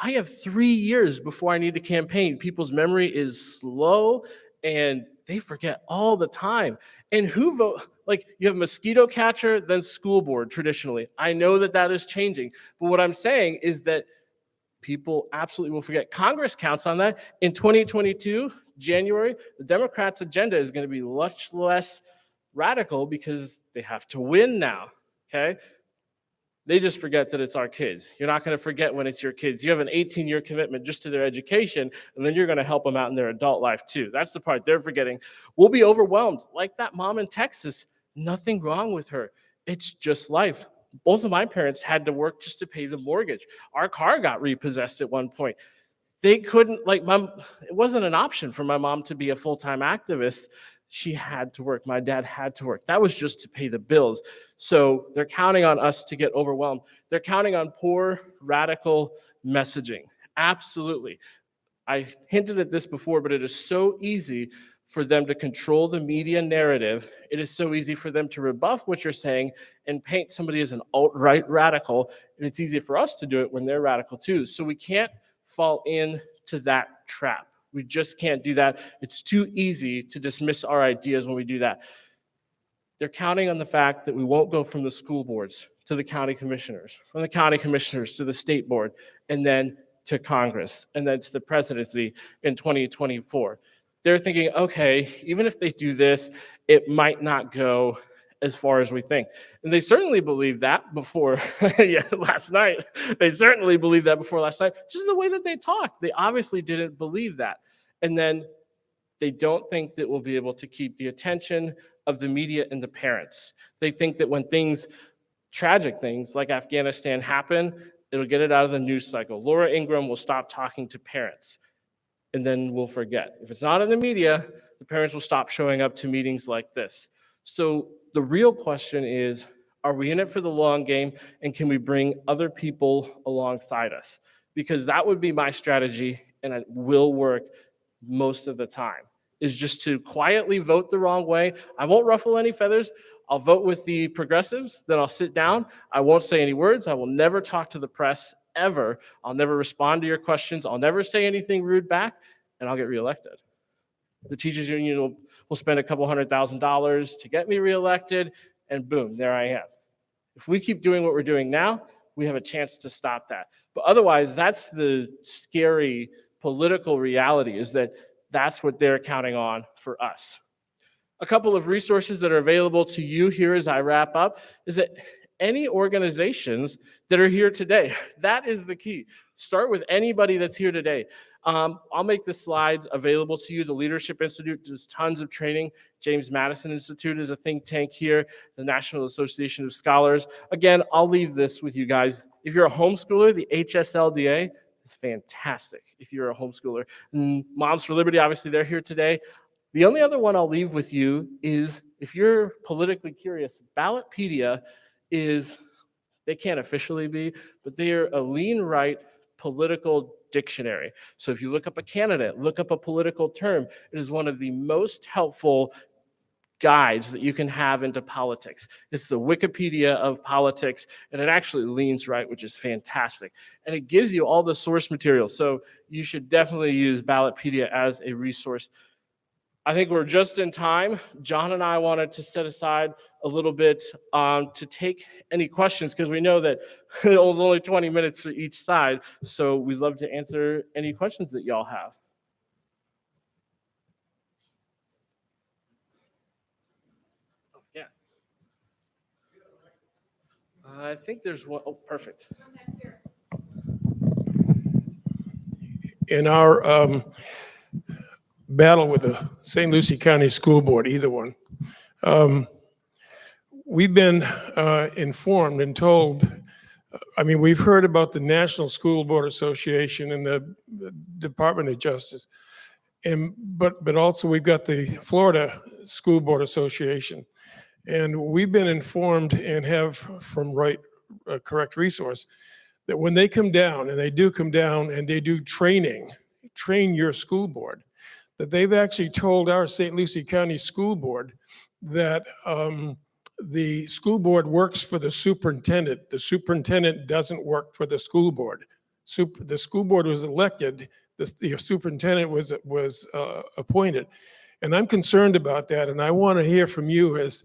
I have 3 years before I need to campaign. People's memory is slow and they forget all the time. And who vote? Like, you have mosquito catcher, then school board traditionally. I know that that is changing. But what I'm saying is that people absolutely will forget. Congress counts on that. In 2022, January, the Democrats' agenda is going to be much less radical because they have to win now, okay? They just forget that it's our kids. You're not going to forget when it's your kids. You have an 18-year commitment just to their education, and then you're going to help them out in their adult life too. That's the part they're forgetting. We'll be overwhelmed. Like that mom in Texas, nothing wrong with her. It's just life. Both of my parents had to work just to pay the mortgage. Our car got repossessed at one point. They couldn't, like, it wasn't an option for my mom to be a full-time activist. She had to work. My dad had to work. That was just to pay the bills. So they're counting on us to get overwhelmed. They're counting on poor, radical messaging. Absolutely. I hinted at this before, but it is so easy for them to control the media narrative. It is so easy for them to rebuff what you're saying and paint somebody as an alt-right radical. And it's easy for us to do it when they're radical too. So we can't fall into that trap. We just can't do that. It's too easy to dismiss our ideas when we do that. They're counting on the fact that we won't go from the school boards to the county commissioners, from the county commissioners to the state board, and then to Congress, and then to the presidency in 2024. They're thinking, okay, even if they do this, it might not go as far as we think. And they certainly believed that before last night. They certainly believed that before last night. Just in the way that they talked. They obviously didn't believe that. And then they don't think that we'll be able to keep the attention of the media and the parents. They think that when things, tragic things like Afghanistan happen, it'll get it out of the news cycle. Laura Ingraham will stop talking to parents, and then we'll forget. If it's not in the media, the parents will stop showing up to meetings like this. So the real question is, are we in it for the long game, and can we bring other people alongside us? Because that would be my strategy, and it will work most of the time, is just to quietly vote the wrong way. I won't ruffle any feathers. I'll vote with the progressives, then I'll sit down. I won't say any words. I will never talk to the press, ever. I'll never respond to your questions. I'll never say anything rude back, and I'll get reelected. The teachers union will spend a couple $100,000 to get me reelected, and boom, there I am. If we keep doing what we're doing now, we have a chance to stop that. But otherwise, that's the scary political reality, is that that's what they're counting on for us. A couple of resources that are available to you here as I wrap up is that any organizations that are here today, that is the key. Start with anybody that's here today. I'll make the slides available to you. The Leadership Institute does tons of training. James Madison Institute is a think tank here. The National Association of Scholars. Again, I'll leave this with you guys. If you're a homeschooler, the HSLDA is fantastic if you're a homeschooler. And Moms for Liberty, obviously, they're here today. The only other one I'll leave with you is, if you're politically curious, Ballotpedia is, they can't officially be, but they are a lean right political dictionary. So if you look up a candidate, look up a political term, it is one of the most helpful guides that you can have into politics. It's the Wikipedia of politics, and it actually leans right, which is fantastic. And it gives you all the source material. So you should definitely use Ballotpedia as a resource. I think we're just in time. John and I wanted to set aside a little bit to take any questions, because we know that it was only 20 minutes for each side. So we'd love to answer any questions that y'all have. Oh, yeah. I think there's one. Oh, perfect. In our battle with the St. Lucie County School Board, either one, we've been informed and told, we've heard about the National School Board Association and the Department of Justice, but also we've got the Florida School Board Association. And we've been informed and have from correct resource that when they come down, and they do come down and they do train your school board, that they've actually told our St. Lucie County School Board that the school board works for the superintendent. The superintendent doesn't work for the school board. The school board was elected, the superintendent was appointed. And I'm concerned about that, and I want to hear from you as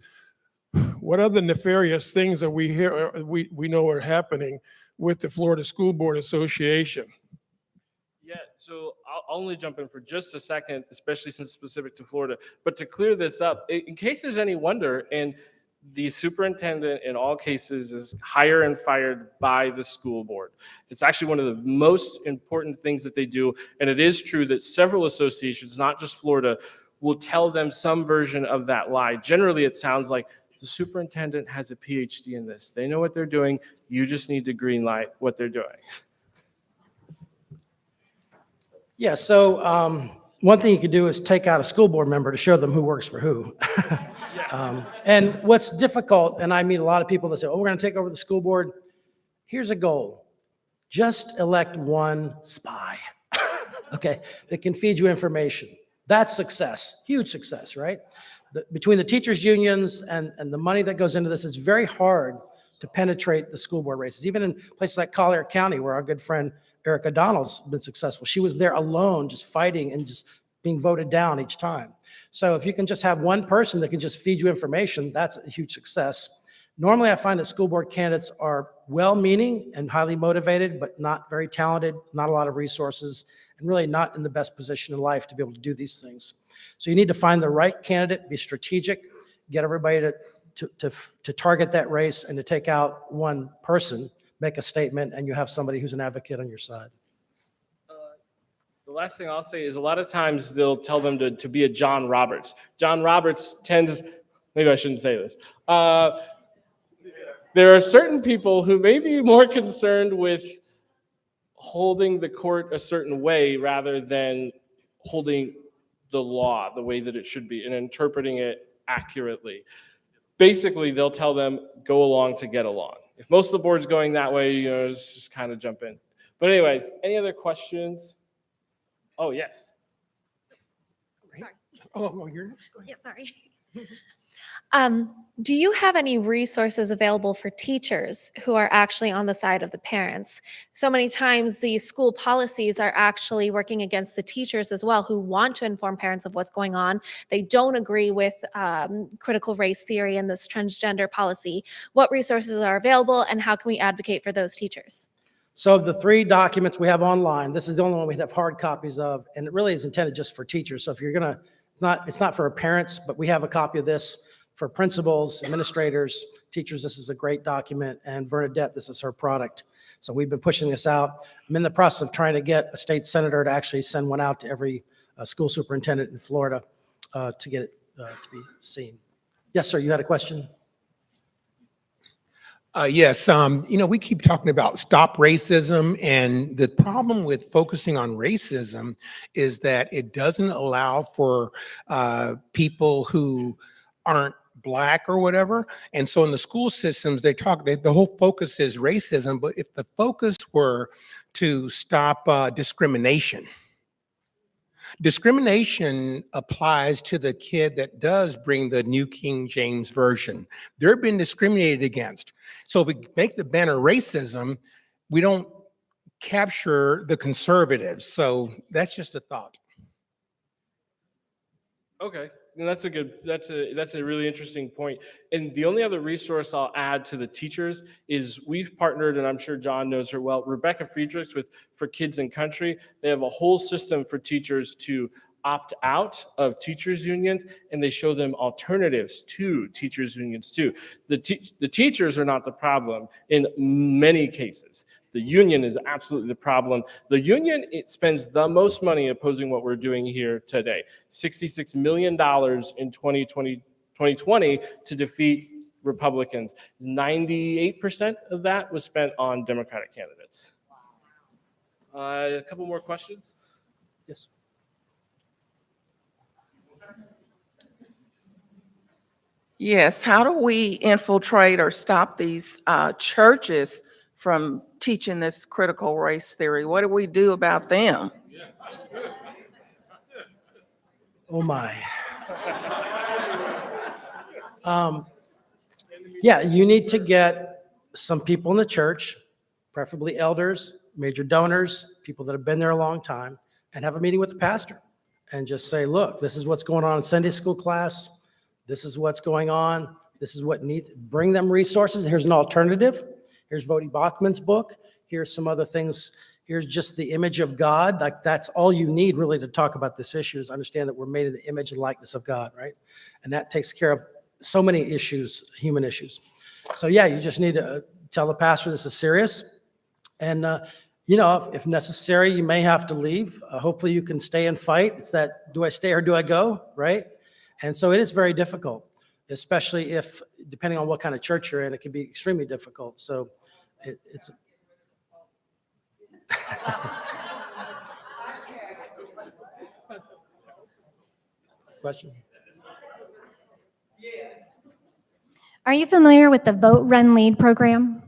what other nefarious things are we know are happening with the Florida School Board Association? Yeah, so I'll only jump in for just a second, especially since it's specific to Florida. But to clear this up, in case there's any wonder, and the superintendent in all cases is hired and fired by the school board. It's actually one of the most important things that they do. And it is true that several associations, not just Florida, will tell them some version of that lie. Generally, it sounds like the superintendent has a PhD in this. They know what they're doing. You just need to green light what they're doing. Yeah, so one thing you could do is take out a school board member to show them who works for who. And what's difficult, and I meet a lot of people that say, oh, we're going to take over the school board. Here's a goal. Just elect one spy, okay, that can feed you information. That's success, huge success, right? Between the teachers' unions and the money that goes into this, it's very hard to penetrate the school board races. Even in places like Collier County, where our good friend Eric O'Donnell's been successful. She was there alone, just fighting and just being voted down each time. So if you can just have one person that can just feed you information, that's a huge success. Normally, I find that school board candidates are well-meaning and highly motivated, but not very talented, not a lot of resources, and really not in the best position in life to be able to do these things. So you need to find the right candidate, be strategic, get everybody to target that race and to take out one person, make a statement, and you have somebody who's an advocate on your side. The last thing I'll say is a lot of times they'll tell them to be a John Roberts. John Roberts tends, maybe I shouldn't say this. There are certain people who may be more concerned with holding the court a certain way rather than holding the law the way that it should be and interpreting it accurately. Basically, they'll tell them, go along to get along. If most of the board's going that way, just kind of jump in. But anyways, any other questions? Oh, yes. Sorry. Oh, you're next. Yeah, sorry. Do you have any resources available for teachers who are actually on the side of the parents? So many times the school policies are actually working against the teachers as well, who want to inform parents of what's going on. They don't agree with critical race theory and this transgender policy. What resources are available and how can we advocate for those teachers? So of the 3 documents we have online, this is the only one we have hard copies of, and it really is intended just for teachers. So if you're gonna, it's not for parents, but we have a copy of this for principals, administrators, teachers. This is a great document, and Bernadette, this is her product. So we've been pushing this out. I'm in the process of trying to get a state senator to actually send one out to every school superintendent in Florida to get it to be seen. Yes, sir, you had a question? Yes, we keep talking about stop racism, and the problem with focusing on racism is that it doesn't allow for people who aren't Black or whatever. And so in the school systems, the whole focus is racism, but if the focus were to stop discrimination applies to the kid that does bring the New King James Version. They're being discriminated against. So if we make the banner racism, we don't capture the conservatives. So that's just a thought. Okay, and that's a really interesting point. And the only other resource I'll add to the teachers is we've partnered, and I'm sure John knows her well, Rebecca Friedrichs for Kids and Country. They have a whole system for teachers to opt out of teachers unions, and they show them alternatives to teachers unions too. The teachers are not the problem in many cases. The union is absolutely the problem. The union, it spends the most money opposing what we're doing here today. $66 million in 2020 to defeat Republicans. 98% of that was spent on Democratic candidates. A couple more questions? Yes. Yes, how do we infiltrate or stop these churches from teaching this critical race theory? What do we do about them? Oh my. Yeah, you need to get some people in the church, preferably elders, major donors, people that have been there a long time, and have a meeting with the pastor and just say, look, this is what's going on in Sunday school class. This is what's going on. This is what bring them resources. Here's an alternative. Here's Vodi Bachman's book. Here's some other things. Here's just the image of God. Like, that's all you need really to talk about this issue, is understand that we're made in the image and likeness of God, right? And that takes care of so many issues, human issues. So yeah, you just need to tell the pastor this is serious. And, if necessary, you may have to leave. Hopefully you can stay and fight. It's that, do I stay or do I go, right? And so it is very difficult, especially if, depending on what kind of church you're in, it can be extremely difficult. So it's... Question? Are you familiar with the Vote, Run, Lead program?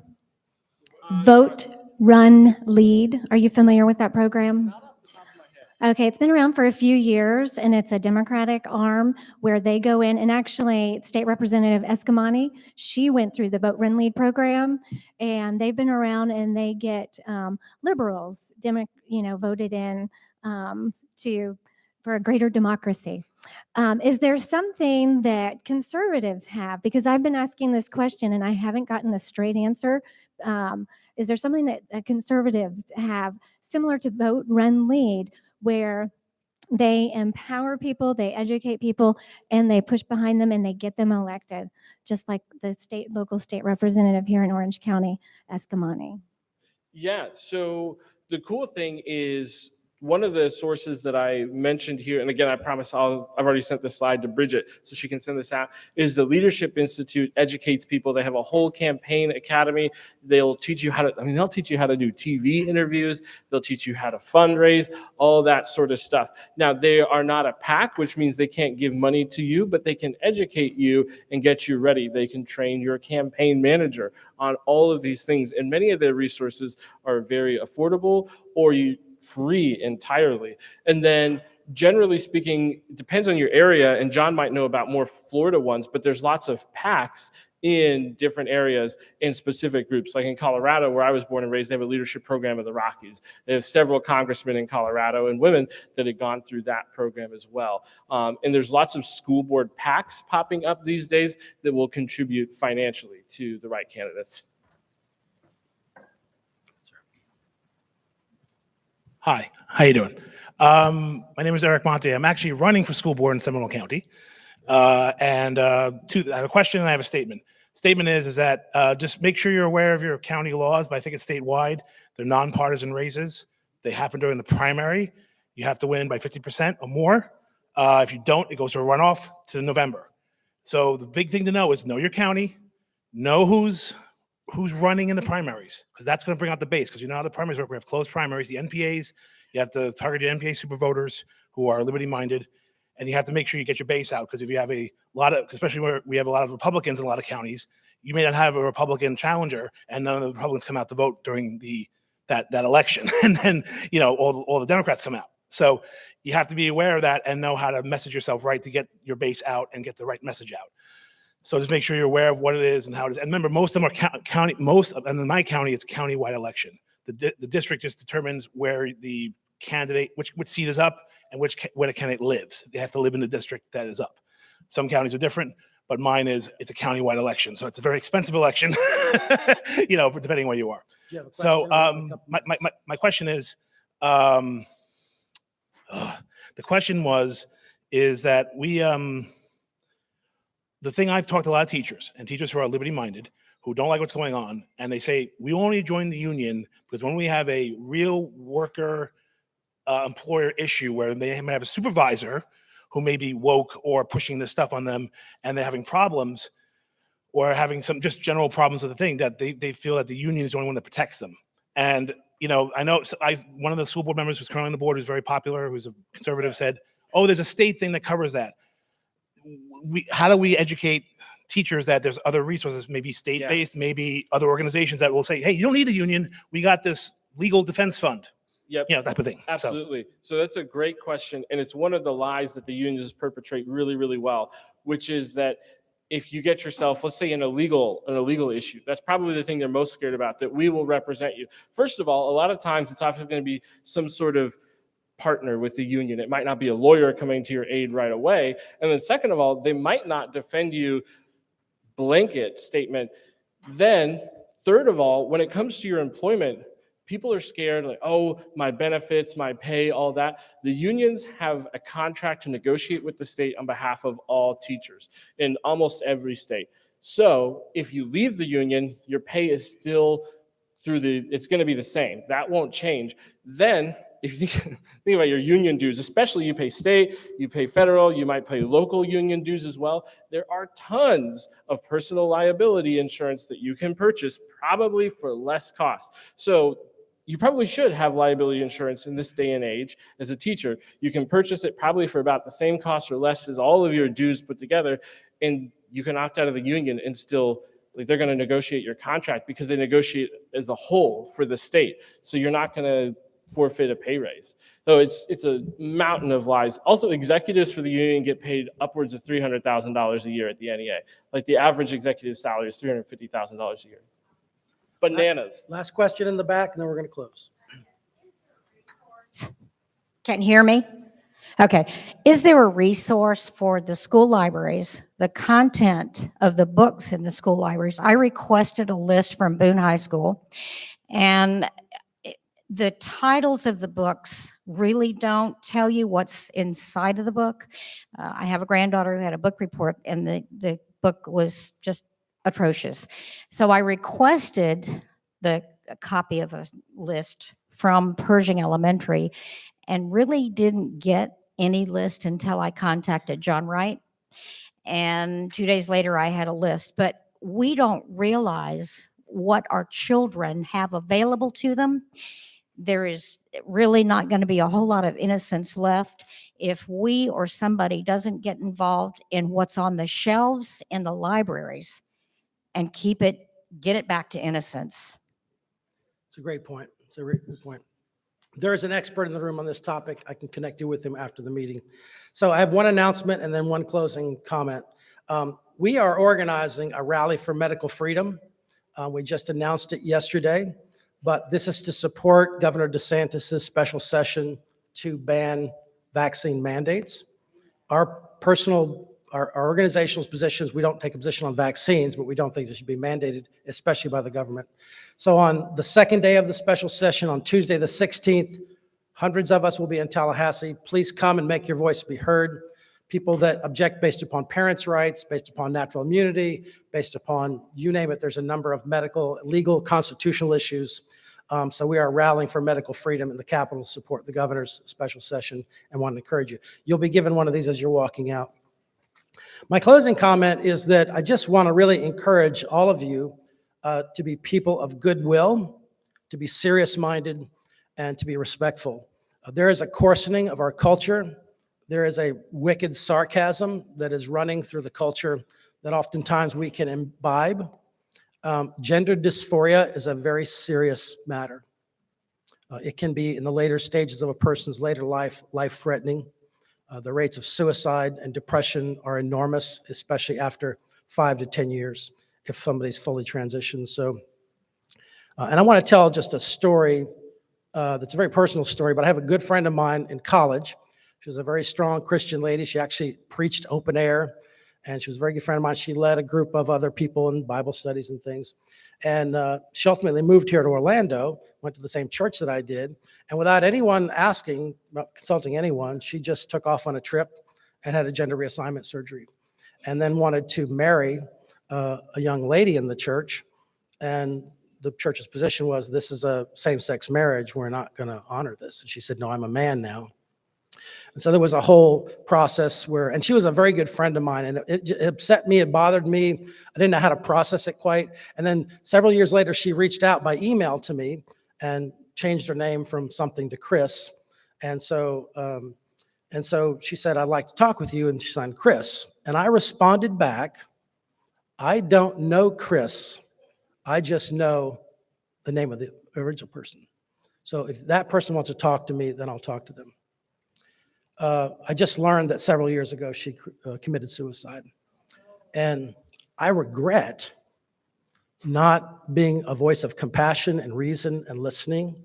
Vote, Run, Lead. Are you familiar with that program? Okay, it's been around for a few years, and it's a Democratic arm where they go in, and actually State Representative Escamani, she went through the Vote, Run, Lead program, and they've been around, and they get liberals, voted in for a greater democracy. Is there something that conservatives have? Because I've been asking this question and I haven't gotten a straight answer. Is there something that conservatives have similar to Vote, Run, Lead, where they empower people, they educate people, and they push behind them and they get them elected, just like the local state representative here in Orange County, Escamani? Yeah, so the cool thing is, one of the sources that I mentioned here, and again, I promise I've already sent this slide to Bridget so she can send this out, is the Leadership Institute educates people. They have a whole campaign academy. They'll teach you how to do TV interviews. They'll teach you how to fundraise, all that sort of stuff. Now, they are not a PAC, which means they can't give money to you, but they can educate you and get you ready. They can train your campaign manager on all of these things. And many of their resources are very affordable, or free entirely. And then generally speaking, it depends on your area, and John might know about more Florida ones, but there's lots of PACs in different areas in specific groups. Like in Colorado, where I was born and raised, they have a leadership program of the Rockies. They have several congressmen in Colorado and women that have gone through that program as well. And there's lots of school board PACs popping up these days that will contribute financially to the right candidates. Hi, how you doing? My name is Eric Monte. I'm actually running for school board in Seminole County. I have a question and I have a statement. Statement is that just make sure you're aware of your county laws, but I think it's statewide. They're nonpartisan races. They happen during the primary. You have to win by 50% or more. If you don't, it goes to a runoff to November. So the big thing to know is know your county, know who's running in the primaries, because that's going to bring out the base. Because you know how the primaries work. We have closed primaries, the NPAs. You have to target your NPA super voters who are liberty-minded, and you have to make sure you get your base out. Because if you have a lot of, especially where we have a lot of Republicans in a lot of counties, you may not have a Republican challenger, and none of the Republicans come out to vote during that election, and then all the Democrats come out. So you have to be aware of that and know how to message yourself right to get your base out and get the right message out. So just make sure you're aware of what it is and how it is. And remember, most of them are county. And in my county, it's countywide election. The district just determines where the candidate, which seat is up, and where the candidate lives. They have to live in the district that is up. Some counties are different, but mine it's a countywide election. So it's a very expensive election, depending where you are. So my question is, the question is that we. The thing I've talked to a lot of teachers who are liberty-minded, who don't like what's going on, and they say, we only join the union because when we have a real worker employer issue where they might have a supervisor who may be woke or pushing this stuff on them, and they're having problems or having some just general problems with the thing, that they feel that the union is the only one that protects them. And, I know one of the school board members who's currently on the board, who's very popular, who's a conservative, said, oh, there's a state thing that covers that. How do we educate teachers that there's other resources, maybe state-based, maybe other organizations that will say, hey, you don't need a union. We got this legal defense fund. Yep. You know, type of thing. Absolutely. So that's a great question. And it's one of the lies that the unions perpetrate really, really well, which is that if you get yourself, let's say, an illegal issue, that's probably the thing they're most scared about, that we will represent you. First of all, a lot of times it's often going to be some sort of partner with the union. It might not be a lawyer coming to your aid right away. And then second of all, they might not defend you blanket statement. Then third of all, when it comes to your employment, people are scared, like, oh, my benefits, my pay, all that. The unions have a contract to negotiate with the state on behalf of all teachers in almost every state. So if you leave the union, your pay is still it's going to be the same. That won't change. Then if you think about your union dues, especially you pay state, you pay federal, you might pay local union dues as well. There are tons of personal liability insurance that you can purchase, probably for less cost. So you probably should have liability insurance in this day and age as a teacher. You can purchase it probably for about the same cost or less as all of your dues put together, and you can opt out of the union and still, like, they're going to negotiate your contract because they negotiate as a whole for the state. So you're not going to forfeit a pay raise. So it's a mountain of lies. Also, executives for the union get paid upwards of $300,000 a year at the NEA. Like, the average executive salary is $350,000 a year. Bananas. Last question in the back, and then we're going to close. Can you hear me? Okay. Is there a resource for the school libraries, the content of the books in the school libraries? I requested a list from Boone High School, and the titles of the books really don't tell you what's inside of the book. I have a granddaughter who had a book report, and the book was just atrocious. So I requested a copy of a list from Pershing Elementary and really didn't get any list until I contacted John Wright. And 2 days later, I had a list. But we don't realize what our children have available to them. There is really not going to be a whole lot of innocence left if we or somebody doesn't get involved in what's on the shelves in the libraries and get it back to innocence. It's a great point. It's a great point. There is an expert in the room on this topic. I can connect you with him after the meeting. So I have one announcement and then one closing comment. We are organizing a rally for medical freedom. We just announced it yesterday, but this is to support Governor DeSantis' special session to ban vaccine mandates. Our organizational positions, we don't take a position on vaccines, but we don't think they should be mandated, especially by the government. So on the second day of the special session, on Tuesday the 16th, hundreds of us will be in Tallahassee. Please come and make your voice be heard. People that object based upon parents' rights, based upon natural immunity, based upon, you name it, there's a number of medical, legal, constitutional issues. So we are rallying for medical freedom in the Capitol to support the governor's special session and want to encourage you. You'll be given one of these as you're walking out. My closing comment is that I just want to really encourage all of you to be people of goodwill, to be serious-minded, and to be respectful. There is a coarsening of our culture. There is a wicked sarcasm that is running through the culture that oftentimes we can imbibe. Gender dysphoria is a very serious matter. It can be, in the later stages of a person's later life, life-threatening. The rates of suicide and depression are enormous, especially after 5 to 10 years, if somebody's fully transitioned. So, and I want to tell just a story that's a very personal story, but I have a good friend of mine in college. She was a very strong Christian lady. She actually preached open air, and she was a very good friend of mine. She led a group of other people in Bible studies and things. And she ultimately moved here to Orlando, went to the same church that I did. And without anyone asking, not consulting anyone, she just took off on a trip and had a gender reassignment surgery. And then wanted to marry a young lady in the church. And the church's position was, this is a same-sex marriage. We're not going to honor this. And she said, no, I'm a man now. And so there was a whole process where, and she was a very good friend of mine, and it upset me, it bothered me. I didn't know how to process it quite. And then several years later, she reached out by email to me and changed her name from something to Chris. And so she said, I'd like to talk with you, and she signed Chris. And I responded back I don't know Chris. I just know the name of the original person. So if that person wants to talk to me, then I'll talk to them. I just learned that several years ago she committed suicide. And I regret not being a voice of compassion and reason and listening.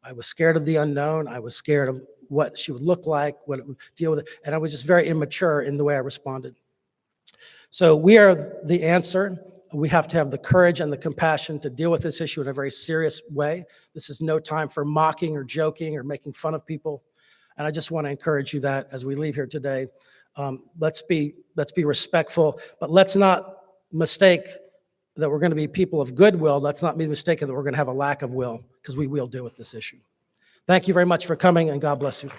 I was scared of the unknown. I was scared of what she would look like, what it would deal with it. And I was just very immature in the way I responded. So we are the answer. We have to have the courage and the compassion to deal with this issue in a very serious way. This is no time for mocking or joking or making fun of people. And I just want to encourage you that as we leave here today, let's be respectful, but let's not mistake that we're going to be people of goodwill. Let's not be mistaken that we're going to have a lack of will, because we will deal with this issue. Thank you very much for coming, and God bless you.